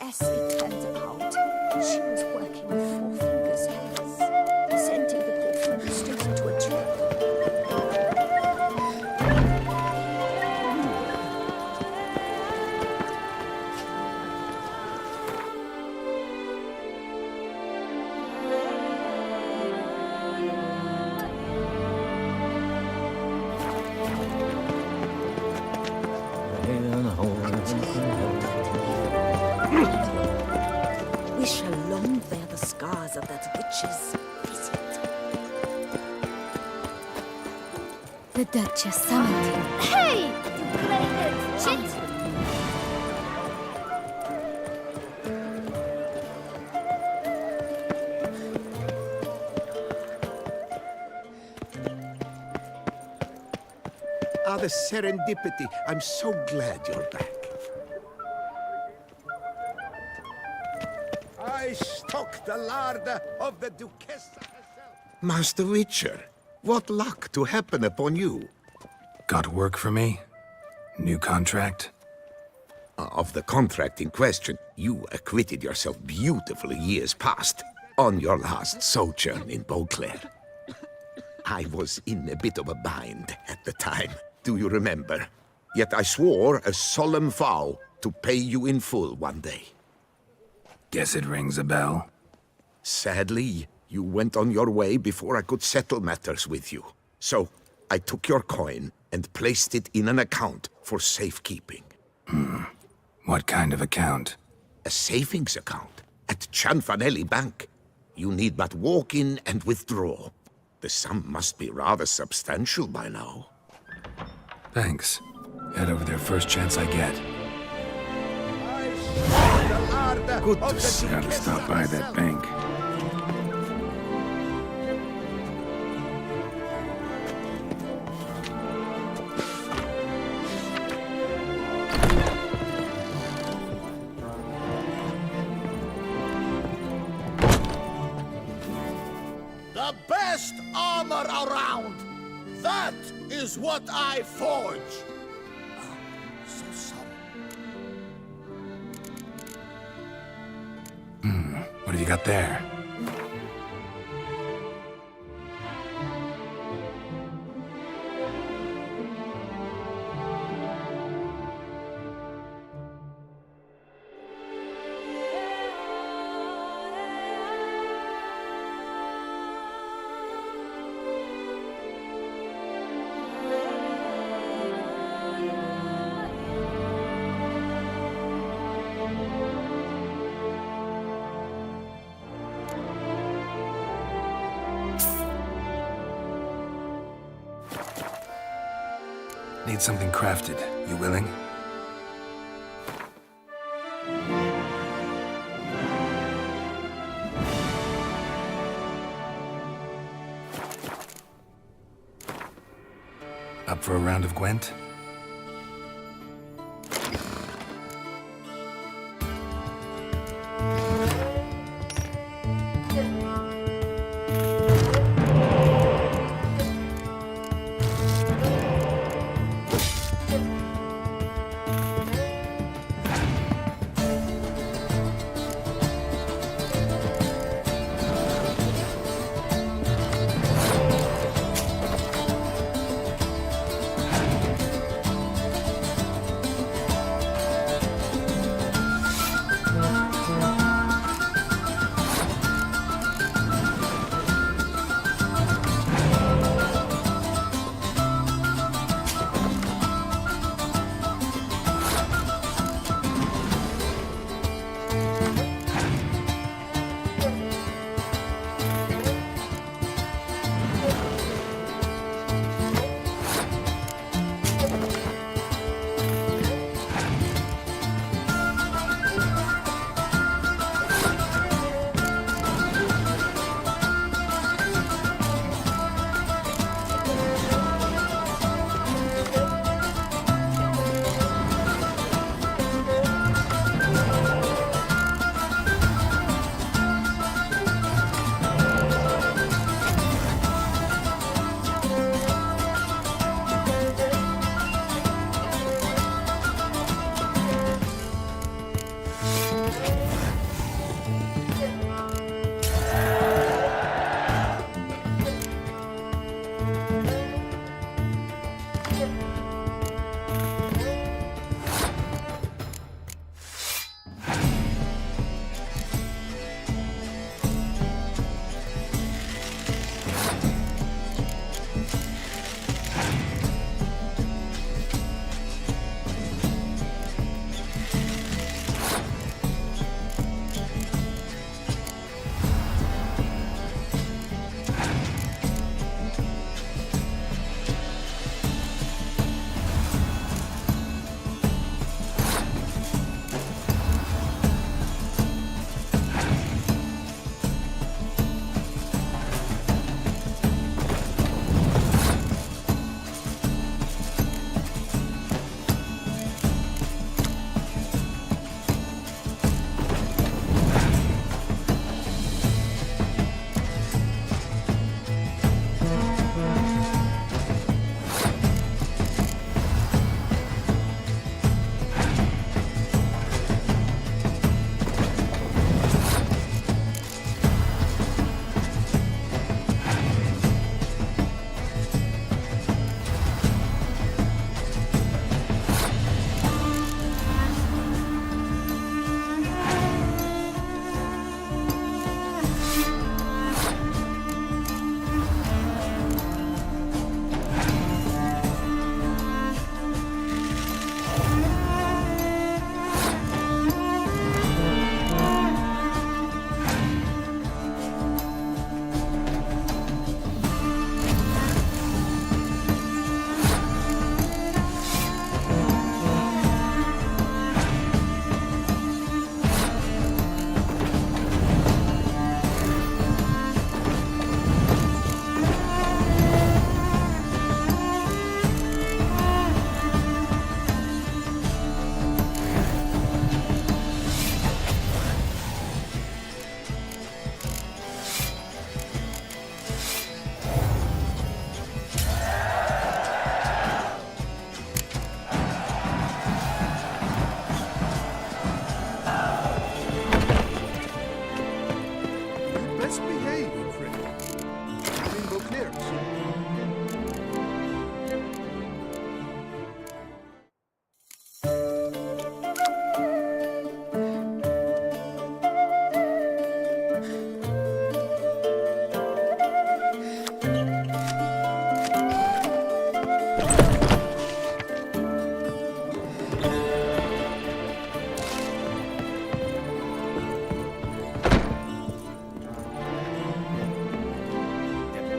Speaker 7: As it turns out, she was working with Four Fingers' hairs, sending the poor fool straight into a trap. We shall long bear the scars of that witch's visit.
Speaker 17: The Duchess summoned him. Hey! You cheat!
Speaker 16: Ah, the serendipity. I'm so glad you're back. I stock the larder of the Duchessa herself. Master Witcher, what luck to happen upon you.
Speaker 2: Got work for me? New contract?
Speaker 16: Of the contract in question, you acquitted yourself beautifully years past on your last sojourn in Beauclair. I was in a bit of a bind at the time, do you remember? Yet I swore a solemn vow to pay you in full one day.
Speaker 2: Guess it rings a bell.
Speaker 16: Sadly, you went on your way before I could settle matters with you. So, I took your coin and placed it in an account for safekeeping.
Speaker 2: What kind of account?
Speaker 16: A savings account at Cianfanelli Bank. You need but walk in and withdraw. The sum must be rather substantial by now.
Speaker 2: Thanks. Head over there first chance I get. Good to see. Gotta stop by that bank.
Speaker 9: The best armor around! That is what I forge!
Speaker 2: What have you got there? Need something crafted. You willing? Up for a round of Gwent?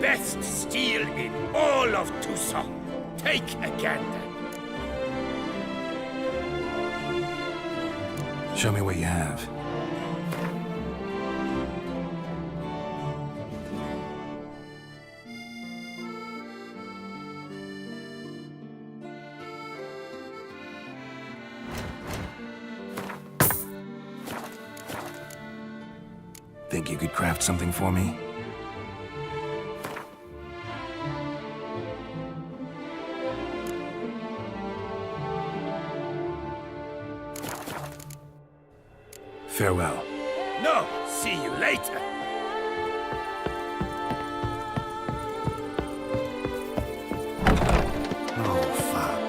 Speaker 9: Best steel in all of Toussaint. Take a gander.
Speaker 2: Show me what you have. Think you could craft something for me? Farewell.
Speaker 9: No, see you later.
Speaker 2: Oh, fuck.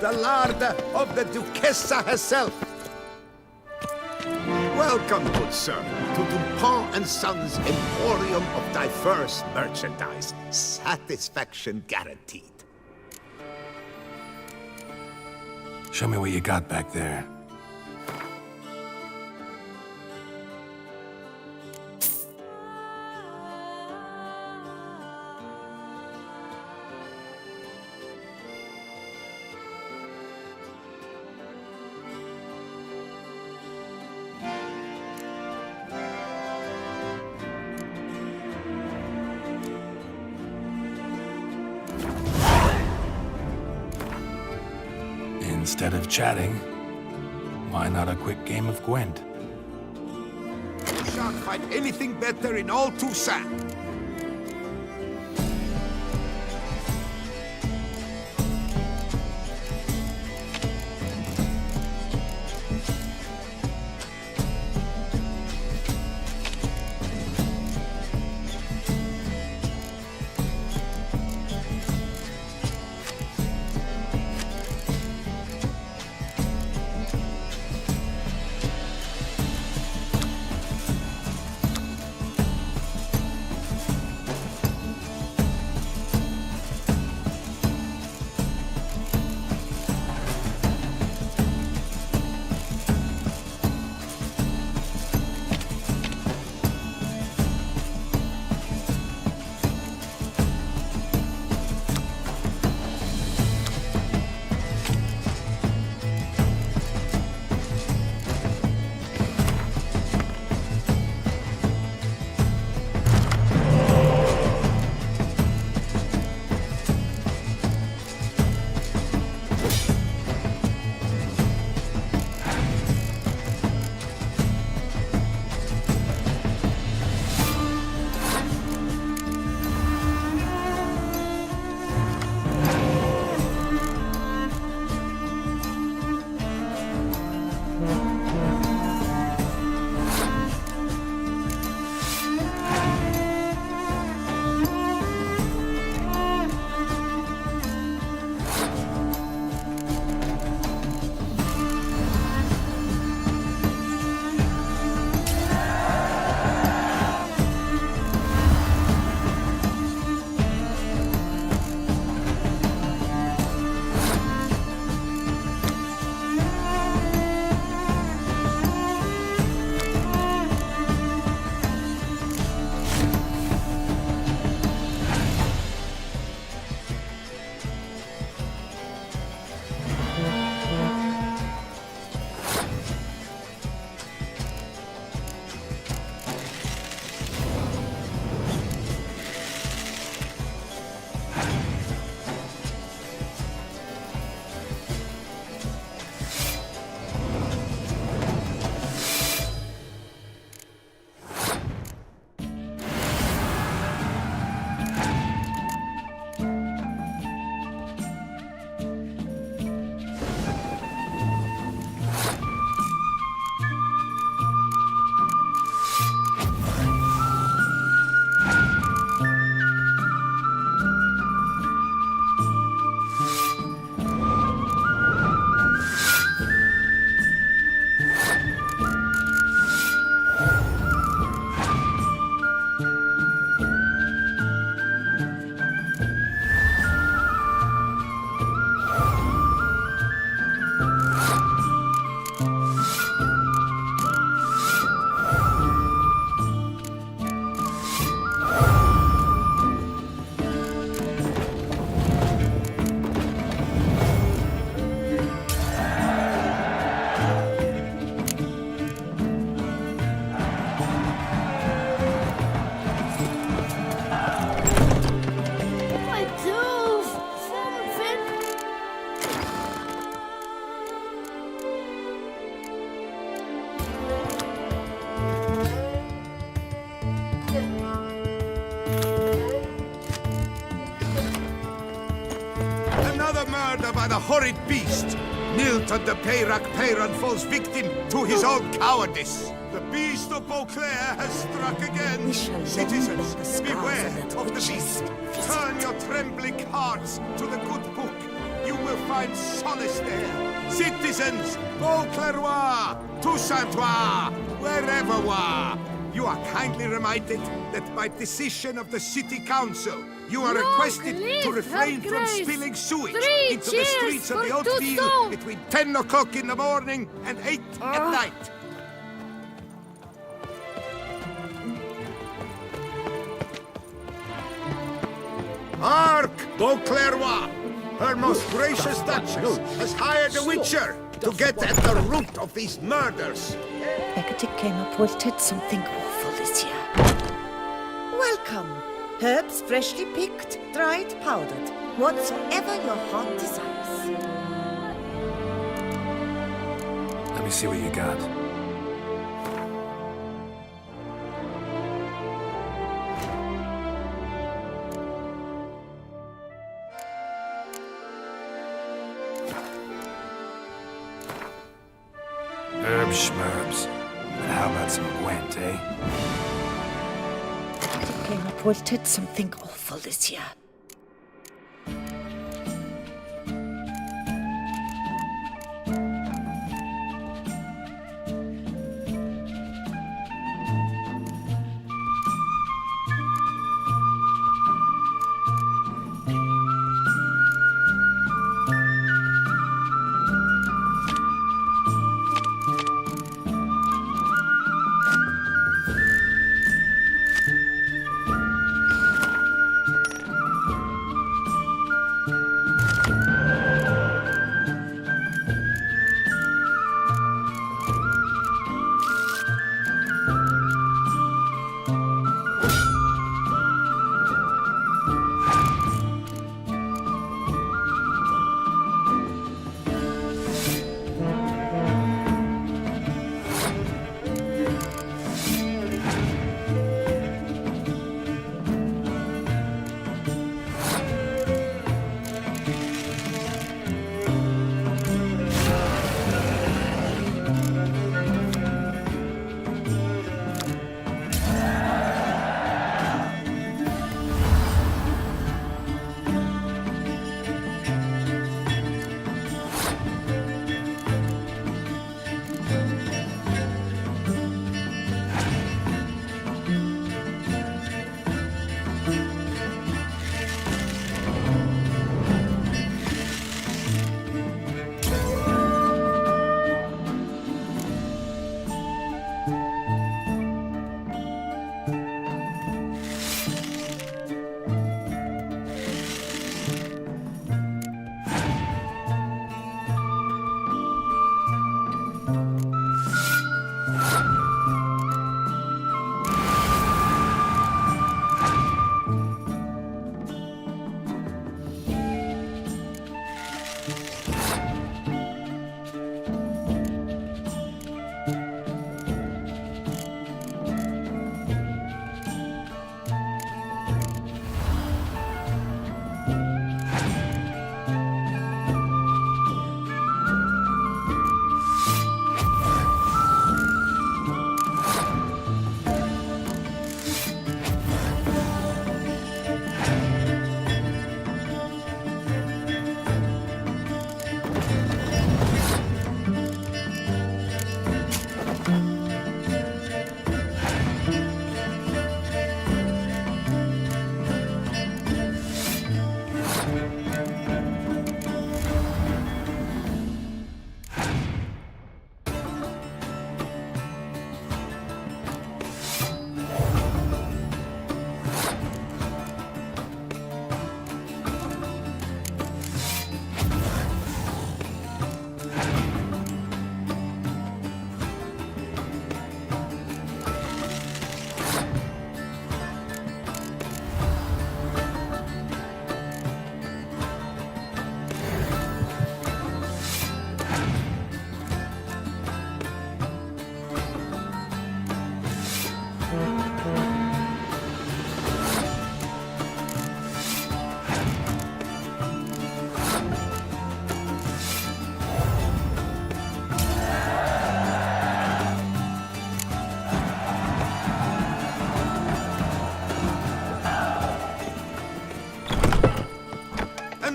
Speaker 9: The lard of the Duchessa herself. Welcome, good sir, to Dupont and Sons Emporium of diverse merchandise. Satisfaction guaranteed.
Speaker 2: Show me what you got back there. Instead of chatting, why not a quick game of Gwent?
Speaker 9: You shan't find anything better in all Toussaint. murder by the horrid beast. Nilton de Peyrac Peyran falls victim to his own cowardice. The beast of Beauclair has struck again. Citizens, beware of the beast. Turn your trembling hearts to the good book. You will find solace there. Citizens, Beauclervois, Toussaintois, wherever wa. You are kindly reminded that by decision of the City Council, you are requested to refrain from spilling sewage into the streets of the Haute-Ville between 10 o'clock in the morning and 8 at night. Hark, Beauclervois! Her most gracious Duchess has hired a witcher to get at the root of these murders.
Speaker 8: Hecate came up with something awful this year. Welcome. Herbs freshly picked, dried, powdered. Whatsoever your heart desires.
Speaker 2: Let me see what you got. Herbs schmerbs. But how about some Gwent, eh?
Speaker 8: Came up with something awful this year.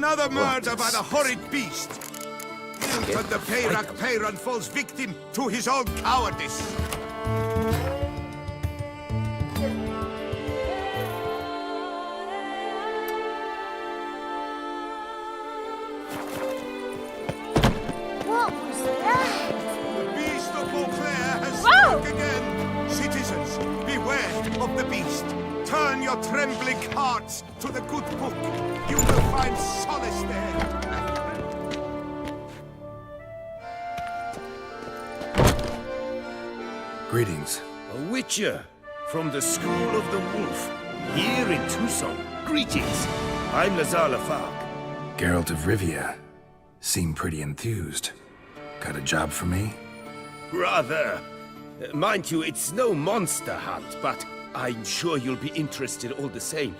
Speaker 9: Another murder by the horrid beast! Ilfan the Peyrak Peyran falls victim to his own cowardice!
Speaker 17: What was that?
Speaker 9: The beast of Beauclair has struck again! Citizens, beware of the beast! Turn your trembling hearts to the good book! You will find solace there!
Speaker 2: Greetings.
Speaker 6: A witcher from the School of the Wolf, here in Tucson. Greetings. I'm Lazar Lafargue.
Speaker 2: Geralt of Rivia. Seem pretty enthused. Got a job for me?
Speaker 6: Rather. Mind you, it's no monster hunt, but I'm sure you'll be interested all the same.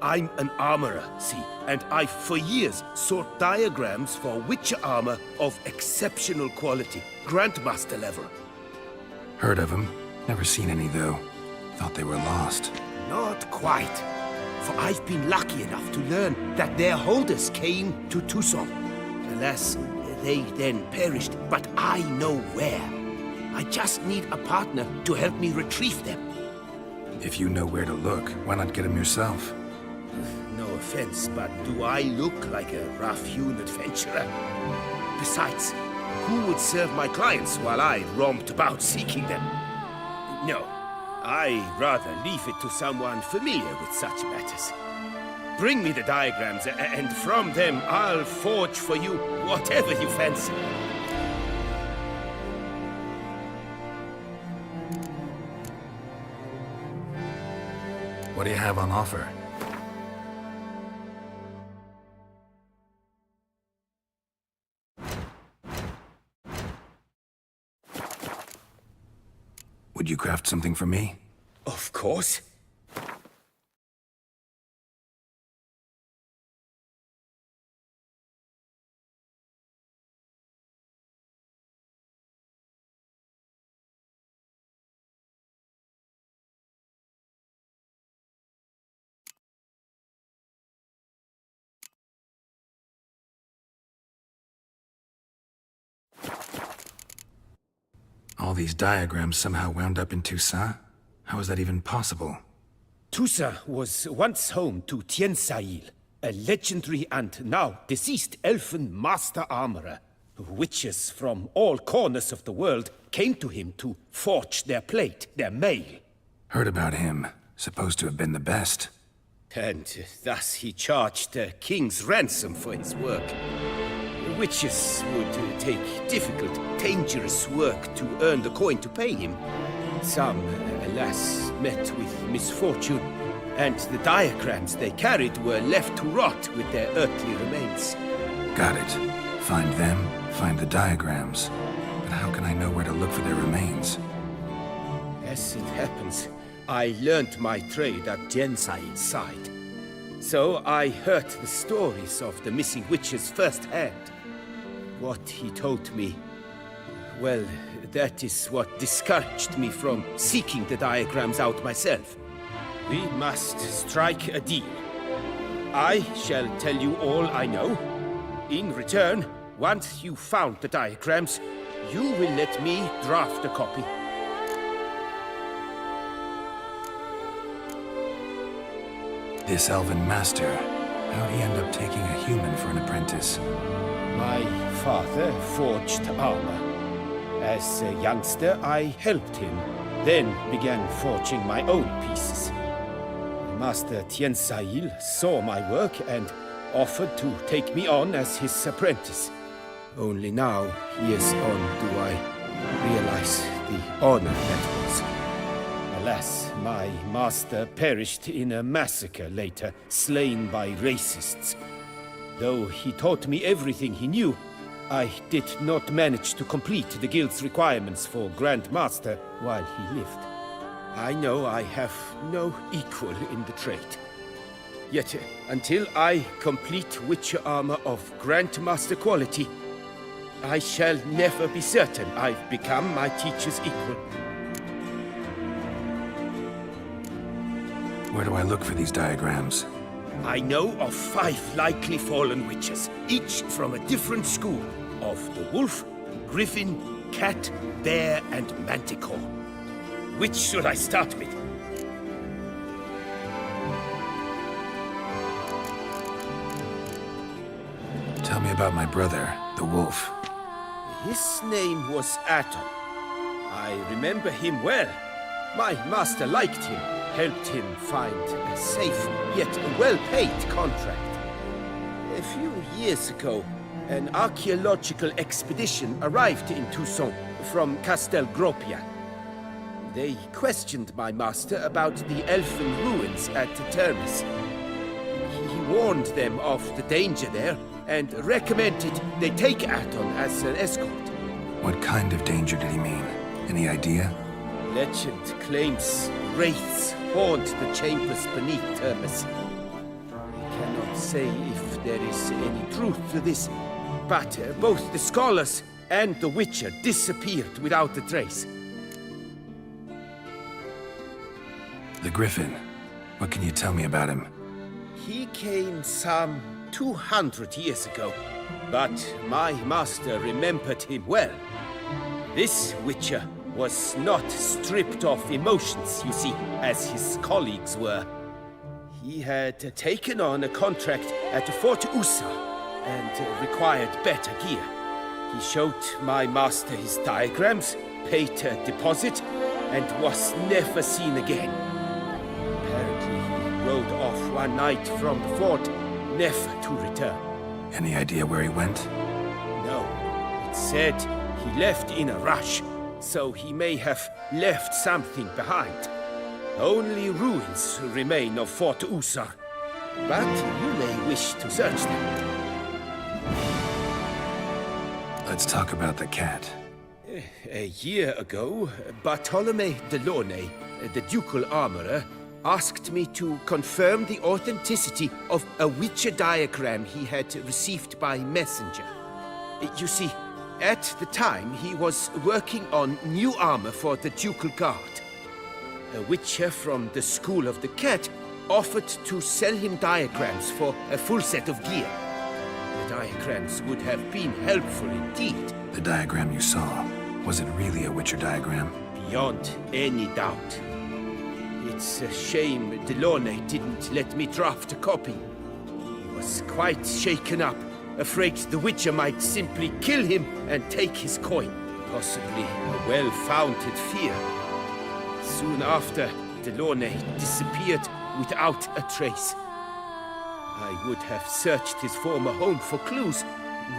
Speaker 6: I'm an armorer, see, and I've for years sought diagrams for witcher armor of exceptional quality, Grandmaster level.
Speaker 2: Heard of them. Never seen any, though. Thought they were lost.
Speaker 6: Not quite. For I've been lucky enough to learn that their holders came to Tucson. Alas, they then perished, but I know where. I just need a partner to help me retrieve them.
Speaker 2: If you know where to look, why not get them yourself?
Speaker 6: No offense, but do I look like a rough-hewn adventurer? Besides, who would serve my clients while I roamed about seeking them? No, I'd rather leave it to someone familiar with such matters. Bring me the diagrams, and from them I'll forge for you whatever you fancy.
Speaker 2: What do you have on offer? Would you craft something for me?
Speaker 6: Of course.
Speaker 2: All these diagrams somehow wound up in Toussaint? How is that even possible?
Speaker 6: Toussaint was once home to Tien Sail, a legendary and now deceased elfin master armorer. Witches from all corners of the world came to him to forge their plate, their mail.
Speaker 2: Heard about him. Supposed to have been the best.
Speaker 6: And thus he charged a king's ransom for his work. Witches would take difficult, dangerous work to earn the coin to pay him. Some, alas, met with misfortune, and the diagrams they carried were left to rot with their earthly remains.
Speaker 2: Got it. Find them, find the diagrams. But how can I know where to look for their remains?
Speaker 6: As it happens, I learned my trade at Jensail's side. So I heard the stories of the missing witches firsthand. What he told me, well, that is what discouraged me from seeking the diagrams out myself. We must strike a deal. I shall tell you all I know. In return, once you've found the diagrams, you will let me draft a copy.
Speaker 2: This elven master, how'd he end up taking a human for an apprentice?
Speaker 6: My father forged armor. As a youngster, I helped him, then began forging my own pieces. Master Tien Sail saw my work and offered to take me on as his apprentice. Only now, years on, do I realize the honor that was. Alas, my master perished in a massacre later, slain by racists. Though he taught me everything he knew, I did not manage to complete the guild's requirements for Grand Master while he lived. I know I have no equal in the trade. Yet, until I complete Witcher armor of Grandmaster quality, I shall never be certain I've become my teacher's equal.
Speaker 2: Where do I look for these diagrams?
Speaker 6: I know of 5 likely fallen witches, each from a different school of the wolf, griffin, cat, bear, and manticore. Which should I start with?
Speaker 2: Tell me about my brother, the wolf.
Speaker 6: His name was Aton. I remember him well. My master liked him, helped him find a safe yet well-paid contract. A few years ago, an archaeological expedition arrived in Toussaint from Castel Gropia. They questioned my master about the elfin ruins at Termis. He warned them of the danger there and recommended they take Aton as an escort.
Speaker 2: What kind of danger did he mean? Any idea?
Speaker 6: Legend claims wraiths haunt the chambers beneath Termis. I cannot say if there is any truth to this, but both the scholars and the Witcher disappeared without a trace.
Speaker 2: The Griffin. What can you tell me about him?
Speaker 6: He came some 200 years ago, but my master remembered him well. This Witcher was not stripped of emotions, you see, as his colleagues were. He had taken on a contract at Fort Usa and required better gear. He showed my master his diagrams, paid a deposit, and was never seen again. Apparently, he rode off one night from the fort, never to return.
Speaker 2: Any idea where he went?
Speaker 6: No. It said he left in a rush, so he may have left something behind. Only ruins remain of Fort Usar, but you may wish to search them.
Speaker 2: Let's talk about the cat.
Speaker 6: A year ago, Bartolome de Launay, the ducal armorer, asked me to confirm the authenticity of a Witcher diagram he had received by messenger. You see, at the time he was working on new armor for the ducal guard. A Witcher from the School of the Cat offered to sell him diagrams for a full set of gear. The diagrams would have been helpful indeed.
Speaker 2: The diagram you saw, was it really a Witcher diagram?
Speaker 6: Beyond any doubt. It's a shame Delaunay didn't let me draft a copy. He was quite shaken up, afraid the Witcher might simply kill him and take his coin. Possibly a well-founded fear. Soon after, Delaunay disappeared without a trace. I would have searched his former home for clues,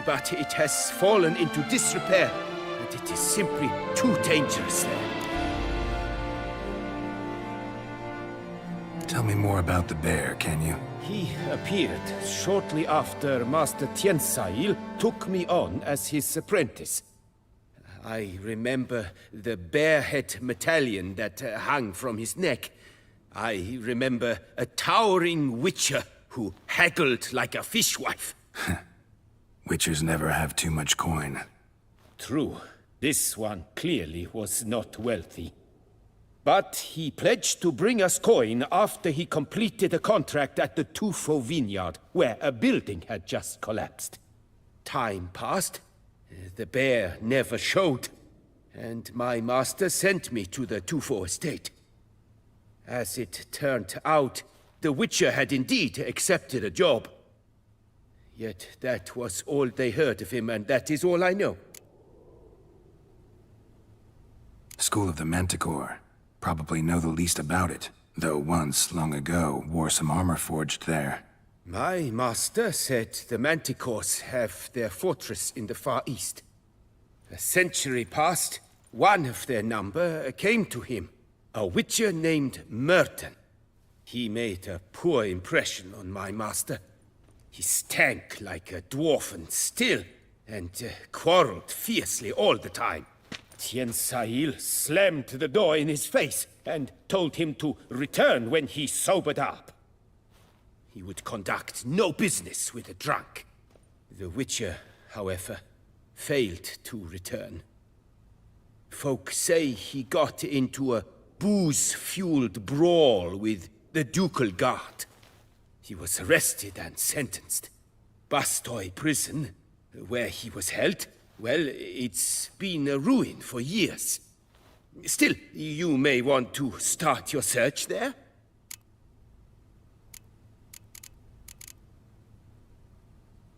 Speaker 6: but it has fallen into disrepair, and it is simply too dangerous there.
Speaker 2: Tell me more about the bear, can you?
Speaker 6: He appeared shortly after Master Tiensail took me on as his apprentice. I remember the bear-head medallion that hung from his neck. I remember a towering Witcher who haggled like a fishwife.
Speaker 2: Witchers never have too much coin.
Speaker 6: True. This one clearly was not wealthy. But he pledged to bring us coin after he completed a contract at the Tufo vineyard, where a building had just collapsed. Time passed. The bear never showed, and my master sent me to the Tufo estate. As it turned out, the Witcher had indeed accepted a job. Yet that was all they heard of him, and that is all I know.
Speaker 2: School of the Manticore. Probably know the least about it, though once, long ago, wore some armor forged there.
Speaker 6: My master said the Manticores have their fortress in the Far East. A century passed, one of their number came to him, a Witcher named Merton. He made a poor impression on my master. He stank like a dwarfen still, and quarreled fiercely all the time. Tiensail slammed the door in his face and told him to return when he sobered up. He would conduct no business with a drunk. The Witcher, however, failed to return. Folk say he got into a booze-fueled brawl with the ducal guard. He was arrested and sentenced. Bastoy prison, where he was held, well, it's been a ruin for years. Still, you may want to start your search there.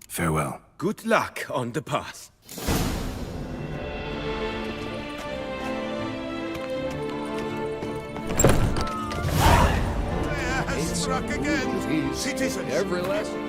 Speaker 2: Farewell.
Speaker 6: Good luck on the path.
Speaker 9: Has struck again. Citizens.
Speaker 3: Every lesson.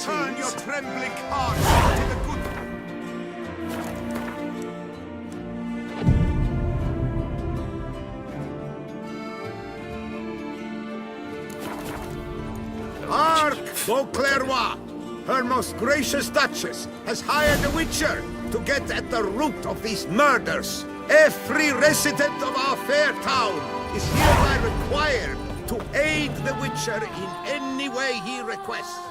Speaker 9: Turn your trembling heart to the good. Hark, Beauclervois! Her most gracious Duchess has hired a witcher to get at the root of these murders. Every resident of our fair town is hereby required to aid the witcher in any way he requests.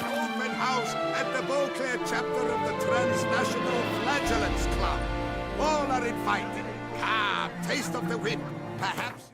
Speaker 9: Open house at the Beauclair chapter of the Transnational Flagellants Club. All are invited. Come, taste of the whip. Perhaps...